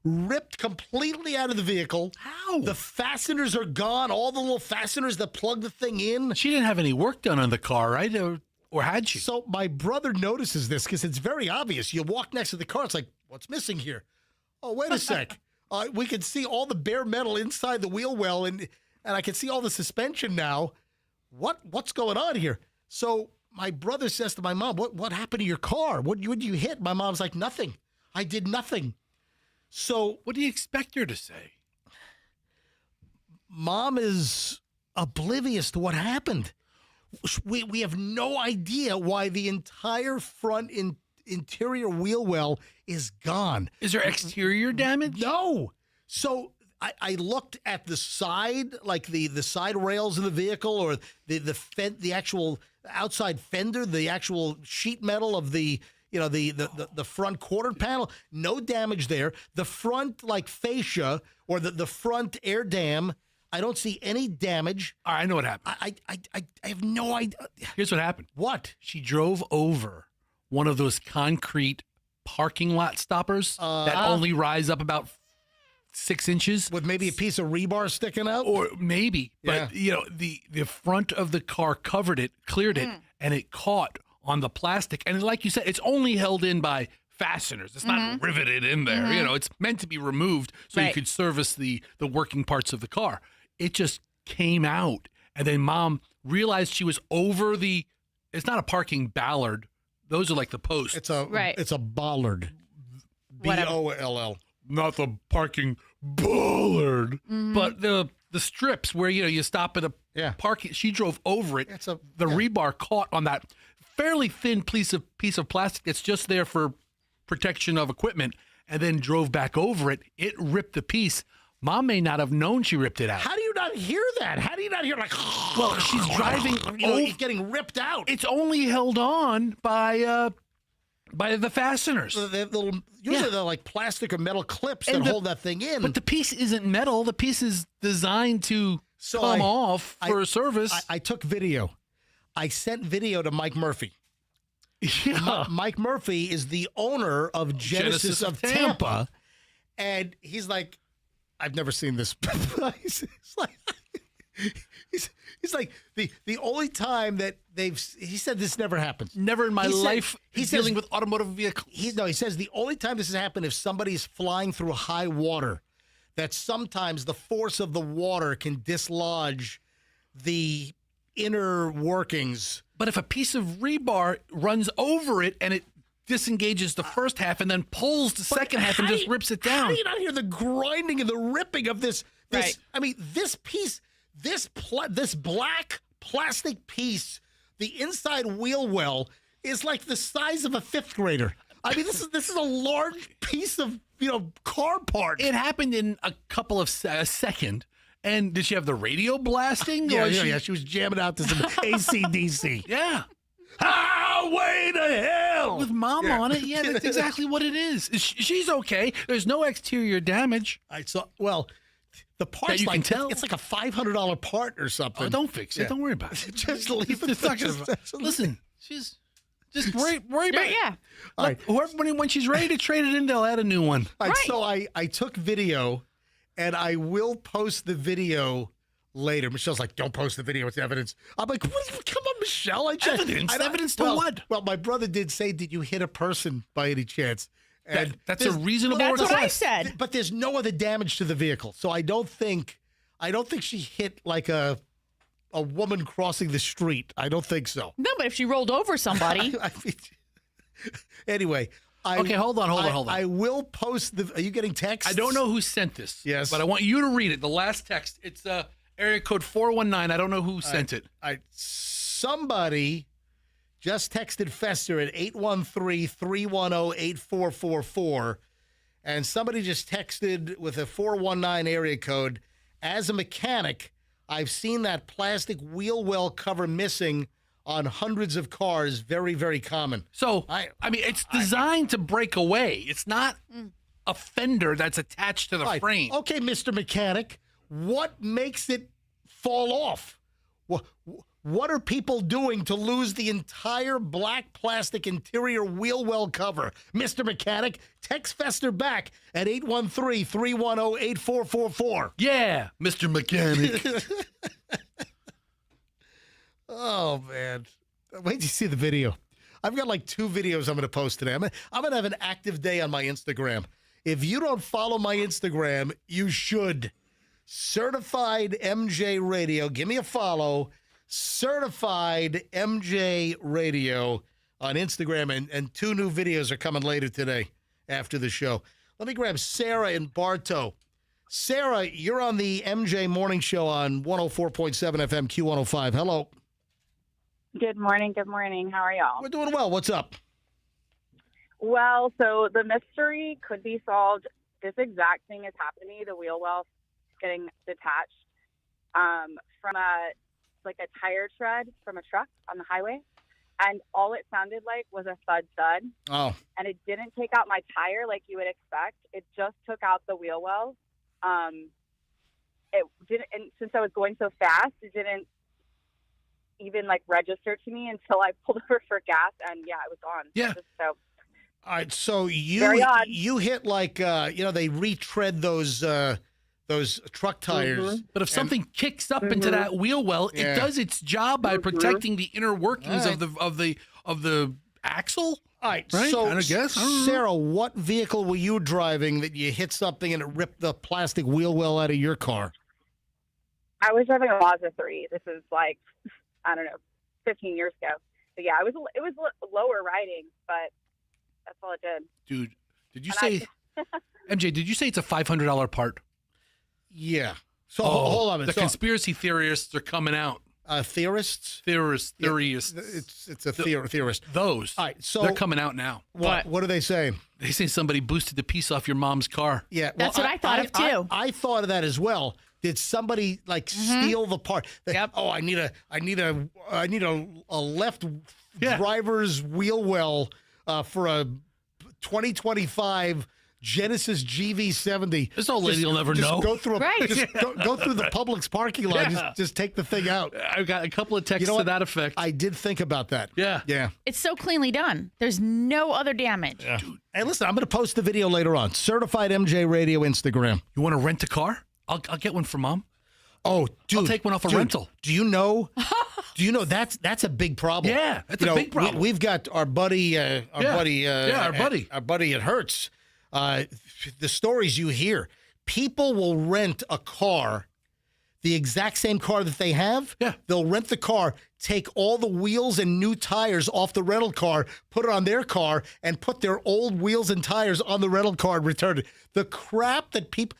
Ripped completely out of the vehicle. How? The fasteners are gone. All the little fasteners that plug the thing in. She didn't have any work done on the car, right? Or had she? So my brother notices this because it's very obvious. You walk next to the car. It's like, what's missing here? Oh, wait a sec. We can see all the bare metal inside the wheel well, and I can see all the suspension now. What's going on here? So my brother says to my mom, what happened to your car? What did you hit? My mom's like, nothing. I did nothing. So what do you expect her to say? Mom is oblivious to what happened. We have no idea why the entire front interior wheel well is gone. Is there exterior damage? No. So I looked at the side, like the side rails of the vehicle, or the actual outside fender, the actual sheet metal of the front quarter panel. No damage there. The front fascia or the front air dam, I don't see any damage. All right, I know what happened. I have no idea. Here's what happened. What? She drove over one of those concrete parking lot stoppers that only rise up about 6 inches. With maybe a piece of rebar sticking out? Or maybe. But, the front of the car cleared it, and it caught on the plastic. And like you said, it's only held in by fasteners. It's not riveted in there. Mm-hmm. It's meant to be removed so you could service the working parts of the car. It just came out. And then Mom realized she was over it's not a parking ballard. Those are like the posts. It's a bollard. B-O-L-L. Not the parking bollard, but the strips where you stop at a parking. She drove over it. The rebar caught on that fairly thin piece of plastic that's just there for protection of equipment, and then drove back over it. It ripped the piece. Mom may not have known she ripped it out. How do you not hear that? How do you not hear Well, she's driving. It's getting ripped out. It's only held on by the fasteners. Usually they're like plastic or metal clips that hold that thing in. But the piece isn't metal. The piece is designed to come off for a service. I took video. I sent video to Mike Murphy. Yeah. Mike Murphy is the owner of Genesis of Tampa. And he's like, I've never seen this. He's like the only time that he said this never happens. Never in my life he's dealing with automotive vehicles. He says the only time this has happened if somebody's flying through high water, that sometimes the force of the water can dislodge the inner workings. But if a piece of rebar runs over it and it disengages the first half and then pulls the second half and just rips it down. How do you not hear the grinding and the ripping of this? Right. I mean, this piece, this black plastic piece, the inside wheel well is like the size of a fifth grader. I mean, this is a large piece of car part. It happened in a couple of a second. And did she have the radio blasting? Yeah. She was jamming out to some AC/DC. Yeah. Highway to hell! With Mom on it, that's exactly what it is. She's okay. There's no exterior damage. The part's can tell. It's like a $500 part or something. Oh, don't fix it. Don't worry about it. Just leave it. Listen, she's just worry about it. Yeah. All right. When she's ready to trade it in, they'll add a new one. All right. So I took video, and I will post the video later. Michelle's like, don't post the video. It's evidence. I'm like, come on, Michelle. Evidence to what? Well, my brother did say, did you hit a person by any chance? And that's a reasonable That's request. what I said. But there's no other damage to the vehicle, so I don't think she hit like a woman crossing the street. I don't think so. No, but if she rolled over somebody. Anyway. Okay, hold on. I will post the. Are you getting text? I don't know who sent this. Yes. But I want you to read it. The last text. It's area code 419. I don't know who sent it. Somebody just texted Fester at 813-310-8444. And somebody just texted with a 419 area code. As a mechanic, I've seen that plastic wheel well cover missing on hundreds of cars. Very, very common. So, I mean, it's designed to break away. It's not a fender that's attached to the frame. Okay, Mr. Mechanic, what makes it fall off? What are people doing to lose the entire black plastic interior wheel well cover? Mr. Mechanic, text Fester back at 813-310-8444. Yeah, Mr. Mechanic. Oh, man. Wait till you see the video. I've got like 2 videos I'm going to post today. I'm going to have an active day on my Instagram. If you don't follow my Instagram, you should. Certified MJ Radio. Give me a follow. Certified MJ Radio on Instagram. And 2 new videos are coming later today after the show. Let me grab Sarah in Bartow. Sarah, you're on the MJ Morning Show on 104.7 FM Q105. Hello. Good morning. Good morning. How are y'all? We're doing well. What's up? Well, so the mystery could be solved. This exact thing has happened to me. The wheel well getting detached from a tire tread from a truck on the highway. And all it sounded like was a thud. Oh. And it didn't take out my tire like you would expect. It just took out the wheel well. It didn't, and since I was going so fast, it didn't even register to me until I pulled over for gas, and it was gone. Yeah. So all right, so Very odd. you hit they retread those truck tires. Mm-hmm. But if something kicks up into that wheel well, it does its job by protecting the inner workings of the axle. All right, right? so I guess. Sarah, what vehicle were you driving that you hit something and it ripped the plastic wheel well out of your car? I was driving a Mazda 3. This is 15 years ago. But it was lower riding, but that's all it did. Dude, did you say MJ? Did you say it's a $500 part? Yeah. So hold on. The conspiracy theorists are coming out. Theorists? Theorists. It's a theorist. Those. All right, so they're coming out now. What are they saying? They say somebody boosted the piece off your mom's car. Yeah, That's what I thought of too. I thought of that as well. Did somebody steal the part? Yep. Oh, I need a left driver's wheel well for a 2025 Genesis GV70. This old lady will never know. Go through Right. go through the Publix parking lot. Yeah. Just take the thing out. I've got a couple of texts to that effect. I did think about that. Yeah. It's so cleanly done. There's no other damage. Yeah. Hey, listen, I'm going to post the video later on. Certified MJ Radio Instagram. You want to rent a car? I'll get one for Mom. Oh, dude, I'll take one off a rental. Do you know that's a bthe problem? Yeah, that's a big problem. We've got our buddy, our buddy at Hertz. The stories you hear, people will rent a car, the exact same car that they have. Yeah, they'll rent the car, take all the wheels and new tires off the rental car, put it on their car, and put their old wheels and tires on the rental car and return it. The crap that people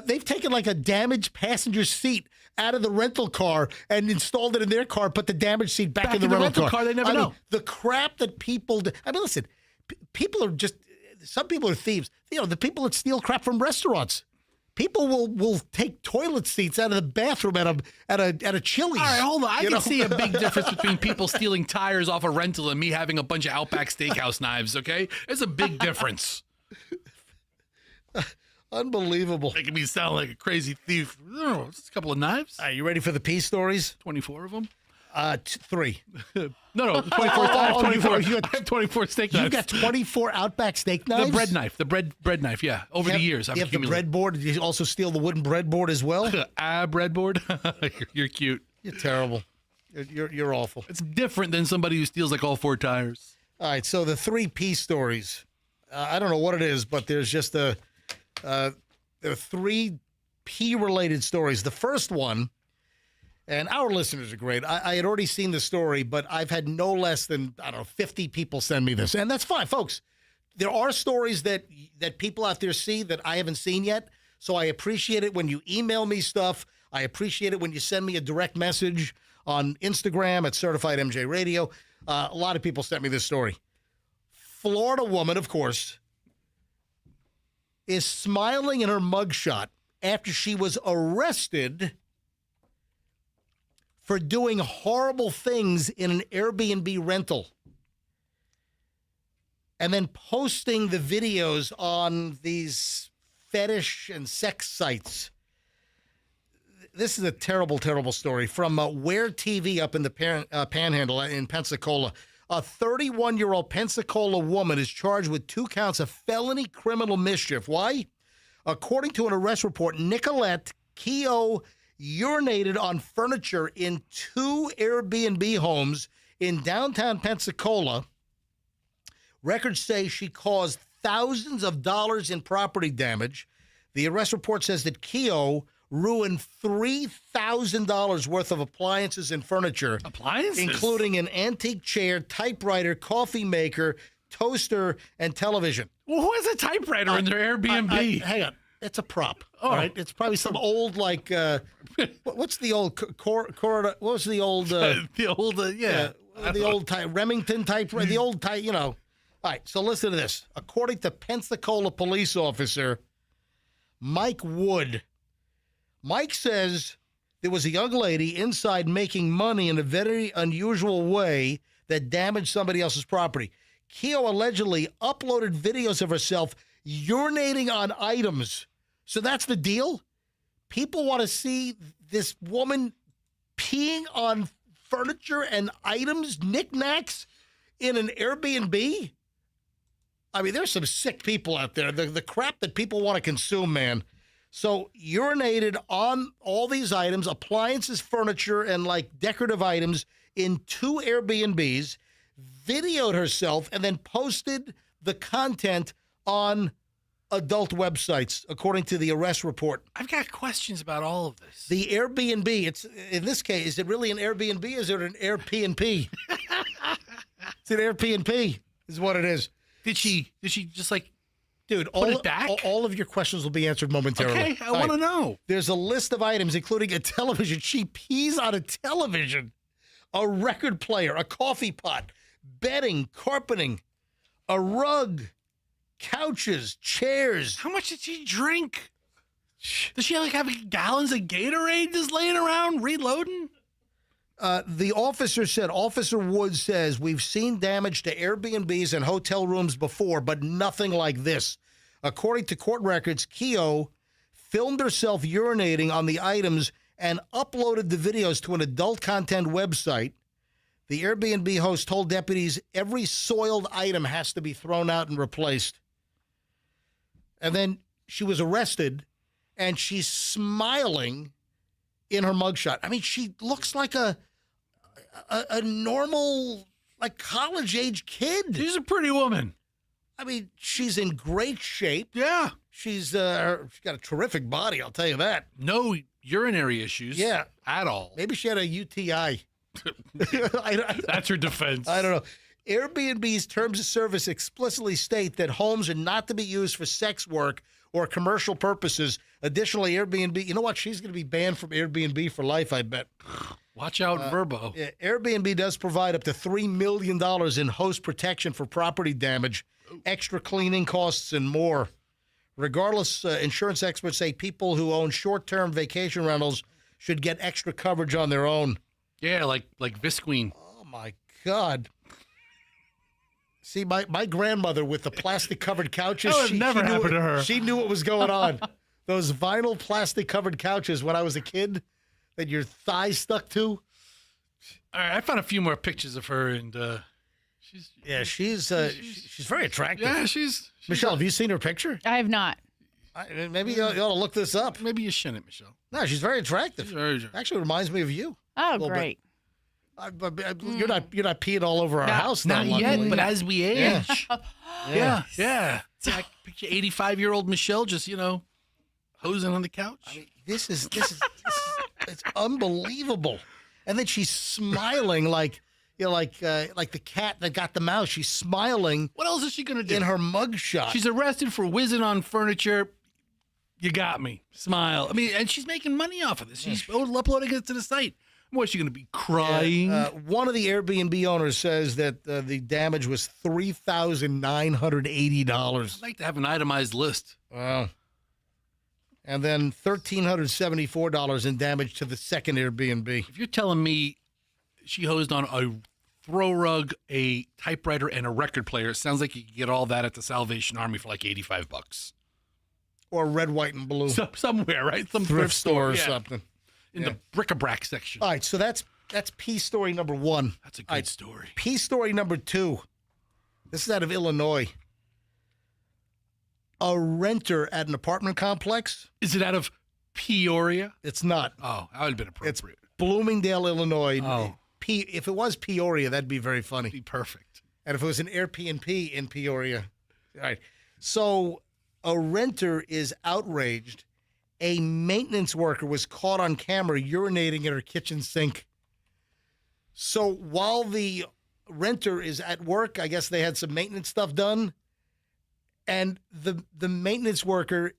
they've taken like a damaged passenger seat out of the rental car and installed it in their car, put the damaged seat back in the rental car. They never know. The crap that people do. I mean, listen, people are just, some people are thieves. The people that steal crap from restaurants. People will take toilet seats out of the bathroom at a Chili's. All right, hold on. I can see a big difference between people stealing tires off a rental and me having a bunch of Outback Steakhouse knives, okay? There's a big difference. Unbelievable. Making me sound like a crazy thief. Oh, just a couple of knives. Are you ready for the peace stories? 24 of them? 3. No, 24. I have 24 steak knives. You got 24 Outback steak knives? The bread knife. The bread knife, yeah. Over the years, I've accumulated. The breadboard? Did you also steal the wooden breadboard as well? Breadboard? You're cute. You're terrible. You're awful. It's different than somebody who steals like all 4 tires. All right, so the 3 peace stories. I don't know what it is, but there's just there are 3 pee-related stories. The first one, and our listeners are great. I had already seen the story, but I've had no less than, 50 people send me this. And that's fine, folks. There are stories that people out there see that I haven't seen yet. So I appreciate it when you email me stuff. I appreciate it when you send me a direct message on Instagram at Certified MJ Radio. A lot of people sent me this story. Florida woman, of course, is smiling in her mugshot after she was arrested for doing horrible things in an Airbnb rental and then posting the videos on these fetish and sex sites. This is a terrible, terrible story from Where TV up in the Panhandle in Pensacola. A 31-year-old Pensacola woman is charged with 2 counts of felony criminal mischief. Why? According to an arrest report, Nicolette Keogh urinated on furniture in 2 Airbnb homes in downtown Pensacola. Records say she caused thousands of dollars in property damage. The arrest report says that Keogh ruined $3,000 worth of appliances and furniture. Appliances? Including an antique chair, typewriter, coffee maker, toaster, and television. Well, who has a typewriter in their Airbnb? Hang on. It's a prop. All right. It's probably some old, like, what's the old, what was the old? The old Remington typewriter, the old type, All right. So listen to this. According to Pensacola police officer Mike Wood, Mike says there was a young lady inside making money in a very unusual way that damaged somebody else's property. Keogh allegedly uploaded videos of herself urinating on items. So that's the deal? People want to see this woman peeing on furniture and items, knickknacks, in an Airbnb? I mean, there's some sick people out there. The crap that people want to consume, man. So urinated on all these items, appliances, furniture, and like decorative items in 2 Airbnbs, videoed herself, and then posted the content on adult websites, according to the arrest report. I've got questions about all of this. The Airbnb, it's in this case, is it really an Airbnb? Is it an Airbnb? It's an Airbnb is what it is. Did she just like... Dude, put it back? All of your questions will be answered momentarily. Okay, I want to know. There's a list of items, including a television. She pees on a television, a record player, a coffee pot, bedding, carpeting, a rug, couches, chairs. How much did she drink? Does she like have gallons of Gatorade just laying around reloading? The officer said, Officer Woods says, we've seen damage to Airbnbs and hotel rooms before, but nothing like this. According to court records, Keogh filmed herself urinating on the items and uploaded the videos to an adult content website. The Airbnb host told deputies every soiled item has to be thrown out and replaced. And then she was arrested, and she's smiling in her mugshot. I mean, she looks like a normal, like, college-age kid. She's a pretty woman. I mean, she's in great shape. Yeah. She's got a terrific body, I'll tell you that. No urinary issues. Yeah. At all. Maybe she had a UTI. That's her defense. I don't know. Airbnb's terms of service explicitly state that homes are not to be used for sex work or commercial purposes. Additionally, Airbnb, you know what? She's going to be banned from Airbnb for life, I bet. Watch out, Verbo. Yeah, Airbnb does provide up to $3 million in host protection for property damage, extra cleaning costs, and more. Regardless, insurance experts say people who own short-term vacation rentals should get extra coverage on their own. Yeah, like Visqueen. Oh, my God. See, my grandmother with the plastic-covered couches. That would never happen to her. She knew what was going on. Those vinyl plastic-covered couches when I was a kid that your thighs stuck to. All right, I found a few more pictures of her, and she's very attractive. Yeah, she's Michelle, have you seen her picture? I have not. Maybe you ought to look this up. Maybe you shouldn't, Michelle. No, she's very attractive. She's very attractive. Actually reminds me of you. Oh, great. You're not peeing all over our house. Not luckily. yet, but as we age, Yeah. yeah. I picture 85-year-old Michelle just hosing on the couch. I mean, this is it's unbelievable. And then she's smiling like the cat that got the mouse. She's smiling. What else is she gonna do in her mugshot? She's arrested for whizzing on furniture. You got me. Smile. I mean, and she's making money off of this. She's uploading it to the site. What's she going to be crying? One of the Airbnb owners says that the damage was $3,980. I'd like to have an itemized list. Wow. And then $1,374 in damage to the second Airbnb. If you're telling me she hosed on a throw rug, a typewriter, and a record player, it sounds like you could get all that at the Salvation Army for like $85. Or red, white, and blue. Somewhere, right? Some thrift store or something. In the bric-a-brac section. All right, so that's P story number 1. That's a good story. P story number 2. This is out of Illinois. A renter at an apartment complex. Is it out of Peoria? It's not. Oh, that would have been appropriate. It's Bloomingdale, Illinois. Oh. If it was Peoria, that'd be very funny. Be perfect. And if it was an Airbnb in Peoria. All right. So a renter is outraged. A maintenance worker was caught on camera urinating in her kitchen sink. So while the renter is at work, I guess they had some maintenance stuff done, and the maintenance worker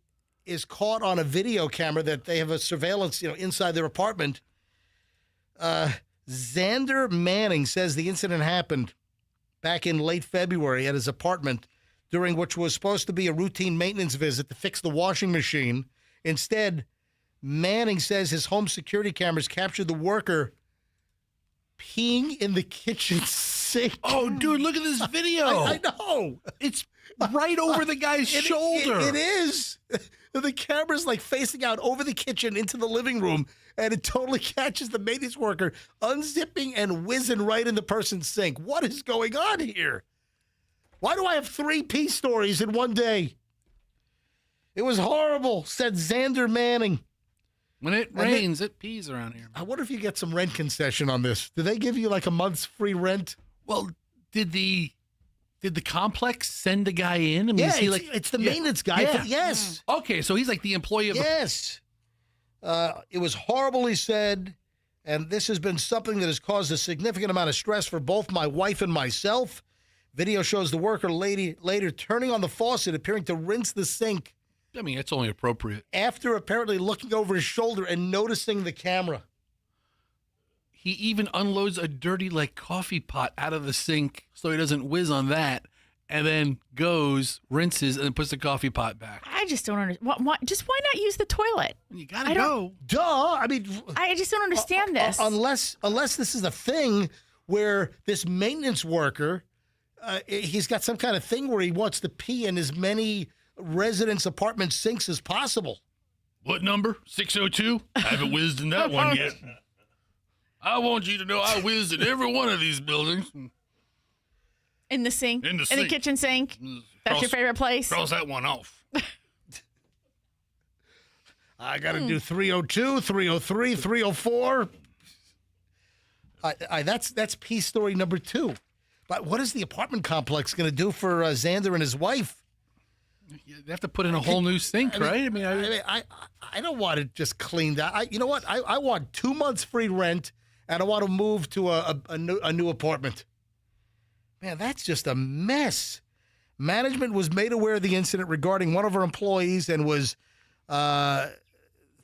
is caught on a video camera that they have a surveillance, inside their apartment. Xander Manning says the incident happened back in late February at his apartment, during which was supposed to be a routine maintenance visit to fix the washing machine. Instead, Manning says his home security cameras captured the worker peeing in the kitchen sink. Oh, dude, look at this video. I know. It's right over the guy's shoulder. It is. The camera's like facing out over the kitchen into the living room, and it totally catches the maintenance worker unzipping and whizzing right in the person's sink. What is going on here? Why do I have 3 P stories in one day? It was horrible, said Xander Manning. When it rains, it pees around here. I wonder if you get some rent concession on this. Do they give you like a month's free rent? Well, did the complex send a guy in? I mean, it's the maintenance guy. Yeah. Yes. Okay, so he's like the employee of Yes. It was horrible, he said, and this has been something that has caused a significant amount of stress for both my wife and myself. Video shows the worker later turning on the faucet, appearing to rinse the sink. I mean, it's only appropriate. After apparently looking over his shoulder and noticing the camera. He even unloads a dirty, coffee pot out of the sink so he doesn't whiz on that, and then goes, rinses, and then puts the coffee pot back. I just don't understand. Why not use the toilet? You gotta go. Duh. I mean, I just don't understand this. Unless this is a thing where this maintenance worker, he's got some kind of thing where he wants to pee in as many residence apartment sinks as possible. What number? 602? I haven't whizzed in that one yet. I want you to know I whizzed in every one of these buildings. In the sink? In the In the kitchen sink? That's your favorite place? Cross that one off. I got to do 302, 303, 304. That's P story number 2. But what is the apartment complex going to do for Xander and his wife? They have to put in a whole new sink, right? I mean, I don't want it just cleaned out. You know what? I want 2 months free rent, and I want to move to a new apartment. Man, that's just a mess. Management was made aware of the incident regarding one of our employees and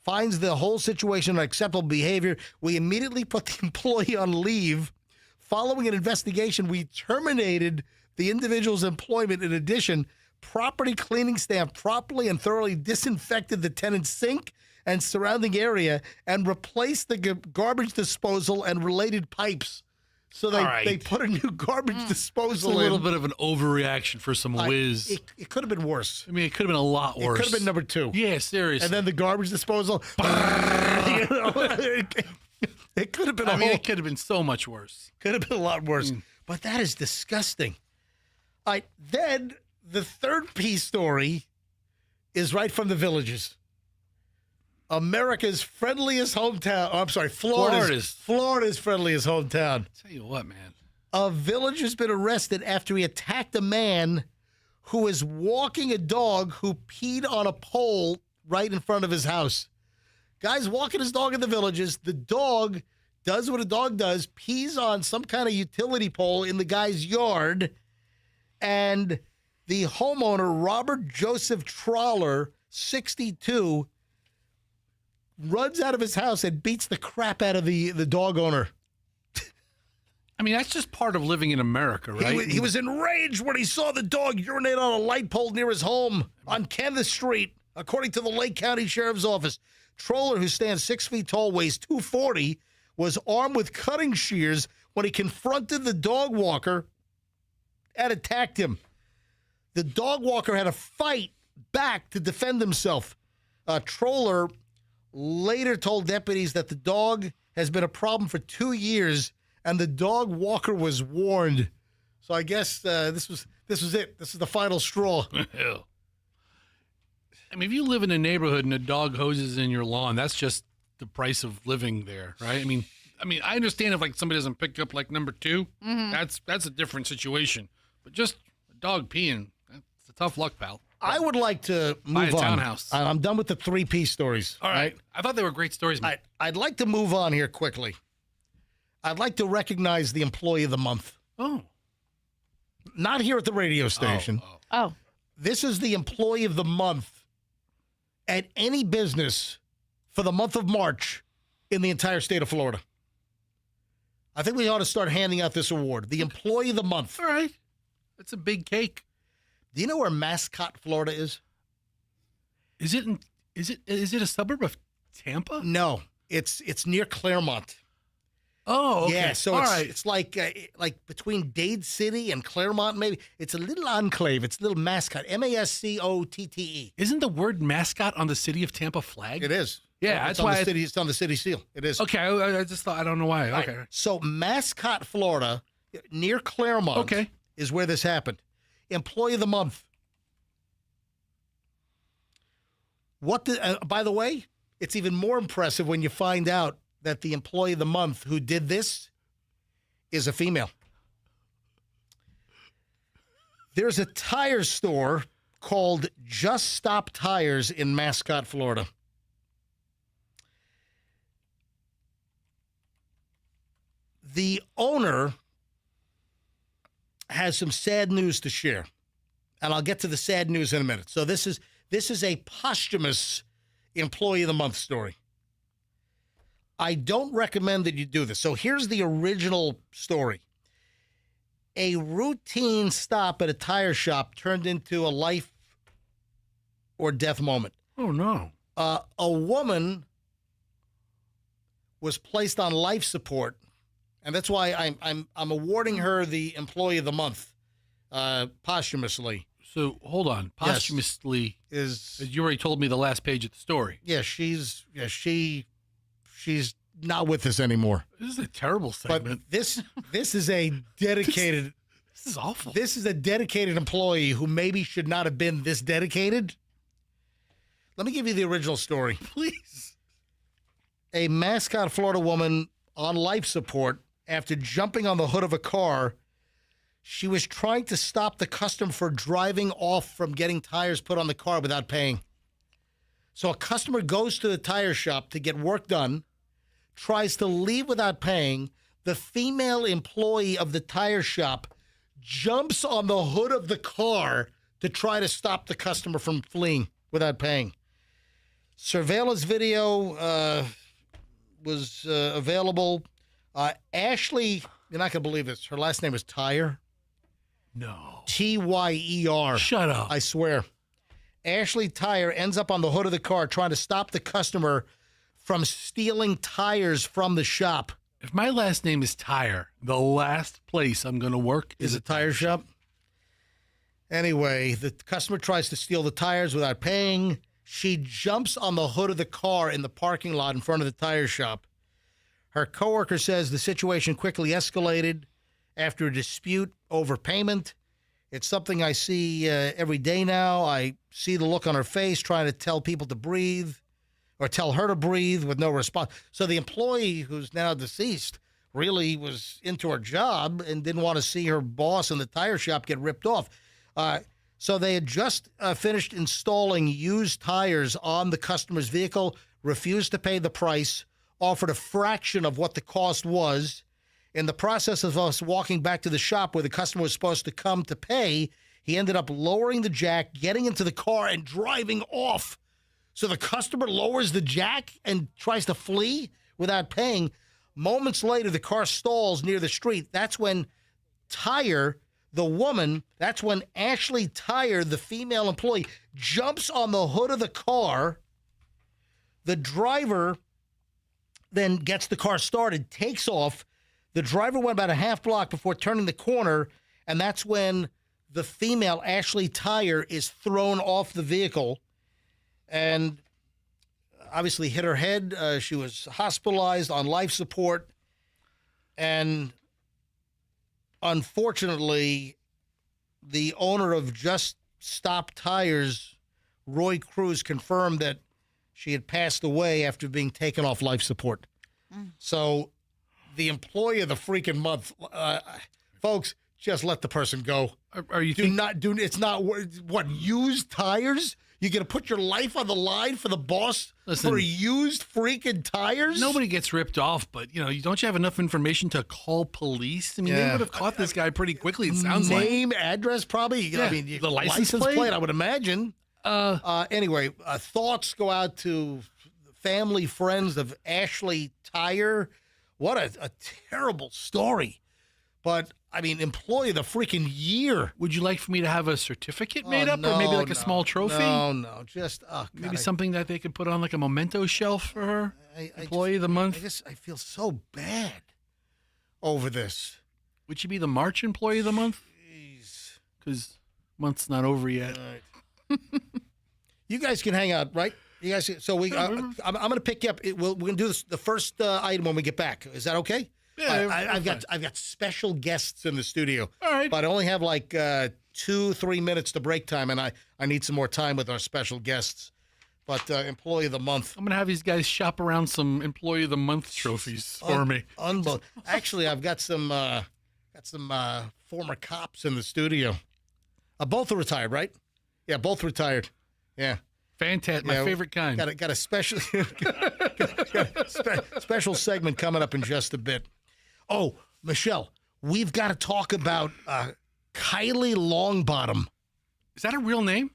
finds the whole situation unacceptable behavior. We immediately put the employee on leave. Following an investigation, we terminated the individual's employment. In addition, property cleaning staff properly and thoroughly disinfected the tenant's sink and surrounding area and replaced the garbage disposal and related pipes. So they put a new garbage disposal in. It's a little bit of an overreaction for some whiz. It could have been worse. I mean, it could have been a lot worse. It could have been number 2. Yeah, seriously. And then the garbage disposal. It could have been it could have been so much worse. Could have been a lot worse. But that is disgusting. All right, then the third P story is right from the Villages. America's friendliest hometown. Oh, I'm sorry, Florida's friendliest hometown. Tell you what, man. A villager's been arrested after he attacked a man who was walking a dog who peed on a pole right in front of his house. Guy's walking his dog in the Villages. The dog does what a dog does, pees on some kind of utility pole in the guy's yard, and the homeowner, Robert Joseph Trawler, 62, runs out of his house and beats the crap out of the dog owner. I mean, that's just part of living in America, right? He was enraged when he saw the dog urinate on a light pole near his home on Kansas Street, according to the Lake County Sheriff's Office. Troller, who stands 6 feet tall, weighs 240, was armed with cutting shears when he confronted the dog walker and attacked him. The dog walker had to fight back to defend himself. Troller later told deputies that the dog has been a problem for 2 years, and the dog walker was warned. So I guess this was it. This is the final straw. I mean, if you live in a neighborhood and a dog hoses in your lawn, that's just the price of living there, right? I mean, I understand if like somebody doesn't pick up like number 2, that's a different situation. But just a dog peeing, that's a tough luck, pal. I would like to move Buy a on. townhouse. I'm done with the 3-piece stories. All right. I thought they were great stories, man. I'd like to move on here quickly. I'd like to recognize the Employee of the Month. Oh. Not here at the radio station. Oh. This is the Employee of the Month at any business for the month of March in the entire state of Florida. I think we ought to start handing out this award, the Employee of the Month. All right. That's a big cake. Do you know where Mascot, Florida is? Is it a suburb of Tampa? No, it's near Claremont. Oh, okay. Yeah, so All it's, right. it's like between Dade City and Claremont, maybe. It's a little enclave. It's a little Mascot, Mascotte. Isn't the word mascot on the city of Tampa flag? It is. Yeah, it's that's why it's on the city seal. It is. Okay, I just thought, I don't know why. Okay. Right. So Mascot, Florida, near Claremont, is where this happened. Employee of the Month. By the way, it's even more impressive when you find out that the Employee of the Month who did this is a female. There's a tire store called Just Stop Tires in Mascot, Florida. The owner has some sad news to share, and I'll get to the sad news in a minute. So this is a posthumous Employee of the Month story. I don't recommend that you do this. So here's the original story. A routine stop at a tire shop turned into a life or death moment. Oh, no. A woman was placed on life support, and that's why I'm awarding her the Employee of the Month posthumously. So hold on, posthumously is you already told me the last page of the story. Yeah, she's not with us anymore. This is a terrible segment. But this is a dedicated. This is awful. This is a dedicated employee who maybe should not have been this dedicated. Let me give you the original story, please. A Mascot, Florida woman on life support after jumping on the hood of a car. She was trying to stop the customer from driving off from getting tires put on the car without paying. So a customer goes to the tire shop to get work done, tries to leave without paying. The female employee of the tire shop jumps on the hood of the car to try to stop the customer from fleeing without paying. Surveillance video was available. Ashley, you're not going to believe this. Her last name is Tyer. No. Tyer. Shut up. I swear. Ashley Tyer ends up on the hood of the car trying to stop the customer from stealing tires from the shop. If my last name is Tyer, the last place I'm going to work is a tire shop. Anyway, the customer tries to steal the tires without paying. She jumps on the hood of the car in the parking lot in front of the tire shop. Her coworker says the situation quickly escalated after a dispute over payment. It's something I see every day now. I see the look on her face trying to tell people to breathe. or tell her to breathe with no response. So the employee who's now deceased really was into her job and didn't want to see her boss in the tire shop get ripped off. So they had just finished installing used tires on the customer's vehicle, refused to pay the price, offered a fraction of what the cost was. In the process of us walking back to the shop where the customer was supposed to come to pay, he ended up lowering the jack, getting into the car, and driving off. So the customer lowers the jack and tries to flee without paying. Moments later, the car stalls near the street. That's when that's when Ashley Tire, the female employee, jumps on the hood of the car. The driver then gets the car started, takes off. The driver went about a half block before turning the corner, and that's when the female, Ashley Tire, is thrown off the vehicle and obviously hit her head. She was hospitalized on life support, and unfortunately, the owner of Just Stop Tires, Roy Cruz, confirmed that she had passed away after being taken off life support. So the employee of the freaking month, folks, just let the person go. It's not what, used tires? You're going to put your life on the line for the boss for used freaking tires? Nobody gets ripped off, but, don't you have enough information to call police? I mean, they would have caught this guy pretty quickly, it sounds like. Name, address, probably. Yeah. I mean, the license plate, I would imagine. Anyway, thoughts go out to family, friends of Ashley Tire. What a terrible story. But, I mean, employee of the freaking year. Would you like for me to have a certificate made up or maybe like a small trophy? No. Just, maybe something that they could put on like a memento shelf for her? Employee of the month? I feel so bad over this. Would she be the March employee of the month? Jeez. Because month's not over yet. Right. You guys can hang out, right? You guys. So I'm going to pick you up. We're going to do the first item when we get back. Is that okay? Yeah, I've got special guests in the studio. All right. But I only have like 2-3 minutes to break time, and I need some more time with our special guests. But employee of the month. I'm gonna have these guys shop around some employee of the month trophies for me. Actually, I've got some former cops in the studio. Both are retired, right? Yeah, both retired. Yeah. Fantastic. My favorite kind. Got a special special segment coming up in just a bit. Oh, Michelle, we've got to talk about Kylie Longbottom. Is that a real name?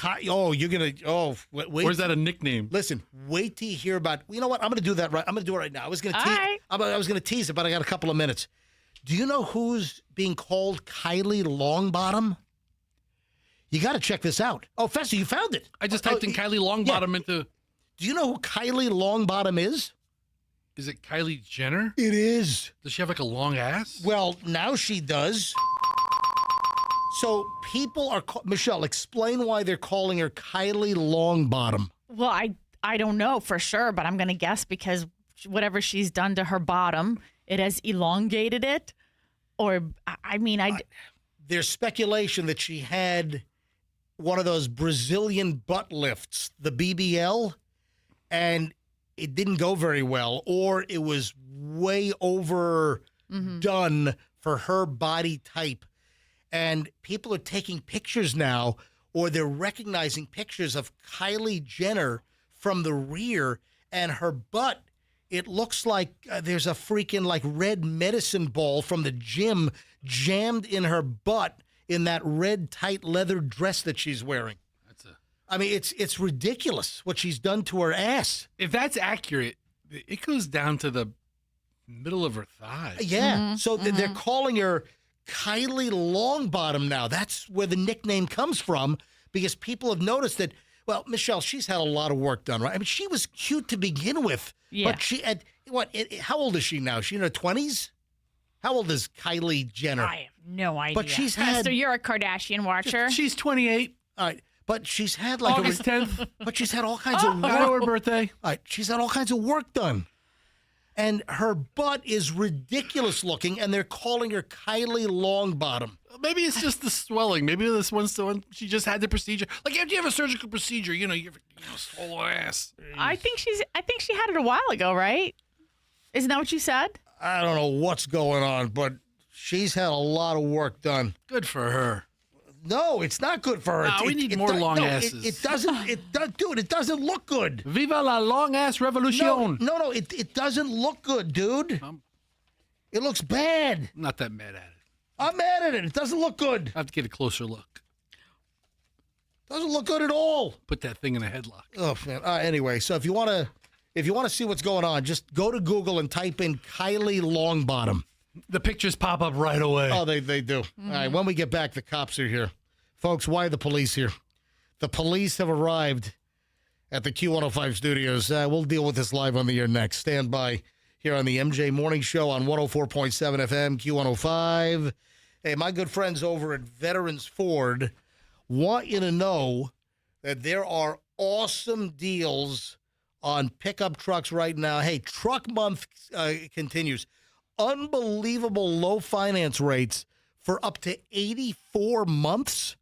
Wait. Or is that a nickname? Listen, wait till you hear about. You know what? I'm going to do that right. I'm going to do it right now. I was going to tease it, but I got a couple of minutes. Do you know who's being called Kylie Longbottom? You got to check this out. Oh, Fester, you found it. I just typed in Kylie Longbottom into. Do you know who Kylie Longbottom is? Is it Kylie Jenner? It is. Does she have like a long ass? Well, now she does. So people are Michelle, explain why they're calling her Kylie Longbottom. Well, I don't know for sure, but I'm going to guess because whatever she's done to her bottom, it has elongated it. Or, there's speculation that she had one of those Brazilian butt lifts, the BBL, and it didn't go very well, or it was way overdone for her body type. And people are taking pictures now, or they're recognizing pictures of Kylie Jenner from the rear, and her butt, it looks like there's a freaking like red medicine ball from the gym jammed in her butt in that red tight leather dress that she's wearing. It's ridiculous what she's done to her ass. If that's accurate, it goes down to the middle of her thigh. Yeah. Mm-hmm. So they're calling her Kylie Longbottom now. That's where the nickname comes from, because people have noticed that, well, Michelle, she's had a lot of work done, right? I mean, she was cute to begin with. Yeah. But she had, how old is she now? Is she in her 20s? How old is Kylie Jenner? I have no idea. But she's had... So you're a Kardashian watcher? She's 28. All right. But she's had like August 10th. But she's had all kinds of work. Her birthday. All right. She's had all kinds of work done. And her butt is ridiculous looking, and they're calling her Kylie Longbottom. Maybe it's just the swelling. Maybe this one's the one she just had the procedure. Like after you have a surgical procedure, you swallow ass. I think she had it a while ago, right? Isn't that what you said? I don't know what's going on, but she's had a lot of work done. Good for her. No, it's not good for her. No, we need more long asses. It doesn't. Dude, it doesn't look good. Viva la long ass revolution. No, it doesn't look good, dude. It looks bad. I'm not that mad at it. I'm mad at it. It doesn't look good. I have to get a closer look. Doesn't look good at all. Put that thing in a headlock. Oh man. Anyway, so if you want to see what's going on, just go to Google and type in Kylie Longbottom. The pictures pop up right away. Oh, they do. All right, when we get back, the cops are here. Folks, why are the police here? The police have arrived at the Q105 studios. We'll deal with this live on the air next. Stand by here on the MJ Morning Show on 104.7 FM, Q105. Hey, my good friends over at Veterans Ford want you to know that there are awesome deals on pickup trucks right now. Hey, truck month continues. Unbelievable low finance rates for up to 84 months.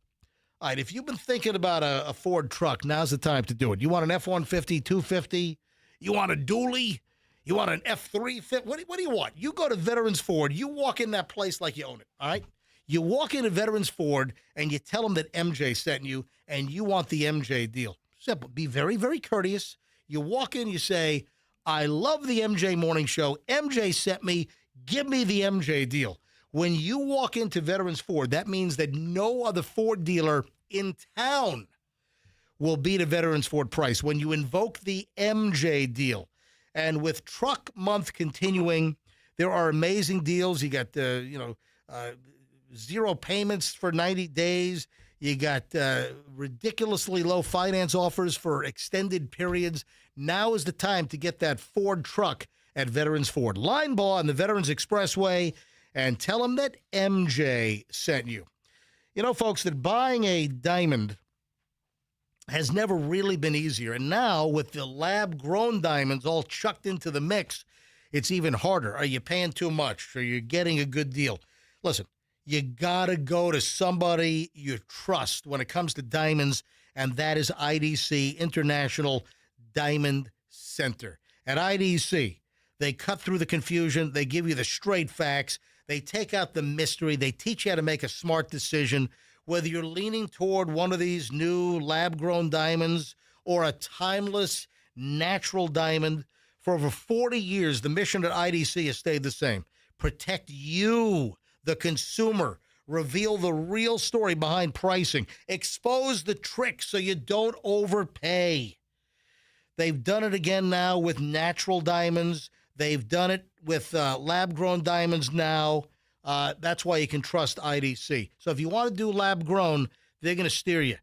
All right, if you've been thinking about a Ford truck, now's the time to do it. You want an F-150, 250? You want a dually? You want an F-350? What do you want? You go to Veterans Ford. You walk in that place like you own it, all right? You walk into Veterans Ford, and you tell them that MJ sent you, and you want the MJ deal. Simple. Be very, very courteous. You walk in, you say, I love the MJ Morning Show. MJ sent me. Give me the MJ deal. When you walk into Veterans Ford, that means that no other Ford dealer in town will beat a Veterans Ford price when you invoke the MJ deal. And with truck month continuing, there are amazing deals. You got zero payments for 90 days. You got ridiculously low finance offers for extended periods. Now is the time to get that Ford truck at Veterans Ford. Line bar on the Veterans Expressway, and tell them that MJ sent you. You know, folks, that buying a diamond has never really been easier. And now with the lab-grown diamonds all chucked into the mix, it's even harder. Are you paying too much? Are you getting a good deal? Listen, you got to go to somebody you trust when it comes to diamonds, and that is IDC, International Diamond Center. At IDC, they cut through the confusion. They give you the straight facts. They take out the mystery. They teach you how to make a smart decision. Whether you're leaning toward one of these new lab-grown diamonds or a timeless natural diamond, for over 40 years, the mission at IDC has stayed the same. Protect you, the consumer. Reveal the real story behind pricing. Expose the tricks so you don't overpay. They've done it again now with natural diamonds. They've done it with lab-grown diamonds now. That's why you can trust IDC. So if you want to do lab-grown, they're going to steer you.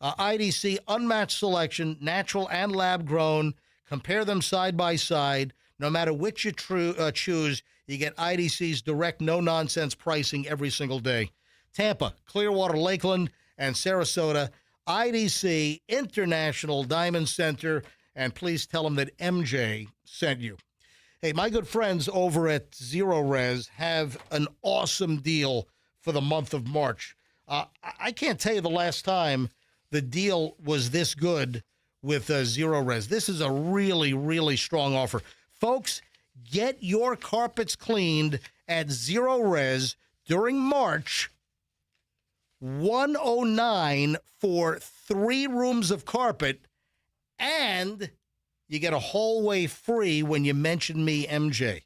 IDC, unmatched selection, natural and lab-grown. Compare them side by side. No matter which you choose, you get IDC's direct, no-nonsense pricing every single day. Tampa, Clearwater, Lakeland, and Sarasota, IDC, International Diamond Center, and please tell them that MJ sent you. Hey, my good friends over at Zero Res have an awesome deal for the month of March. I can't tell you the last time the deal was this good with Zero Res. This is a really, really strong offer. Folks, get your carpets cleaned at Zero Res during March. $109 for 3 rooms of carpet, and you get a hallway free when you mention me, MJ.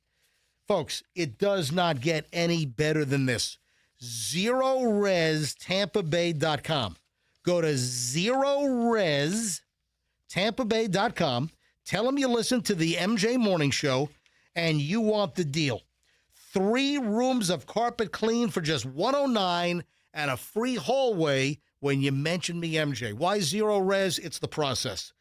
Folks, it does not get any better than this. ZeroResTampaBay.com. Go to ZeroResTampaBay.com. Tell them you listen to the MJ Morning Show and you want the deal. 3 rooms of carpet clean for just $109 and a free hallway when you mention me, MJ. Why Zero Res? It's the process.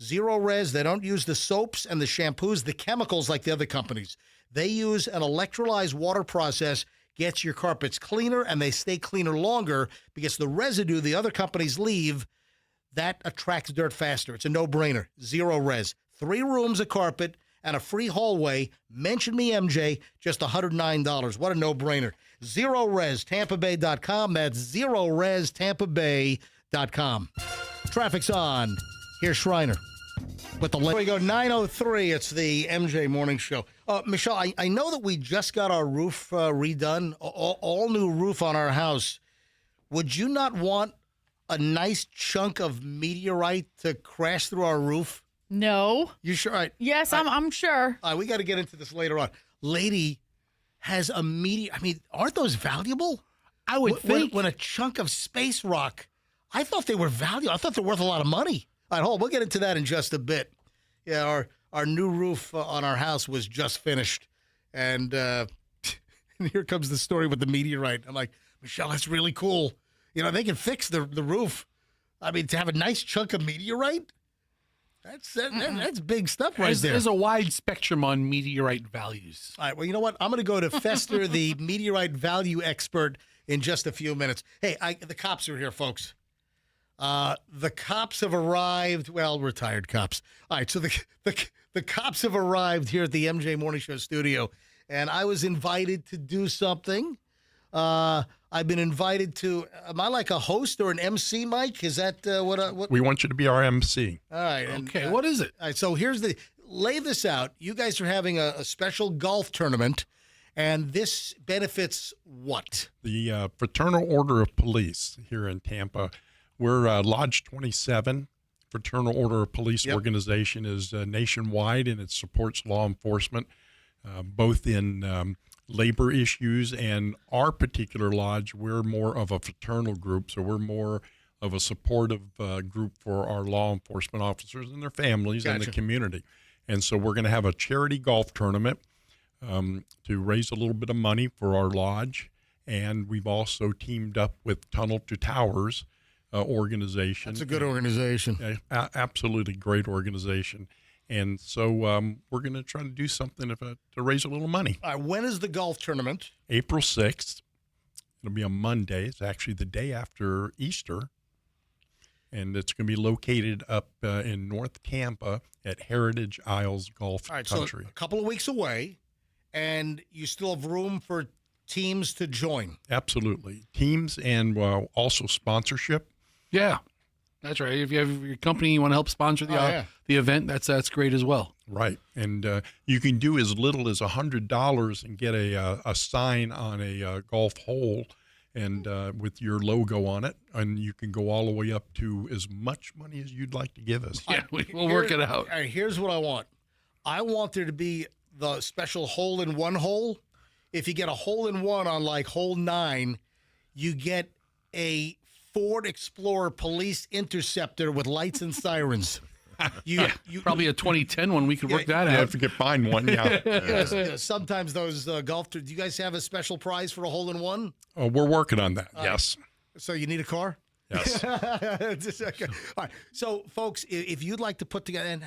Zero Res, they don't use the soaps and the shampoos, the chemicals like the other companies. They use an electrolyzed water process, gets your carpets cleaner, and they stay cleaner longer because the residue the other companies leave, that attracts dirt faster. It's a no-brainer. Zero Res. 3 rooms of carpet and a free hallway. Mention me, MJ, just $109. What a no-brainer. ZeroResTampaBay.com. That's ZeroResTampaBay.com. Traffic's on. Here's Shriner with the link. Here we go, 9:03. It's the MJ Morning Show. Michelle, I know that we just got our roof redone, all new roof on our house. Would you not want a nice chunk of meteorite to crash through our roof? No. You sure? Right. Yes, I'm sure. We got to get into this later on. Lady has a meteor. I mean, aren't those valuable? I would think. When a chunk of space rock, I thought they were valuable. I thought they're worth a lot of money. All right, hold on. We'll get into that in just a bit. Yeah, our new roof on our house was just finished. And here comes the story with the meteorite. I'm like, Michelle, that's really cool. You know, they can fix the roof. I mean, to have a nice chunk of meteorite, that's big stuff right there. There's a wide spectrum on meteorite values. All right, well, you know what? I'm going to go to Fester, the meteorite value expert, in just a few minutes. Hey, the cops are here, folks. The cops have arrived. Well, retired cops. All right, so the cops have arrived here at the MJ Morning Show studio, and I was invited to do something. I've been invited to. Am I like a host or an MC, Mike? Is that what? We want you to be our MC. All right. Okay. What is it? All right. So lay this out. You guys are having a special golf tournament, and this benefits what? The Fraternal Order of Police here in Tampa. We're Lodge 27. Fraternal Order of Police organization is nationwide, and it supports law enforcement, both in labor issues, and our particular lodge, we're more of a fraternal group, so we're more of a supportive group for our law enforcement officers and their families and the community. And so we're going to have a charity golf tournament to raise a little bit of money for our lodge, and we've also teamed up with Tunnel to Towers organization. That's a good organization. Absolutely great organization. And so we're going to try to do something to raise a little money. All right, when is the golf tournament? April 6th. It'll be a Monday. It's actually the day after Easter. And it's going to be located up in North Tampa at Heritage Isles Golf Country. So a couple of weeks away, and you still have room for teams to join. Absolutely. Teams and also sponsorship. Yeah. That's right. If you have your company, you want to help sponsor the event, that's great as well. Right. And you can do as little as $100 and get a sign on a golf hole and with your logo on it. And you can go all the way up to as much money as you'd like to give us. Yeah, we'll work it out. All right, here's what I want. I want there to be the special hole-in-one hole. If you get a hole-in-one on like hole 9, you get a Ford Explorer Police Interceptor with lights and sirens. You probably a 2010 one. We could work that out. If you could find one, Sometimes those golf tours. Do you guys have a special prize for a hole-in-one? Oh, we're working on that. Yes. So you need a car? Yes. Okay. All right. So, folks, if you'd like to put together, and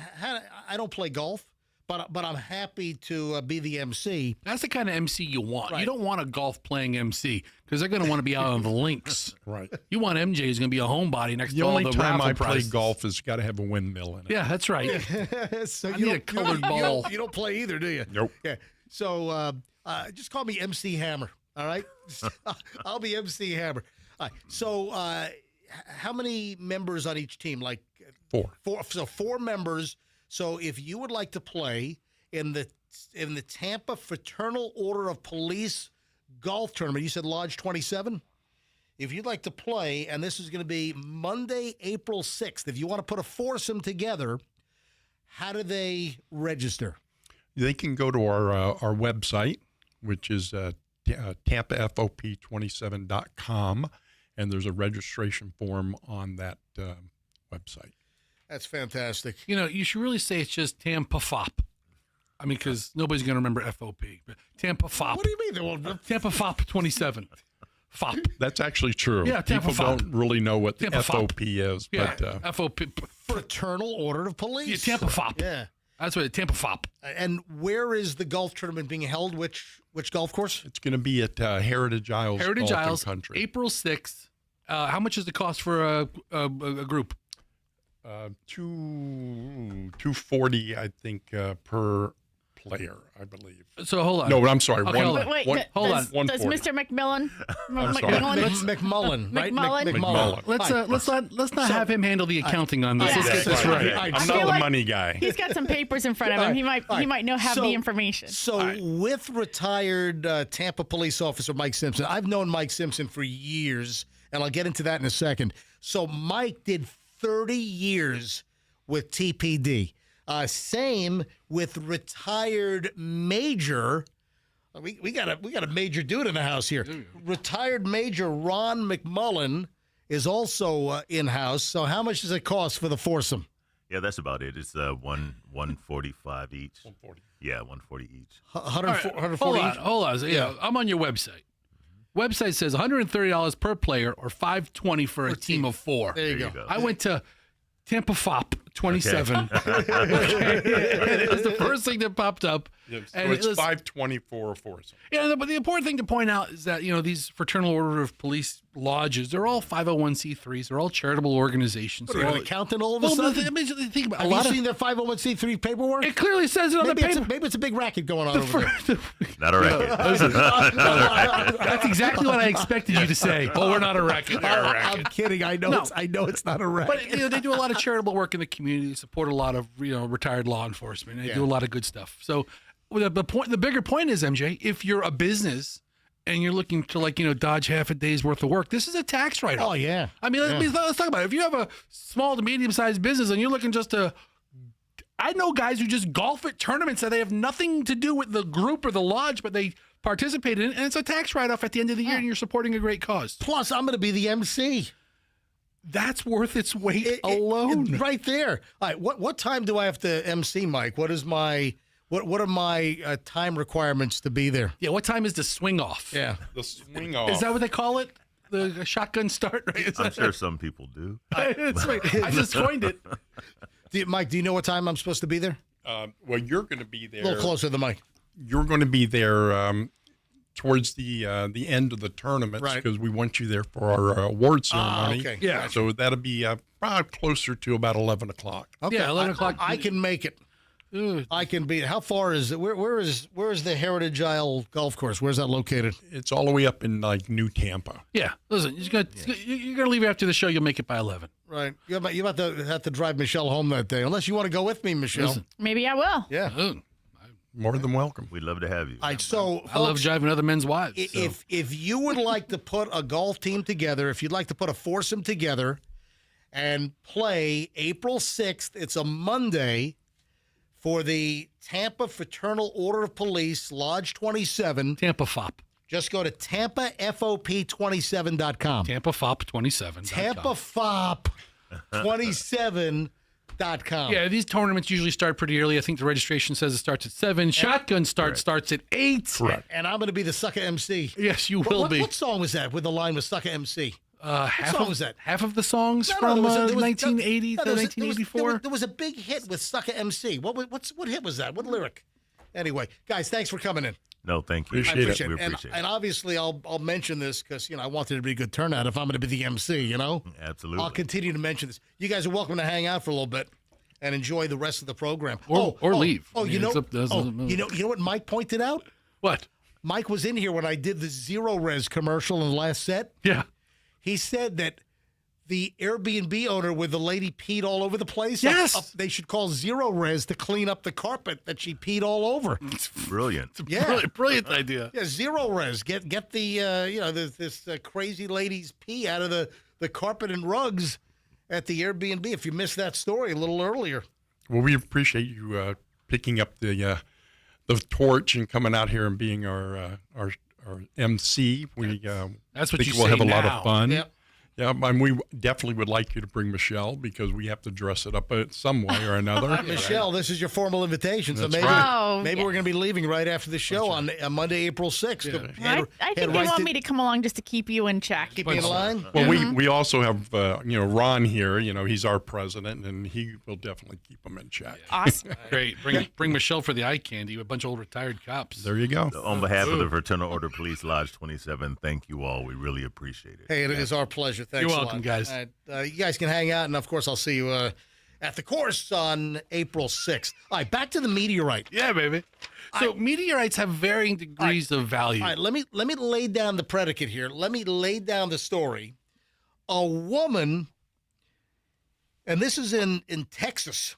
I don't play golf, but I'm happy to be the MC. That's the kind of MC you want. Right. You don't want a golf playing MC because they're going to want to be out on the links. Right. You want MJ who's going to be a homebody next to all the only time I play prizes. golf has got to have a windmill in it. Yeah, that's right. So I need a colored ball. You don't play either, do you? Nope. Yeah. So just call me MC Hammer. All right. I'll be MC Hammer. All right. So how many members on each team? Like 4. So 4 members. So if you would like to play in the Tampa Fraternal Order of Police golf tournament, you said Lodge 27? If you'd like to play, and this is going to be Monday, April 6th, if you want to put a foursome together, how do they register? They can go to our website, which is tampafop27.com, and there's a registration form on that website. That's fantastic. You know, you should really say it's just Tampa FOP. I mean, because nobody's going to remember FOP. But Tampa FOP. What do you mean? Tampa FOP 27. FOP. That's actually true. Yeah, Tampa People FOP. don't really know what the Tampa FOP is. Yeah, but FOP. Fraternal Order of Police. Yeah, Tampa FOP. Yeah. That's what Tampa FOP. And where is the golf tournament being held? Which golf course? It's going to be at Heritage Isles Heritage Golf Isles, Country. April 6th. How much is the cost for a group? $240, I think, per player, I believe. So hold on. No, I'm sorry. Okay, hold on. Wait, hold on. Does Mr. McMillan? McMullen, right? McMullen. Let's not have him handle the accounting on this. Let's get this right. I'm not the money guy. He's got some papers in front of him. He might have the information. So with retired Tampa police officer Mike Simpson, I've known Mike Simpson for years, and I'll get into that in a second. So Mike did 30 years with TPD. Same with retired Major. We got a major dude in the house here. Retired Major Ron McMullen is also in house. So how much does it cost for the foursome? Yeah, that's about it. It's $145 each. 140. Yeah, 140 each. 140 each? Hold on. Yeah, I'm on your website. Website says $130 per player or $520 for a team of 4. There you go. I went to Tampa FOP 27. It was the first thing that popped up. Yes, and so it's it was $520 for a foursome. Yeah, but the important thing to point out is that, these Fraternal Order of Police lodges, they're all 501c3s. They're all charitable organizations. What, are you an accountant all of a sudden? Think about Have you seen their 501c3 paperwork? It clearly says it on the paper. Maybe it's a big racket going on over there. Not a racket. That's exactly what I expected you to say. Oh, we're not a racket. We're a racket. I'm kidding. I know it's not a racket. But they do a lot of charitable work in the community. They support a lot of retired law enforcement. They do a lot of good stuff. So the bigger point is, MJ, if you're a business and you're looking to dodge half a day's worth of work, this is a tax write-off. Oh yeah. I mean, let's talk about it. If you have a small to medium-sized business and you're looking just to, I know guys who just golf at tournaments that they have nothing to do with the group or the lodge, but they participate in it, and it's a tax write-off at the end of the year, and you're supporting a great cause. Plus, I'm going to be the MC. That's worth its weight alone. Right there. All right, what time do I have to MC, Mike? What is my what are my time requirements to be there? Yeah, what time is the swing off? Yeah, the swing off. Is that what they call it? The shotgun start? Right? I'm sure some people do. I just coined it. Mike, do you know what time I'm supposed to be there? Well, you're going to be there. A little closer to the mic. You're going to be there towards the end of the tournament, because we want you there for our award ceremony. Okay. Yeah. So that'll be probably closer to about 11 o'clock. Okay. Yeah, 11 o'clock. I can make it. I can be. How far is it? Where is the Heritage Isle Golf Course? Where's that located? It's all the way up in New Tampa. Yeah. Listen, you're gonna leave after the show. You'll make it by 11. Right. You're about to have to drive Michelle home that day, unless you want to go with me, Michelle. Listen. Maybe I will. Yeah. More than welcome. We'd love to have you. All right, so I love driving other men's wives. If you would like to put a golf team together, if you'd like to put a foursome together and play April 6th, it's a Monday, for the Tampa Fraternal Order of Police, Lodge 27. Tampa FOP. Just go to TampaFOP27.com. TampaFOP27.com. TampaFOP27.com. Yeah, these tournaments usually start pretty early. I think the registration says it starts at 7. Shotgun starts at 8. Correct. And I'm going to be the sucker MC. Yes, you will be. What song was that with the line with sucker MC? Half of the songs from 1980 to 1984. There was a big hit with Sucker MC. What hit was that? What lyric? Anyway, guys, thanks for coming in. No, thank you. Appreciate it. We appreciate it. And obviously, I'll mention this because I want it to be a good turnout. If I'm going to be the MC, Absolutely. I'll continue to mention this. You guys are welcome to hang out for a little bit and enjoy the rest of the program, or leave. You know what Mike pointed out? What? Mike was in here when I did the Zero Res commercial in the last set. Yeah. He said that the Airbnb owner with the lady peed all over the place, they should call Zero Res to clean up the carpet that she peed all over. It's brilliant. Brilliant idea. Yeah, Zero Res. Get the this crazy lady's pee out of the carpet and rugs at the Airbnb. If you missed that story a little earlier. Well, we appreciate you picking up the torch and coming out here and being our MC. That's what think you we'll say have a lot now. of fun. Yep. Yeah, and we definitely would like you to bring Michelle because we have to dress it up some way or another. Michelle, this is your formal invitation. So maybe we're going to be leaving right after the show on Monday, April 6th. Yeah. I think they want me to come along just to keep you in check. Keep me in line? Well, we also have Ron here. He's our president, and he will definitely keep them in check. Awesome. Great. Bring Michelle for the eye candy with a bunch of old retired cops. There you go. So on behalf of the Fraternal Order Police Lodge 27, thank you all. We really appreciate it. Hey, it is our pleasure. Thanks You're a welcome, lot. guys. You guys can hang out, and of course, I'll see you at the course on April 6th. All right, back to the meteorite. Yeah, baby. So meteorites have varying degrees of value. All right, let me lay down the predicate here. Let me lay down the story. A woman, and this is in Texas,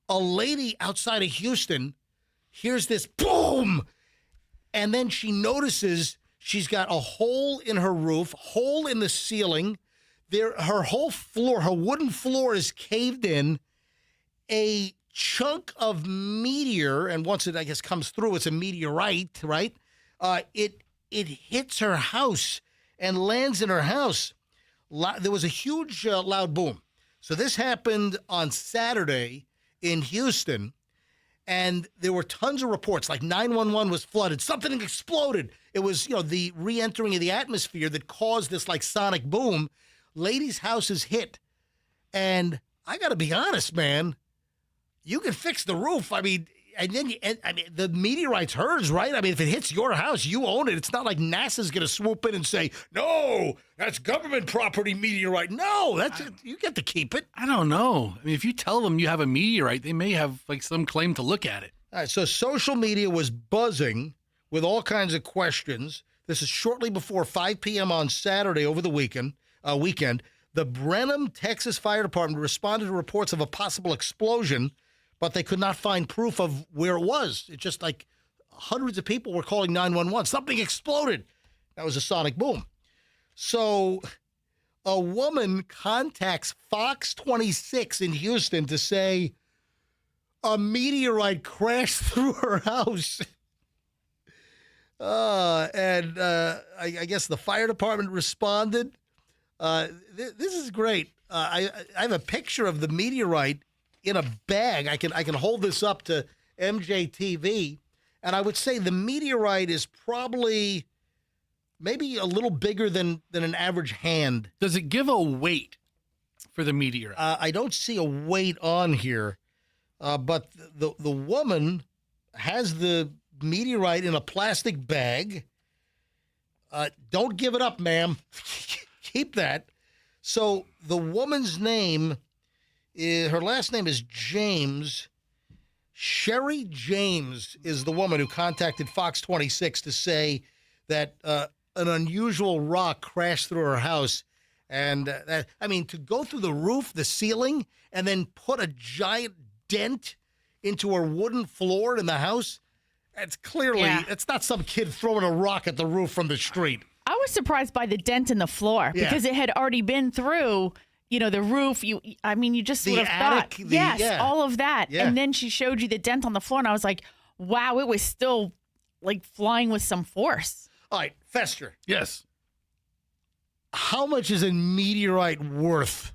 a lady outside of Houston hears this boom, and then she notices she's got a hole in her roof, hole in the ceiling. Her whole floor, her wooden floor is caved in. A chunk of meteor, and once it, I guess, comes through, it's a meteorite, right? It hits her house and lands in her house. There was a huge, loud boom. So this happened on Saturday in Houston, and there were tons of reports, like 911 was flooded. Something exploded. It was, the re-entering of the atmosphere that caused this, like, sonic boom. Lady's house is hit. And I got to be honest, man, you can fix the roof. I mean, the meteorite's hers, right? I mean, if it hits your house, you own it. It's not like NASA's going to swoop in and say, no, that's government property meteorite. No, you get to keep it. I don't know. I mean, if you tell them you have a meteorite, they may have like some claim to look at it. All right, so social media was buzzing with all kinds of questions. This is shortly before 5 p.m. on Saturday over the weekend. The Brenham, Texas Fire Department responded to reports of a possible explosion, but they could not find proof of where it was. It's just like hundreds of people were calling 911. Something exploded. That was a sonic boom. So a woman contacts Fox 26 in Houston to say a meteorite crashed through her house. I guess the fire department responded. This is great. I have a picture of the meteorite in a bag. I can hold this up to MJTV, and I would say the meteorite is probably maybe a little bigger than an average hand. Does it give a weight for the meteorite? I don't see a weight on here, but the woman has the meteorite in a plastic bag. Don't give it up, ma'am. Keep that. So the woman's name, her last name is James. Sherry James is the woman who contacted Fox 26 to say that an unusual rock crashed through her house. And to go through the roof, the ceiling, and then put a giant dent into her wooden floor in the house, it's clearly, it's not some kid throwing a rock at the roof from the street. I was surprised by the dent in the floor because it had already been through, the roof. You just would have thought, all of that. Yeah. And then she showed you the dent on the floor, and I was like, wow, it was still like flying with some force. All right, Fester. Yes. How much is a meteorite worth?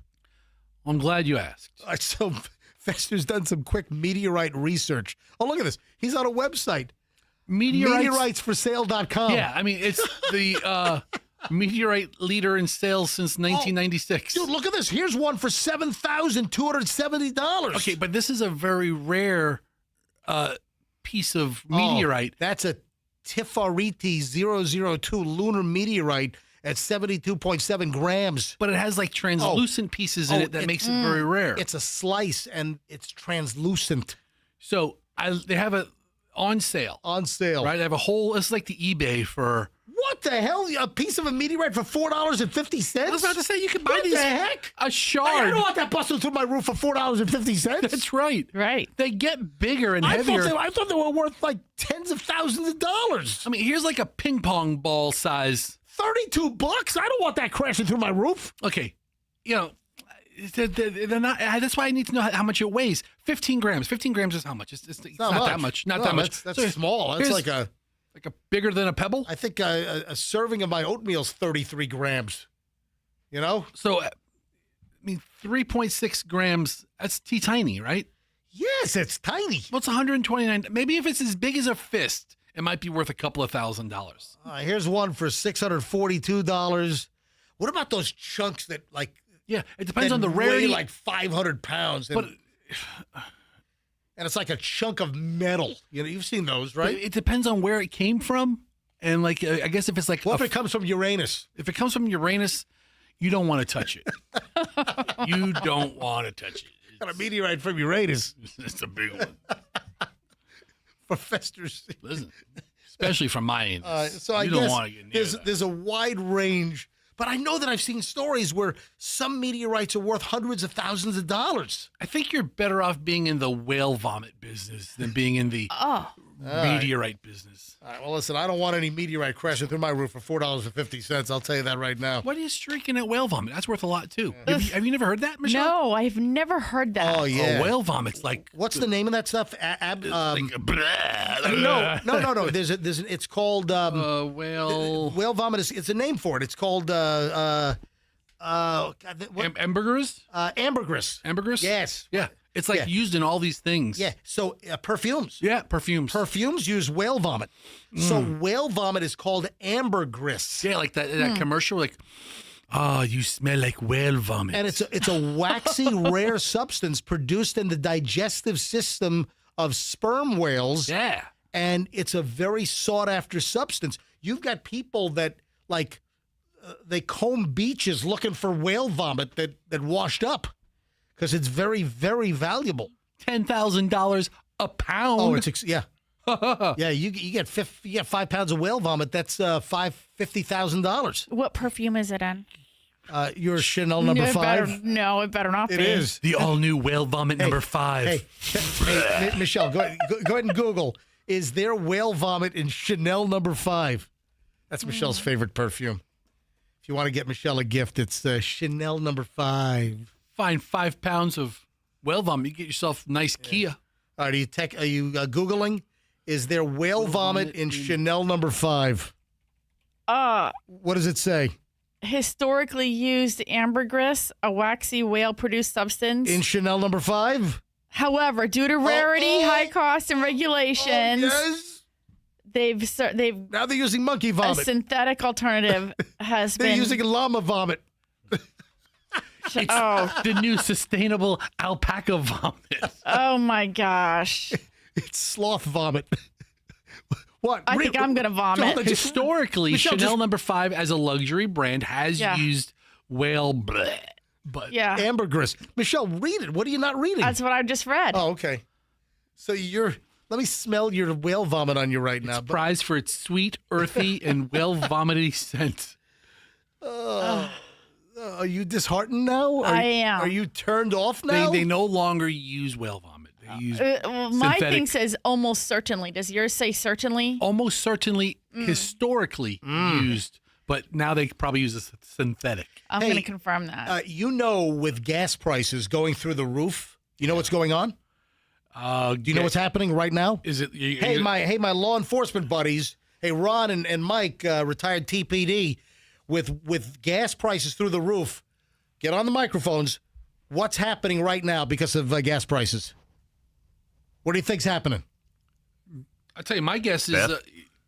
I'm glad you asked. So Fester's done some quick meteorite research. Oh, look at this. He's on a website. Meteoritesforsale.com. Yeah, it's the meteorite leader in sales since 1996. Dude, look at this. Here's one for $7,270. Okay, but this is a very rare piece of meteorite. That's a Tifariti 002 lunar meteorite at 72.7 grams. But it has like translucent pieces in it that makes it very rare. It's a slice and it's translucent. So they have it on sale. On sale. Right? They have a whole, it's like the eBay for... What the hell? A piece of a meteorite for $4.50? I was about to say, you could buy these. What the heck? A shard. I don't want that busting through my roof for $4.50. That's right. Right. They get bigger and heavier. I thought they were worth like tens of thousands of dollars. Here's like a ping pong ball size. $32? I don't want that crashing through my roof. Okay. They're not. That's why I need to know how much it weighs. 15 grams. 15 grams is how much? It's not that much. Not that much. That's small. That's like a bigger than a pebble. I think a serving of my oatmeal is 33 grams. So, 3.6 grams. That's tiny, right? Yes, it's tiny. Well, it's 129. Maybe if it's as big as a fist, it might be worth a couple of $1,000s. Here's one for $642. What about those chunks that like? Yeah, it depends on the rarity. Weigh like 500 pounds. And it's like a chunk of metal. You've seen those, right? But it depends on where it came from. And I guess if it's like... What if it comes from Uranus? If it comes from Uranus, you don't want to touch it. You don't want to touch it. Got a meteorite from Uranus. It's a big one. For festers. Listen, especially from my end. So I you guess don't want to get near that. there's a wide range. But I know that I've seen stories where some meteorites are worth hundreds of thousands of dollars. I think you're better off being in the whale vomit business than being in the meteorite business. All right, well, listen, I don't want any meteorite crashing through my roof for $4.50. I'll tell you that right now. What are you streaking at whale vomit? That's worth a lot, too. Have you never heard that, Michelle? No, I've never heard that. Oh, yeah. Oh, whale vomit's like... What's the name of that stuff? No. It's called... whale vomit. It's a name for it. It's called... ambergris? Ambergris. Ambergris? Yes. Yeah. It's like used in all these things. Yeah. So perfumes. Yeah, perfumes. Perfumes use whale vomit. So whale vomit is called ambergris. Yeah, like that commercial, like, oh, you smell like whale vomit. And it's a waxy, rare substance produced in the digestive system of sperm whales. Yeah. And it's a very sought-after substance. You've got people that, like, they comb beaches looking for whale vomit that washed up because it's very, very valuable. $10,000 a pound. Oh, yeah. Yeah, you get 5 pounds of whale vomit. That's $50,000. What perfume is it in? Your Chanel number 5. It better not be. It is. The all-new whale vomit number 5. Hey, Michelle, go ahead and Google. Is there whale vomit in Chanel number 5? That's Michelle's favorite perfume. If you want to get Michelle a gift, it's Chanel number 5. Find 5 pounds of whale vomit. You get yourself a nice Kia. All right, are you Googling? Is there whale vomit in Chanel number 5? What does it say? Historically used ambergris, a waxy whale-produced substance. In Chanel number 5? However, due to rarity, high cost, and regulations, they've now they're using monkey vomit. A synthetic alternative has they're been using llama vomit. It's the new sustainable alpaca vomit. Oh my gosh! It's sloth vomit. What? I think I'm gonna vomit. Historically, Michelle, Chanel number 5 as a luxury brand has used whale bleh. But ambergris. Michelle, read it. What are you not reading? That's what I just read. Oh, okay. So let me smell your whale vomit on you right now. It's prized for its sweet, earthy, and whale vomity scent. Are you disheartened now? I am. Are you turned off now? They no longer use whale vomit. They use my thing says almost certainly. Does yours say certainly? Almost certainly historically used, but now they probably use a synthetic. I'm going to confirm that. With gas prices going through the roof, you know what's going on? Do you know what's happening right now? Is it? My law enforcement buddies. Hey, Ron and Mike, retired TPD, with gas prices through the roof. Get on the microphones. What's happening right now because of gas prices? What do you think's happening? I'll tell you, my guess is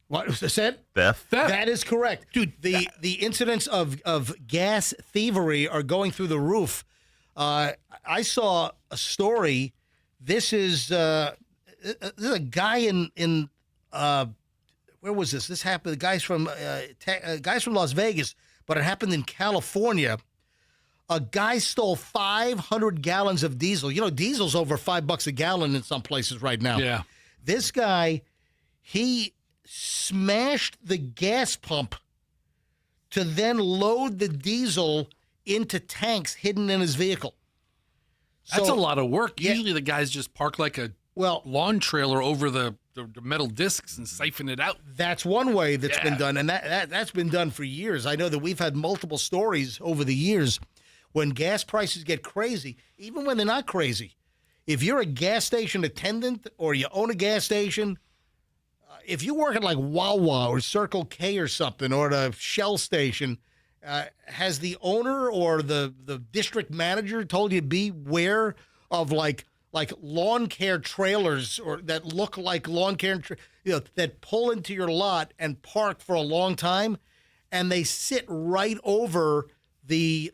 what was said? Theft. That is correct, dude. The incidents of gas thievery are going through the roof. I saw a story. This is a guy in where was this? This happened. Guys from Las Vegas, but it happened in California. A guy stole 500 gallons of diesel. You know, diesel's over $5 a gallon in some places right now. Yeah. This guy, he smashed the gas pump to then load the diesel into tanks hidden in his vehicle. That's a lot of work. Usually the guys just park like a lawn trailer over the metal discs and siphon it out. That's one way that's been done, and that's been done for years. I know that we've had multiple stories over the years when gas prices get crazy, even when they're not crazy. If you're a gas station attendant or you own a gas station, if you work at like Wawa or Circle K or something, or the Shell station, has the owner or the district manager told you to beware of like lawn care trailers or that look like lawn care, that pull into your lot and park for a long time, and they sit right over the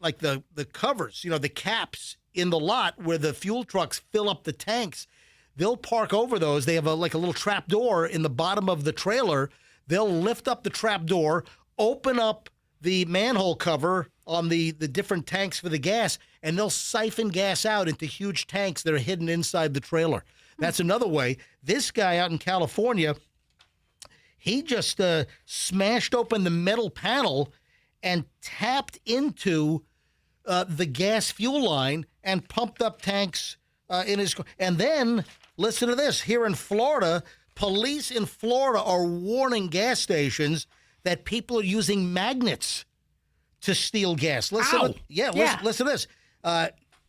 covers, the caps in the lot where the fuel trucks fill up the tanks. They'll park over those. They have a little trap door in the bottom of the trailer. They'll lift up the trap door, open up the manhole cover, on the different tanks for the gas, and they'll siphon gas out into huge tanks that are hidden inside the trailer. That's another way. This guy out in California, he just smashed open the metal panel and tapped into the gas fuel line and pumped up tanks in his car. And then, listen to this. Here in Florida, police in Florida are warning gas stations that people are using magnets to steal gas. Listen to this.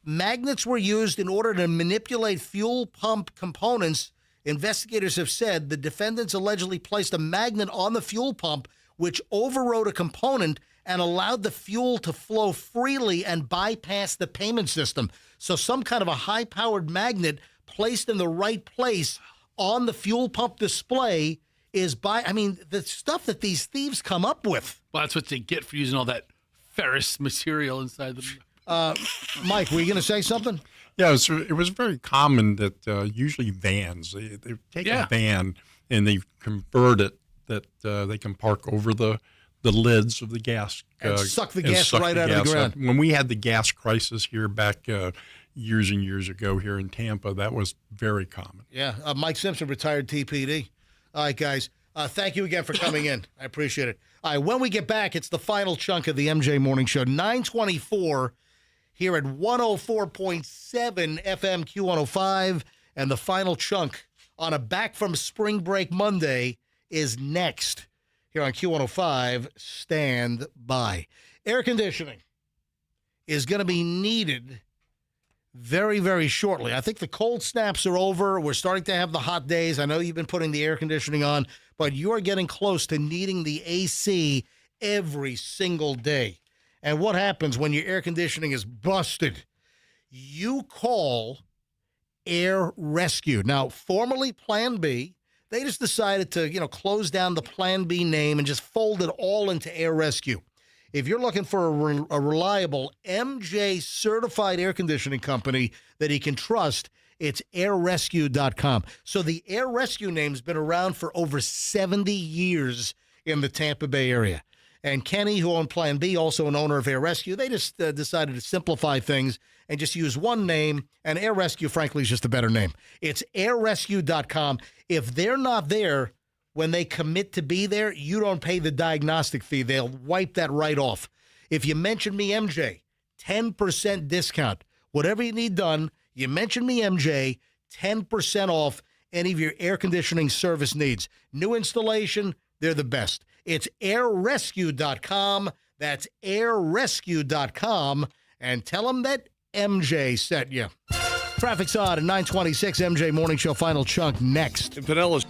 Magnets were used in order to manipulate fuel pump components. Investigators have said the defendants allegedly placed a magnet on the fuel pump, which overrode a component and allowed the fuel to flow freely and bypass the payment system. So some kind of a high-powered magnet placed in the right place on the fuel pump display is the stuff that these thieves come up with. Well, that's what they get for using all that ferrous material inside them. Mike, were you going to say something? Yeah, it was very common that usually vans, they take a van and they convert it that they can park over the lids of the gas. And suck the gas right out of the ground. When we had the gas crisis here back years and years ago here in Tampa, that was very common. Yeah, Mike Simpson, retired TPD. All right, guys. Thank you again for coming in. I appreciate it. All right, when we get back, it's the final chunk of the MJ Morning Show. 924 here at 104.7 FM Q105. And the final chunk on a Back from Spring Break Monday is next here on Q105. Stand by. Air conditioning is going to be needed very, very shortly. I think the cold snaps are over. We're starting to have the hot days. I know you've been putting the air conditioning on, but you're getting close to needing the AC every single day. And what happens when your air conditioning is busted? You call Air Rescue. Now, formerly Plan B, they just decided to, close down the Plan B name and just fold it all into Air Rescue. If you're looking for a reliable MJ certified air conditioning company that he can trust, it's airrescue.com. So the Air Rescue name's been around for over 70 years in the Tampa Bay area. And Kenny, who owned Plan B, also an owner of Air Rescue, they just decided to simplify things and just use one name. And Air Rescue, frankly, is just a better name. It's airrescue.com. If they're not there when they commit to be there, you don't pay the diagnostic fee. They'll wipe that right off. If you mention me, MJ, 10% discount. Whatever you need done, you mention me, MJ, 10% off any of your air conditioning service needs. New installation, they're the best. It's airrescue.com. That's airrescue.com. And tell them that MJ sent you. Traffic's on at 926 MJ Morning Show. Final chunk next. Pinellas.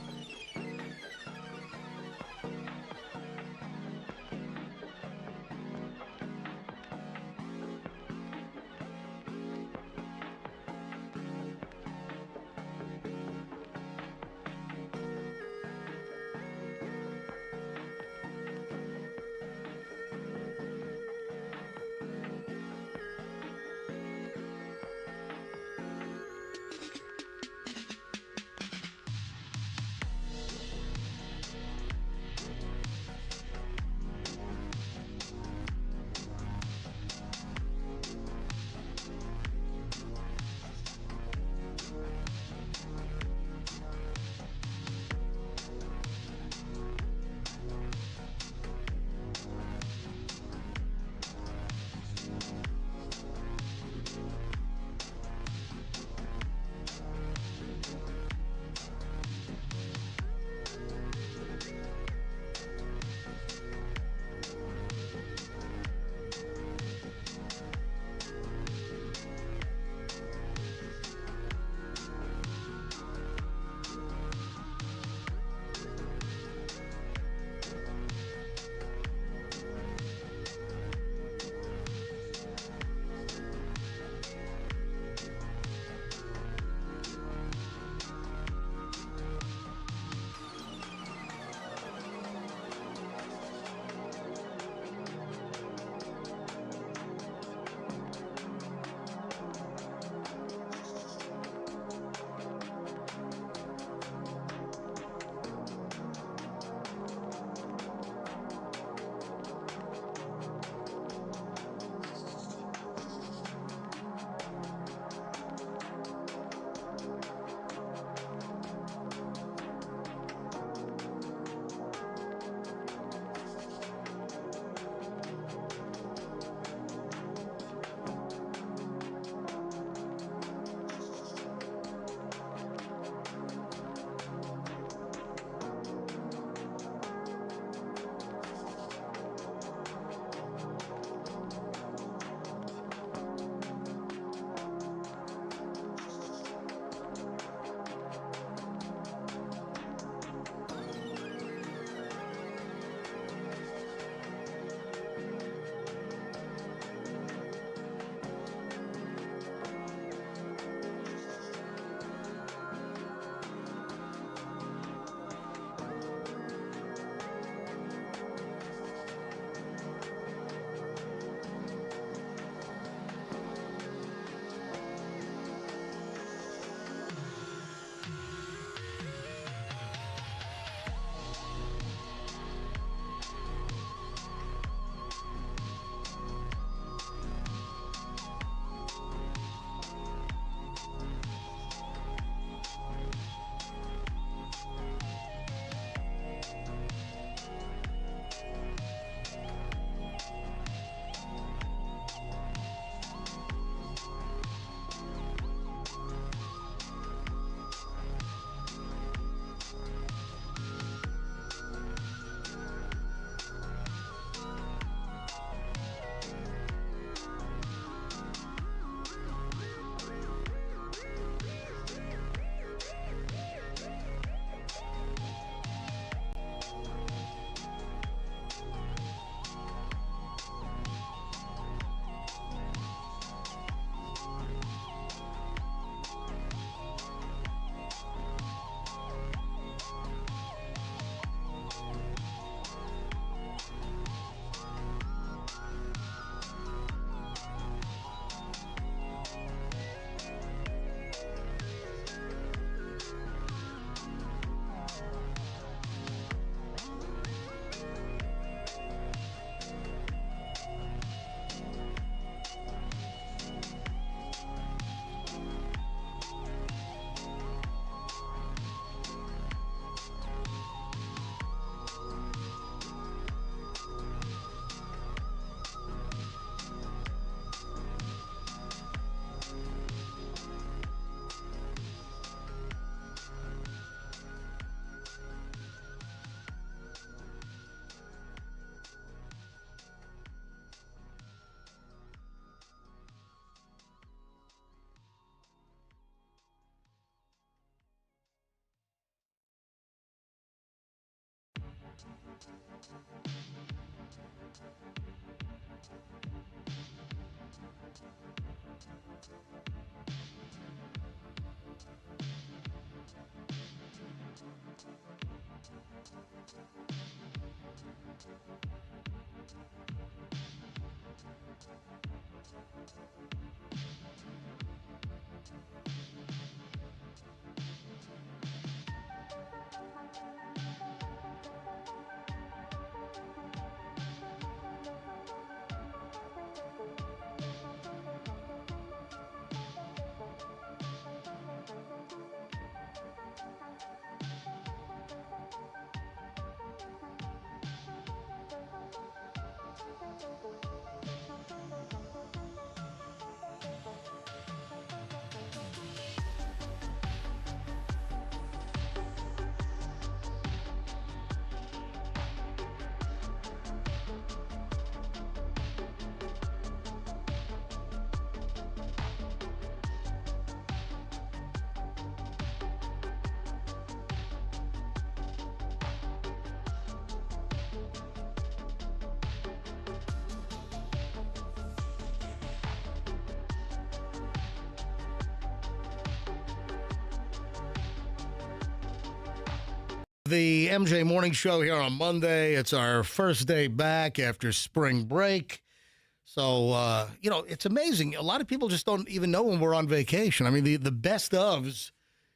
The MJ Morning Show here on Monday. It's our first day back after spring break. So, it's amazing. A lot of people just don't even know when we're on vacation. I mean, the best ofs,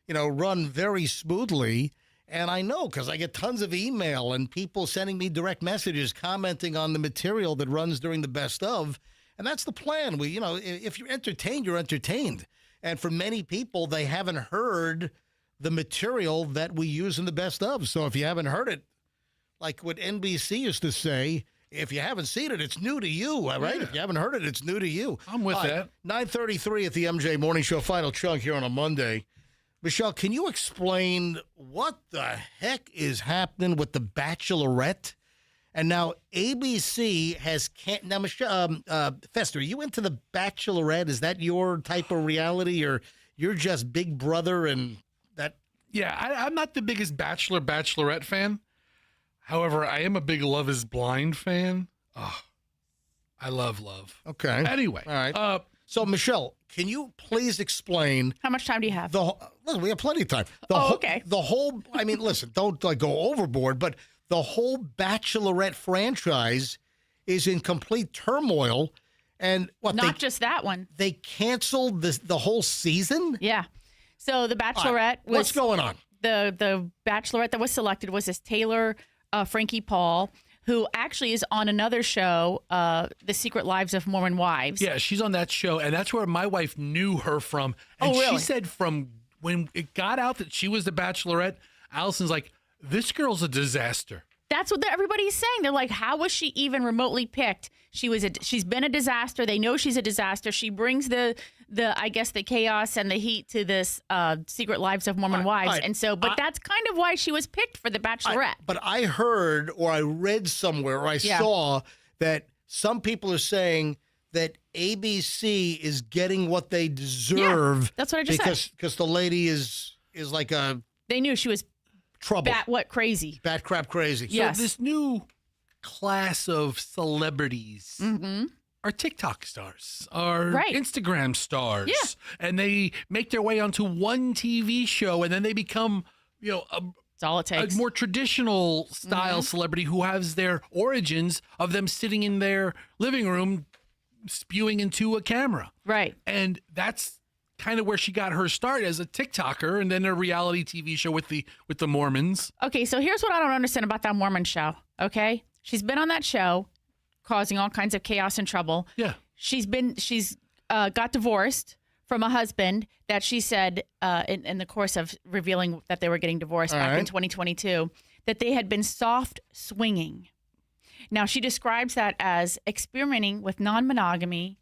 run very smoothly. And I know because I get tons of email and people sending me direct messages commenting on the material that runs during the best of. And that's the plan. If you're entertained, you're entertained. And for many people, they haven't heard the material that we use in the best of. So if you haven't heard it, like what NBC used to say, if you haven't seen it, it's new to you, right? Yeah. If you haven't heard it, it's new to you. I'm with that. 9:33 at the MJ Morning Show, final chunk here on a Monday. Michelle, can you explain what the heck is happening with the Bachelorette? And now ABC has now, Michelle, Fester, are you into the Bachelorette? Is that your type of reality, or you're just Big Brother and that? Yeah, I'm not the biggest Bachelorette fan. However, I am a big Love is Blind fan. Oh, I love Love. Okay. Anyway. All right. So, Michelle, can you please explain? How much time do you have? Listen, we have plenty of time. Okay. Listen, don't go overboard, but the whole Bachelorette franchise is in complete turmoil. And Not just that one. They canceled the whole season? Yeah. So the Bachelorette was... What's going on? The Bachelorette that was selected was this Taylor Frankie Paul, who actually is on another show, The Secret Lives of Mormon Wives. Yeah, she's on that show, and that's where my wife knew her from. And really? She said from when it got out that she was the Bachelorette, Allison's like, this girl's a disaster. That's what everybody's saying. They're like, how was she even remotely picked? She's been a disaster. They know she's a disaster. She brings the chaos and the heat to this Secret Lives of Mormon Wives. And so, but that's kind of why she was picked for the Bachelorette. But I heard, or I read somewhere, or I saw that some people are saying that ABC is getting what they deserve. Yeah, that's what I just said. Because the lady is like a... They knew she was trouble. Crazy. Bat crap crazy. Yes. So this new class of celebrities are TikTok stars, are Instagram stars. Yeah. And they make their way onto one TV show, and then they become, that's all it takes. A more traditional style celebrity who has their origins of them sitting in their living room spewing into a camera. Right. And that's kind of where she got her start as a TikToker, and then a reality TV show with the Mormons. Okay, so here's what I don't understand about that Mormon show, okay? She's been on that show causing all kinds of chaos and trouble. Yeah. She's got divorced from a husband that she said in the course of revealing that they were getting divorced back in 2022, that they had been soft swinging. Now, she describes that as experimenting with non-monogamy,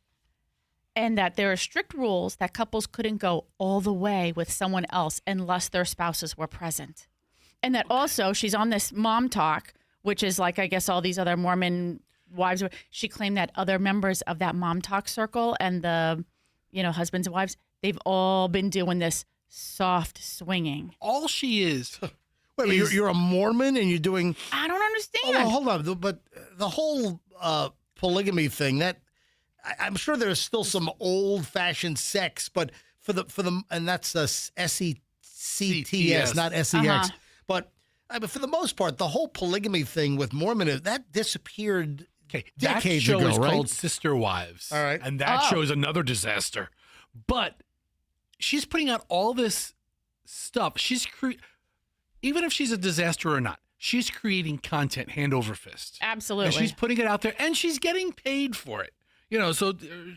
and that there are strict rules that couples couldn't go all the way with someone else unless their spouses were present. And that also she's on this Mom Talk, which is like, I guess, all these other Mormon wives. She claimed that other members of that Mom Talk circle and the, husbands and wives, they've all been doing this soft swinging. All she is. Wait, you're a Mormon and you're doing... I don't understand. Oh, hold on. But the whole polygamy thing, that... I'm sure there's still some old-fashioned sex, but for the and that's SECTS, not SEX. But for the most part, the whole polygamy thing with Mormon, that disappeared decades that show ago, is right? called Sister Wives. All right. And that show is another disaster. But she's putting out all this stuff. Even if she's a disaster or not, she's creating content hand over fist. Absolutely. And she's putting it out there, and she's getting paid for it. So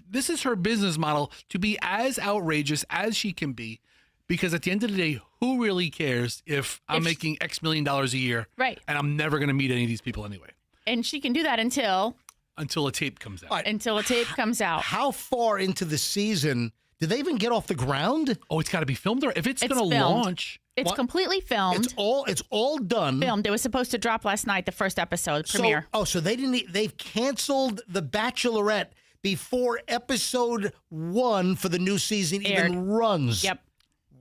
this is her business model, to be as outrageous as she can be, because at the end of the day, who really cares if I'm making X million dollars a year, right? And I'm never going to meet any of these people anyway. And she can do that until a tape comes out. Until a tape comes out. How far into the season did they even get off the ground? Oh, it's got to be filmed, or if it's going to launch. It's completely filmed. It's all done. Filmed. It was supposed to drop last night, the first episode premiere. So they've canceled The Bachelorette before episode 1 for the new season even runs. Yep.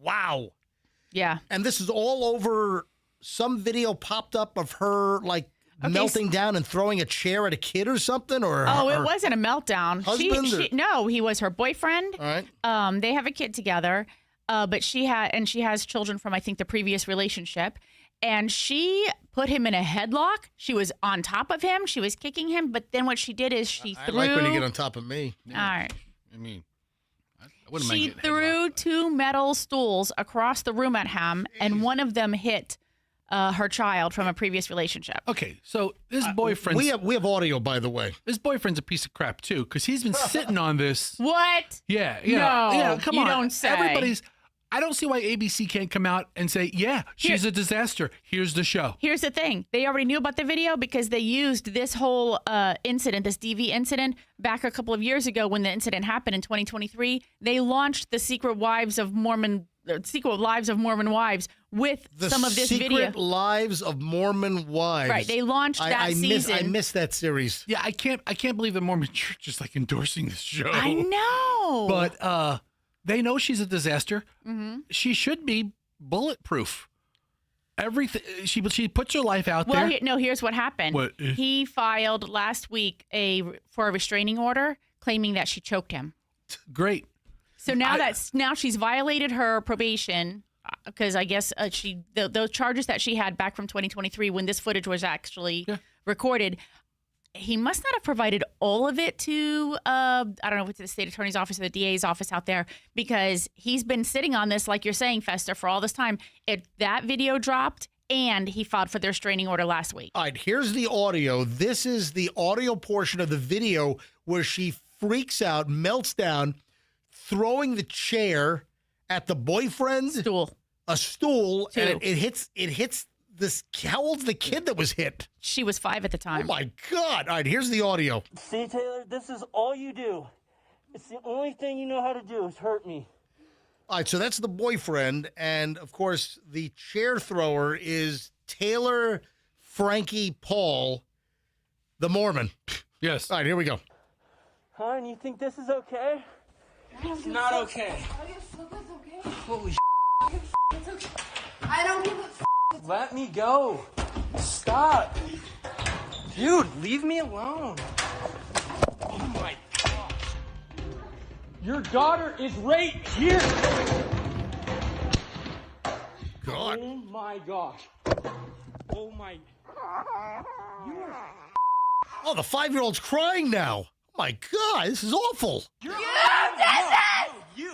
Wow. Yeah. And this is all over. Some video popped up of her melting down and throwing a chair at a kid or something, or it wasn't a meltdown. Husband? No, he was her boyfriend. All right. They have a kid together, but she has children from, I think, the previous relationship, and she put him in a headlock. She was on top of him. She was kicking him, but then what she did is she threw. I like when you get on top of me. All right. I mean, she threw 2 metal stools across the room at him, and one of them hit her child from a previous relationship. Okay, so this boyfriend. We have audio, by the way. This boyfriend's a piece of crap too, because he's been sitting on this. What? Yeah. No, Come you on. don't say. I don't see why ABC can't come out and say, yeah, she's a disaster. Here's the show. Here's the thing. They already knew about the video because they used this whole incident, this DV incident, back a couple of years ago when the incident happened in 2023. They launched the Secret Lives of Mormon Wives with some of this video. Secret Lives of Mormon Wives. Right. They launched that season. I missed that series. Yeah, I can't believe the Mormon Church is endorsing this show. I know. But they know she's a disaster. Mm-hmm. She should be bulletproof. Everything she puts her life out there. Well, here's what happened. What? He filed last week for a restraining order claiming that she choked him. Great. So now she's violated her probation because I guess those charges that she had back from 2023 when this footage was actually recorded. He must not have provided all of it to, I don't know if it's the state attorney's office or the DA's office out there, because he's been sitting on this, like you're saying, Fester, for all this time. That video dropped, and he filed for their restraining order last week. All right, here's the audio. This is the audio portion of the video where she freaks out, melts down, throwing the chair at the boyfriend. A stool, and it hits this. How old's the kid that was hit? She was 5 at the time. Oh my God! All right, here's the audio. See, Taylor, this is all you do. It's the only thing you know how to do is hurt me. All right, so that's the boyfriend, and of course the chair thrower is Taylor Frankie Paul, the Mormon. Yes. All right, here we go. Hon, you think this is okay? It's not okay. Holy It's okay. I don't give a f. Let me go. Stop. Dude, leave me alone. Oh my gosh. Your daughter is right here. God. Oh my gosh. Oh my. Oh, the 5-year-old's crying now. Oh my God, this is awful. You did this! You.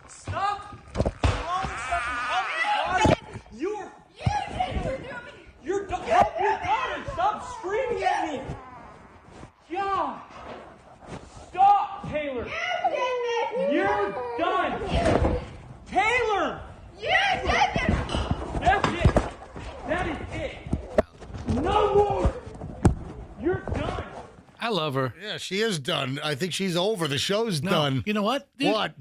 Stop. You're help your daughter. Stop screaming at me. God. Stop, Taylor. You're done. Taylor. You did this. That's it. That is it. No more. You're done. I love her. Yeah, she is done. I think she's over. The show's done. You know what? Dude, What?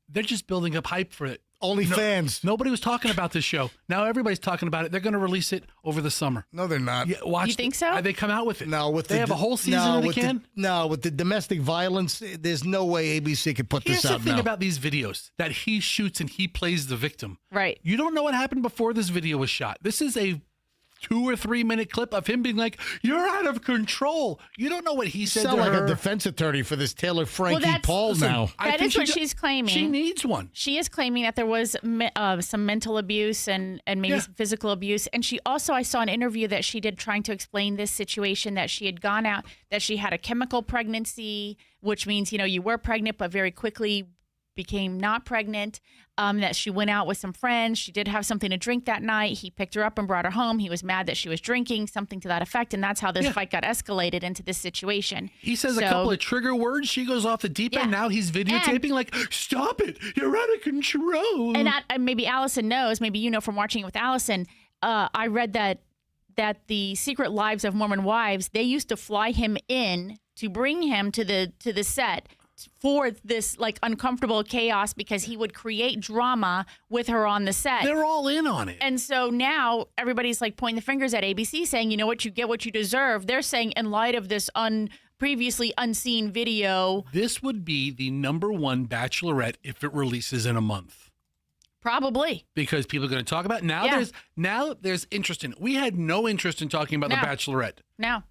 They're just building up hype for it. Only fans. Nobody was talking about this show. Now everybody's talking about it. They're going to release it over the summer. No, they're not. Yeah, watch. You think so? They come out with it. No, They have a whole season in the can. With the domestic violence, there's no way ABC could put Here's this out the thing now. about these videos, that he shoots and he plays the victim. Right. You don't know what happened before this video was shot. This is a 2 or 3 minute clip of him being like, "You're out of control." You don't know what he said Sound to like her. a defense attorney for this Taylor Frankie Paul listen, now. That is what she's claiming. She needs one. She is claiming that there was some mental abuse and maybe some physical abuse. And she also, I saw an interview that she did trying to explain this situation, that she had gone out, that she had a chemical pregnancy, which means, you were pregnant, but very quickly became not pregnant, that she went out with some friends. She did have something to drink that night. He picked her up and brought her home. He was mad that she was drinking, something to that effect. And that's how this fight got escalated into this situation. He says a couple of trigger words. She goes off the deep end. Now he's videotaping like, "Stop it. You're out of control." And maybe Allison knows, maybe you know from watching it with Allison, I read that the Secret Lives of Mormon Wives, they used to fly him in to bring him to the set for this like uncomfortable chaos because he would create drama with her on the set. They're all in on it. And so now everybody's like pointing the fingers at ABC saying, you know what, you get what you deserve. They're saying in light of this previously unseen video. This would be the #1 Bachelorette if it releases in a month. Probably. Because people are going to talk about it. Now there's interest in it. We had no interest in talking about the Bachelorette. No.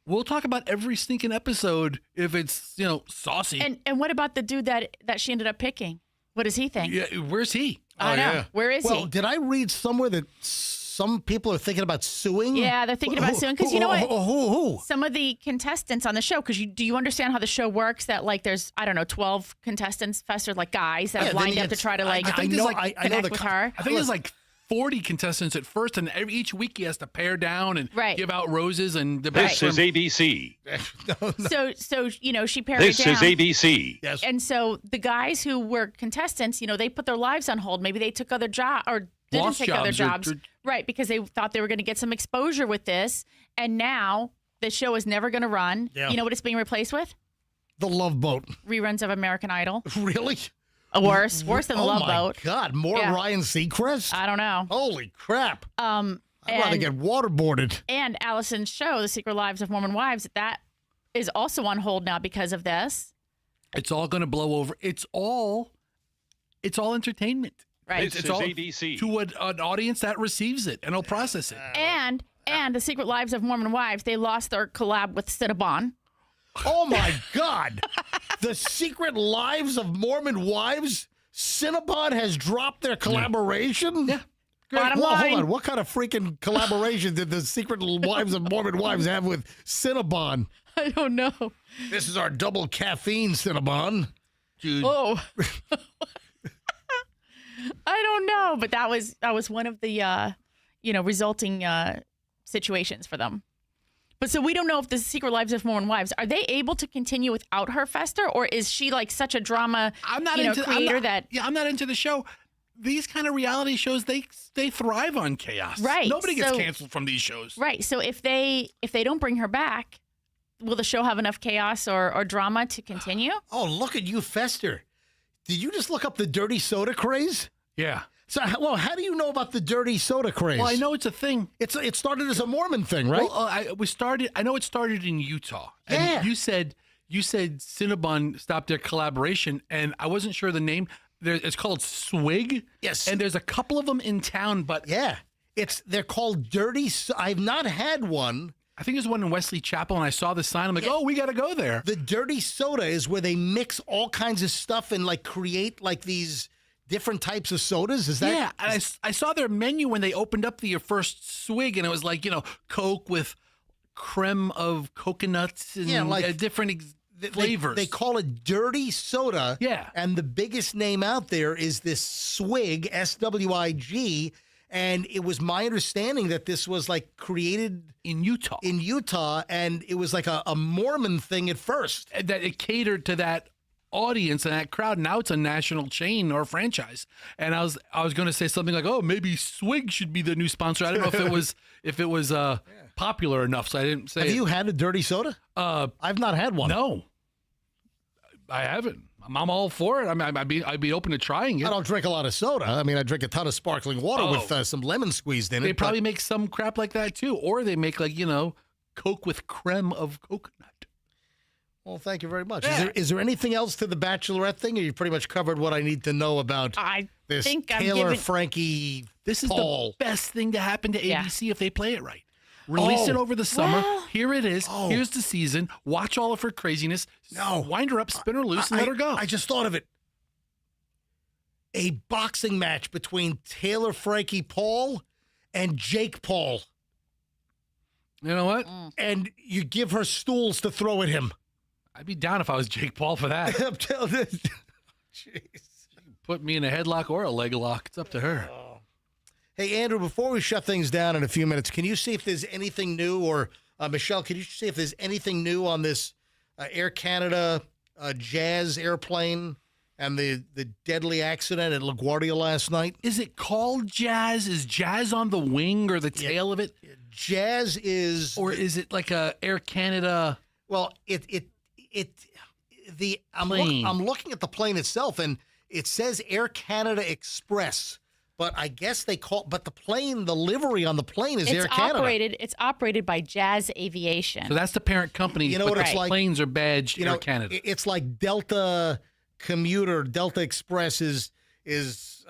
We'll talk about every stinking episode if it's, saucy. And what about the dude that she ended up picking? What does he think? Yeah, where's he? I know. Yeah. Where is he? Well, did I read somewhere that some people are thinking about suing? Yeah, they're thinking about suing because you know what? Who? Some of the contestants on the show, because do you understand how the show works? That like there's 12 contestants, Fester, like guys that have lined up to try to like connect with her. I think there's like 40 contestants at first, and each week he has to pare down and give out roses and the This is ABC. So she pared it down. This is ABC. Yes. And so the guys who were contestants, they put their lives on hold. Maybe they took other jobs or didn't Lost take other jobs jobs, right? Because they thought they were going to get some exposure with this, and now the show is never going to run. Yeah. You know what it's being replaced with? The Love Boat. Reruns of American Idol. Really? Worse than the Love Boat. Oh my God! More Ryan Seacrest? I don't know. Holy crap! I'd rather and- get waterboarded. And Allison's show, The Secret Lives of Mormon Wives, that is also on hold now because of this. It's all going to blow over. It's all entertainment. Right. This It's is all ABC. to an audience that receives it and will process it. And The Secret Lives of Mormon Wives, they lost their collab with Cinnabon. Oh my God! The Secret Lives of Mormon Wives. Cinnabon has dropped their collaboration. Yeah. Bottom Hold line. on. What kind of freaking collaboration did the Secret Lives of Mormon Wives have with Cinnabon? I don't know. This is our double caffeine Cinnabon. Dude. Oh. I don't know, but that was one of the resulting situations for them. But so we don't know if the Secret Lives of Mormon Wives, are they able to continue without her, Fester, or is she like such a drama creator that I'm not into the show. These kind of reality shows, they thrive on chaos. Right. Nobody gets canceled from these shows. Right. So if they don't bring her back, will the show have enough chaos or drama to continue? Oh, look at you, Fester. Did you just look up the dirty soda craze? Yeah. So, how do you know about the dirty soda craze? Well, I know it's a thing. It started as a Mormon thing, right? Well, I know it started in Utah. Yeah. And you said Cinnabon stopped their collaboration, and I wasn't sure the name. It's called Swig. Yes. And there's a couple of them in town, but yeah, they're called dirty. I've not had one. I think there's one in Wesley Chapel, and I saw the sign. I'm like, oh, we got to go there. The dirty soda is where they mix all kinds of stuff and like create like these different types of sodas. Is that? Yeah, and I saw their menu when they opened up the first Swig, and it was like, Coke with creme of coconuts and different flavors. They call it dirty soda. Yeah. And the biggest name out there is this Swig, SWIG. And it was my understanding that this was like created in Utah. And it was like a Mormon thing at first. And that it catered to that audience and that crowd. Now it's a national chain or franchise. And I was going to say something like, oh, maybe Swig should be the new sponsor. I don't know if it was popular enough, so I didn't say. Have you had a dirty soda? I've not had one. No, I haven't. I'm all for it. I mean, I'd be open to trying it. I don't drink a lot of soda. I mean, I drink a ton of sparkling water with some lemon squeezed in it. They probably make some crap like that too, or they make Coke with creme of coconut. Well, thank you very much. Yeah. Is there anything else to the Bachelorette thing, or you pretty much covered what I need to know about this Taylor Frankie This is Paul? the best thing to happen to ABC if they play it right. Release it over the summer. Well, Here it is. Here's the season. Watch all of her craziness. Wind her up, spin her loose, and let her go. I just thought of it. A boxing match between Taylor Frankie Paul and Jake Paul. You know what? And you give her stools to throw at him. I'd be down if I was Jake Paul for that. I'm telling you. Jeez. Put me in a headlock or a leg lock. It's up to her. Hey, Andrew, before we shut things down in a few minutes, can you see if there's anything new, or Michelle, can you see if there's anything new on this Air Canada Jazz airplane and the deadly accident at LaGuardia last night? Is it called Jazz? Is Jazz on the wing or the tail of it? Jazz is... Or is it like a Air Canada... Well, I'm looking at the plane itself, and it says Air Canada Express. But I guess the plane, the livery on the plane is Air Canada. It's operated by Jazz Aviation. So that's the parent company. You know what it's like? Planes are badged Air Canada. It's like Delta Commuter, Delta Express is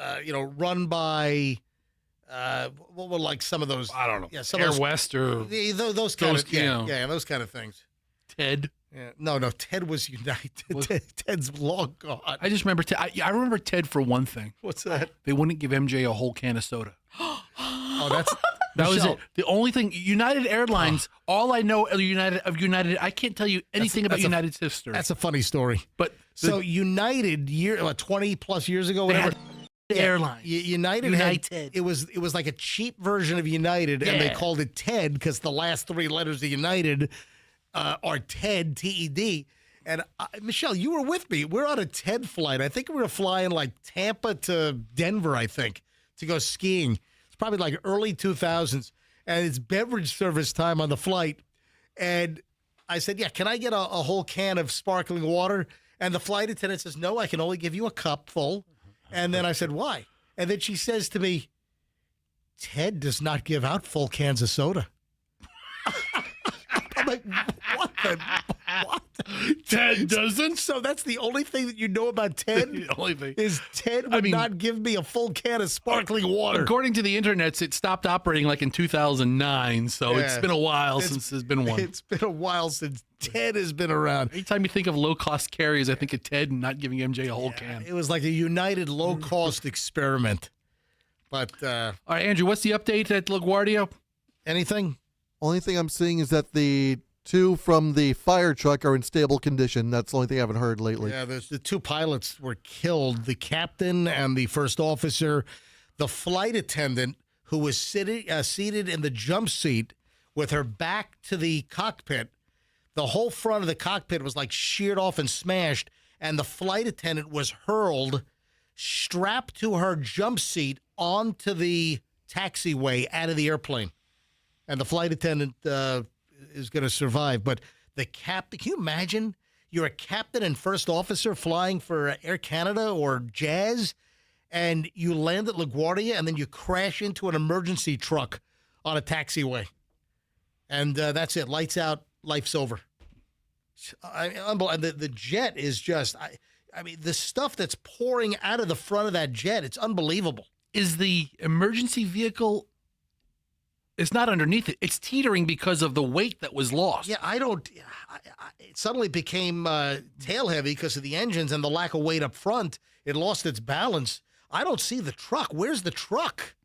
run by what were like some of those? I don't know. Yeah, some Air of those, West or those kind of those kind of things. Ted. Yeah. No, Ted was United. Ted's long gone. I just remember I remember Ted for one thing. What's that? They wouldn't give MJ a whole can of soda. That was it. The only thing, United Airlines, all I know of United, I can't tell you anything about United's history. That's a funny story. But so United, 20 plus years ago, whatever. Airlines. United. It was like a cheap version of United, and they called it TED because the last three letters of United are TED, TED. And Michelle, you were with me. We're on a TED flight. I think we were flying like Tampa to Denver, I think, to go skiing. It's probably like early 2000s. And it's beverage service time on the flight. And I said, yeah, can I get a whole can of sparkling water? And the flight attendant says, no, I can only give you a cup full. And then I said, why? And then she says to me, TED does not give out full cans of soda. I'm like, what? Ted doesn't? So that's the only thing that you know about Ted? The only thing. Is Ted would not give me a full can of sparkling water. According to the internets, it stopped operating like in 2009, so it's been a while since there's been one. It's been a while since Ted has been around. Anytime you think of low-cost carriers, I think of Ted and not giving MJ a whole can. It was like a United low-cost experiment. But all right, Andrew, what's the update at LaGuardia? Anything? Only thing I'm seeing is that the two from the fire truck are in stable condition. That's the only thing I haven't heard lately. Yeah, the two pilots were killed, the captain and the first officer. The flight attendant, who was seated in the jump seat with her back to the cockpit, the whole front of the cockpit was like sheared off and smashed, and the flight attendant was hurled, strapped to her jump seat onto the taxiway out of the airplane. And the flight attendant is going to survive. But the captain, can you imagine? You're a captain and first officer flying for Air Canada or Jazz, and you land at LaGuardia, and then you crash into an emergency truck on a taxiway. And that's it. Lights out. Life's over. The jet is just, I mean, the stuff that's pouring out of the front of that jet, it's unbelievable. Is the emergency vehicle... It's not underneath it. It's teetering because of the weight that was lost. Yeah, it suddenly became tail heavy because of the engines and the lack of weight up front. It lost its balance. I don't see the truck. Where's the truck?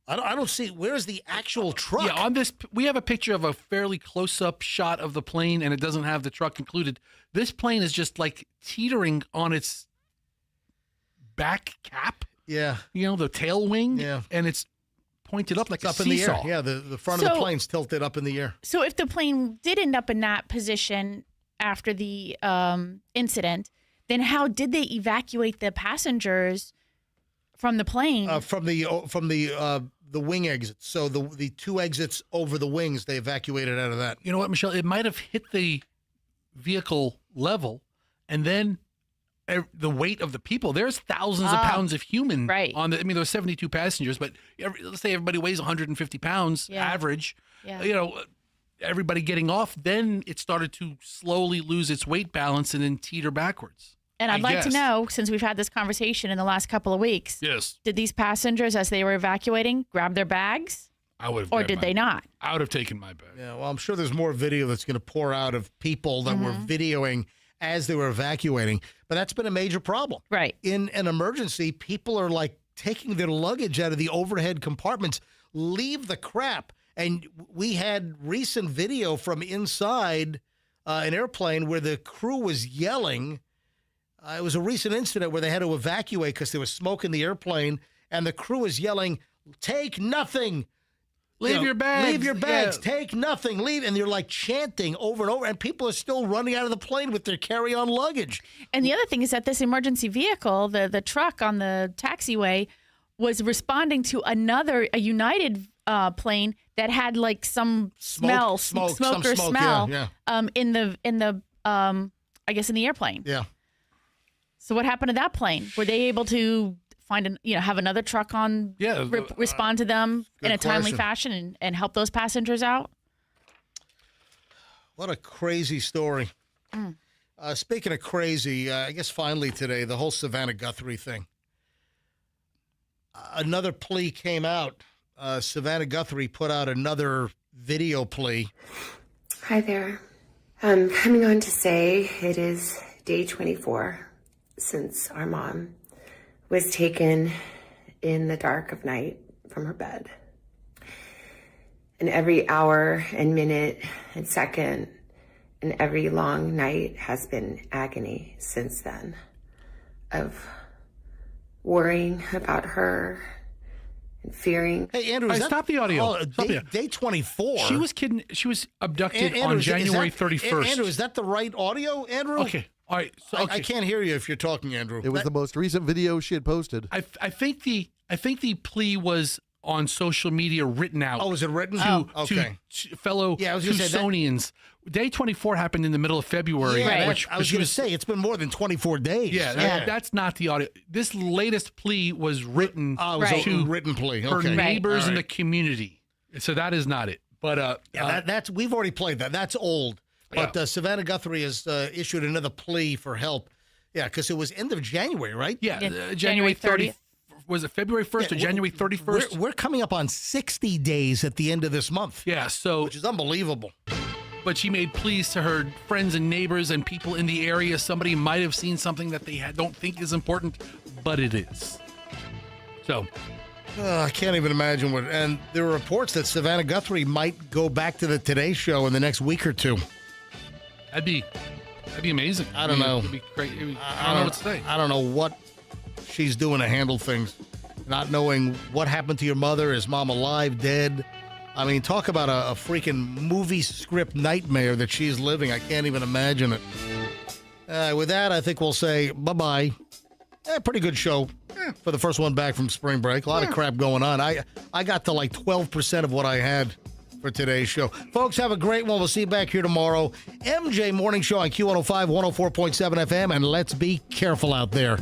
I don't see. Where's the actual truck? Yeah, on this, we have a picture of a fairly close-up shot of the plane, and it doesn't have the truck included. This plane is just like teetering on its back cap. Yeah. You know, the tail wing. Yeah. And it's pointed up like it's a up in seesaw. the air. Yeah, the front of the plane's tilted up in the air. So if the plane did end up in that position after the incident, then how did they evacuate the passengers from the plane? From the wing exits. So the two exits over the wings, they evacuated out of that. You know what, Michelle? It might have hit the vehicle level, and then the weight of the people. There's thousands of pounds of human on the. I mean, there were 72 passengers, but let's say everybody weighs 150 pounds average. Yeah. You know, everybody getting off, then it started to slowly lose its weight balance and then teeter backwards. And I'd like to know, since we've had this conversation in the last couple of weeks, yes, did these passengers, as they were evacuating, grab their bags? Or did they not? I would have taken my bag. Yeah, well, I'm sure there's more video that's going to pour out of people that were videoing as they were evacuating. But that's been a major problem. Right. In an emergency, people are like taking their luggage out of the overhead compartments. Leave the crap. And we had recent video from inside an airplane where the crew was yelling. It was a recent incident where they had to evacuate because there was smoke in the airplane. And the crew was yelling, "Take nothing. Leave your bags. Leave your bags. Yeah. Take nothing. Leave." And they're like chanting over and over. And people are still running out of the plane with their carry-on luggage. And the other thing is that this emergency vehicle, the truck on the taxiway, was responding to a United plane that had like some smell, smoke or smell in the I guess in the airplane. Yeah. So what happened to that plane? Were they able to have another truck on, respond to them in a timely fashion and help those passengers out? What a crazy story. Speaking of crazy, I guess finally today, the whole Savannah Guthrie thing. Another plea came out. Savannah Guthrie put out another video plea. Hi there. I'm coming on to say it is day 24 since our mom was taken in the dark of night from her bed. And every hour and minute and second and every long night has been agony since then of worrying about her and fearing. Hey, Andrew, stop the audio. Day 24. She was abducted on January 31st. Andrew, is that the right audio, Andrew? Okay. All right. So, I can't hear you if you're talking, Andrew. It was the most recent video she had posted. I think the plea was on social media written out. Oh, was it written? To fellow Tucsonians. Day 24 happened in the middle of February. Yeah, which I was going to say, it's been more than 24 days. Yeah, that's not the audio. This latest plea was written to written plea. Her neighbors in the community. So that is not it. But that's we've already played that. That's old. But Savannah Guthrie has issued another plea for help. Yeah, because it was end of January, right? Yeah, January 30th. Was it February 1st or January 31st? We're coming up on 60 days at the end of this month. Yeah, which is unbelievable. But she made pleas to her friends and neighbors and people in the area. Somebody might have seen something that they don't think is important, but it is. So. I can't even imagine what. And there are reports that Savannah Guthrie might go back to the Today Show in the next week or two. That'd be amazing. I don't know. It'd be great. I don't know what to say. I don't know what she's doing to handle things. Not knowing what happened to your mother. Is mom alive, dead? I mean, talk about a freaking movie script nightmare that she's living. I can't even imagine it. With that, I think we'll say bye-bye. Pretty good show for the first one back from spring break. A lot of crap going on. I got to like 12% of what I had for today's show. Folks, have a great one. We'll see you back here tomorrow. MJ Morning Show on Q105, 104.7 FM, and let's be careful out there.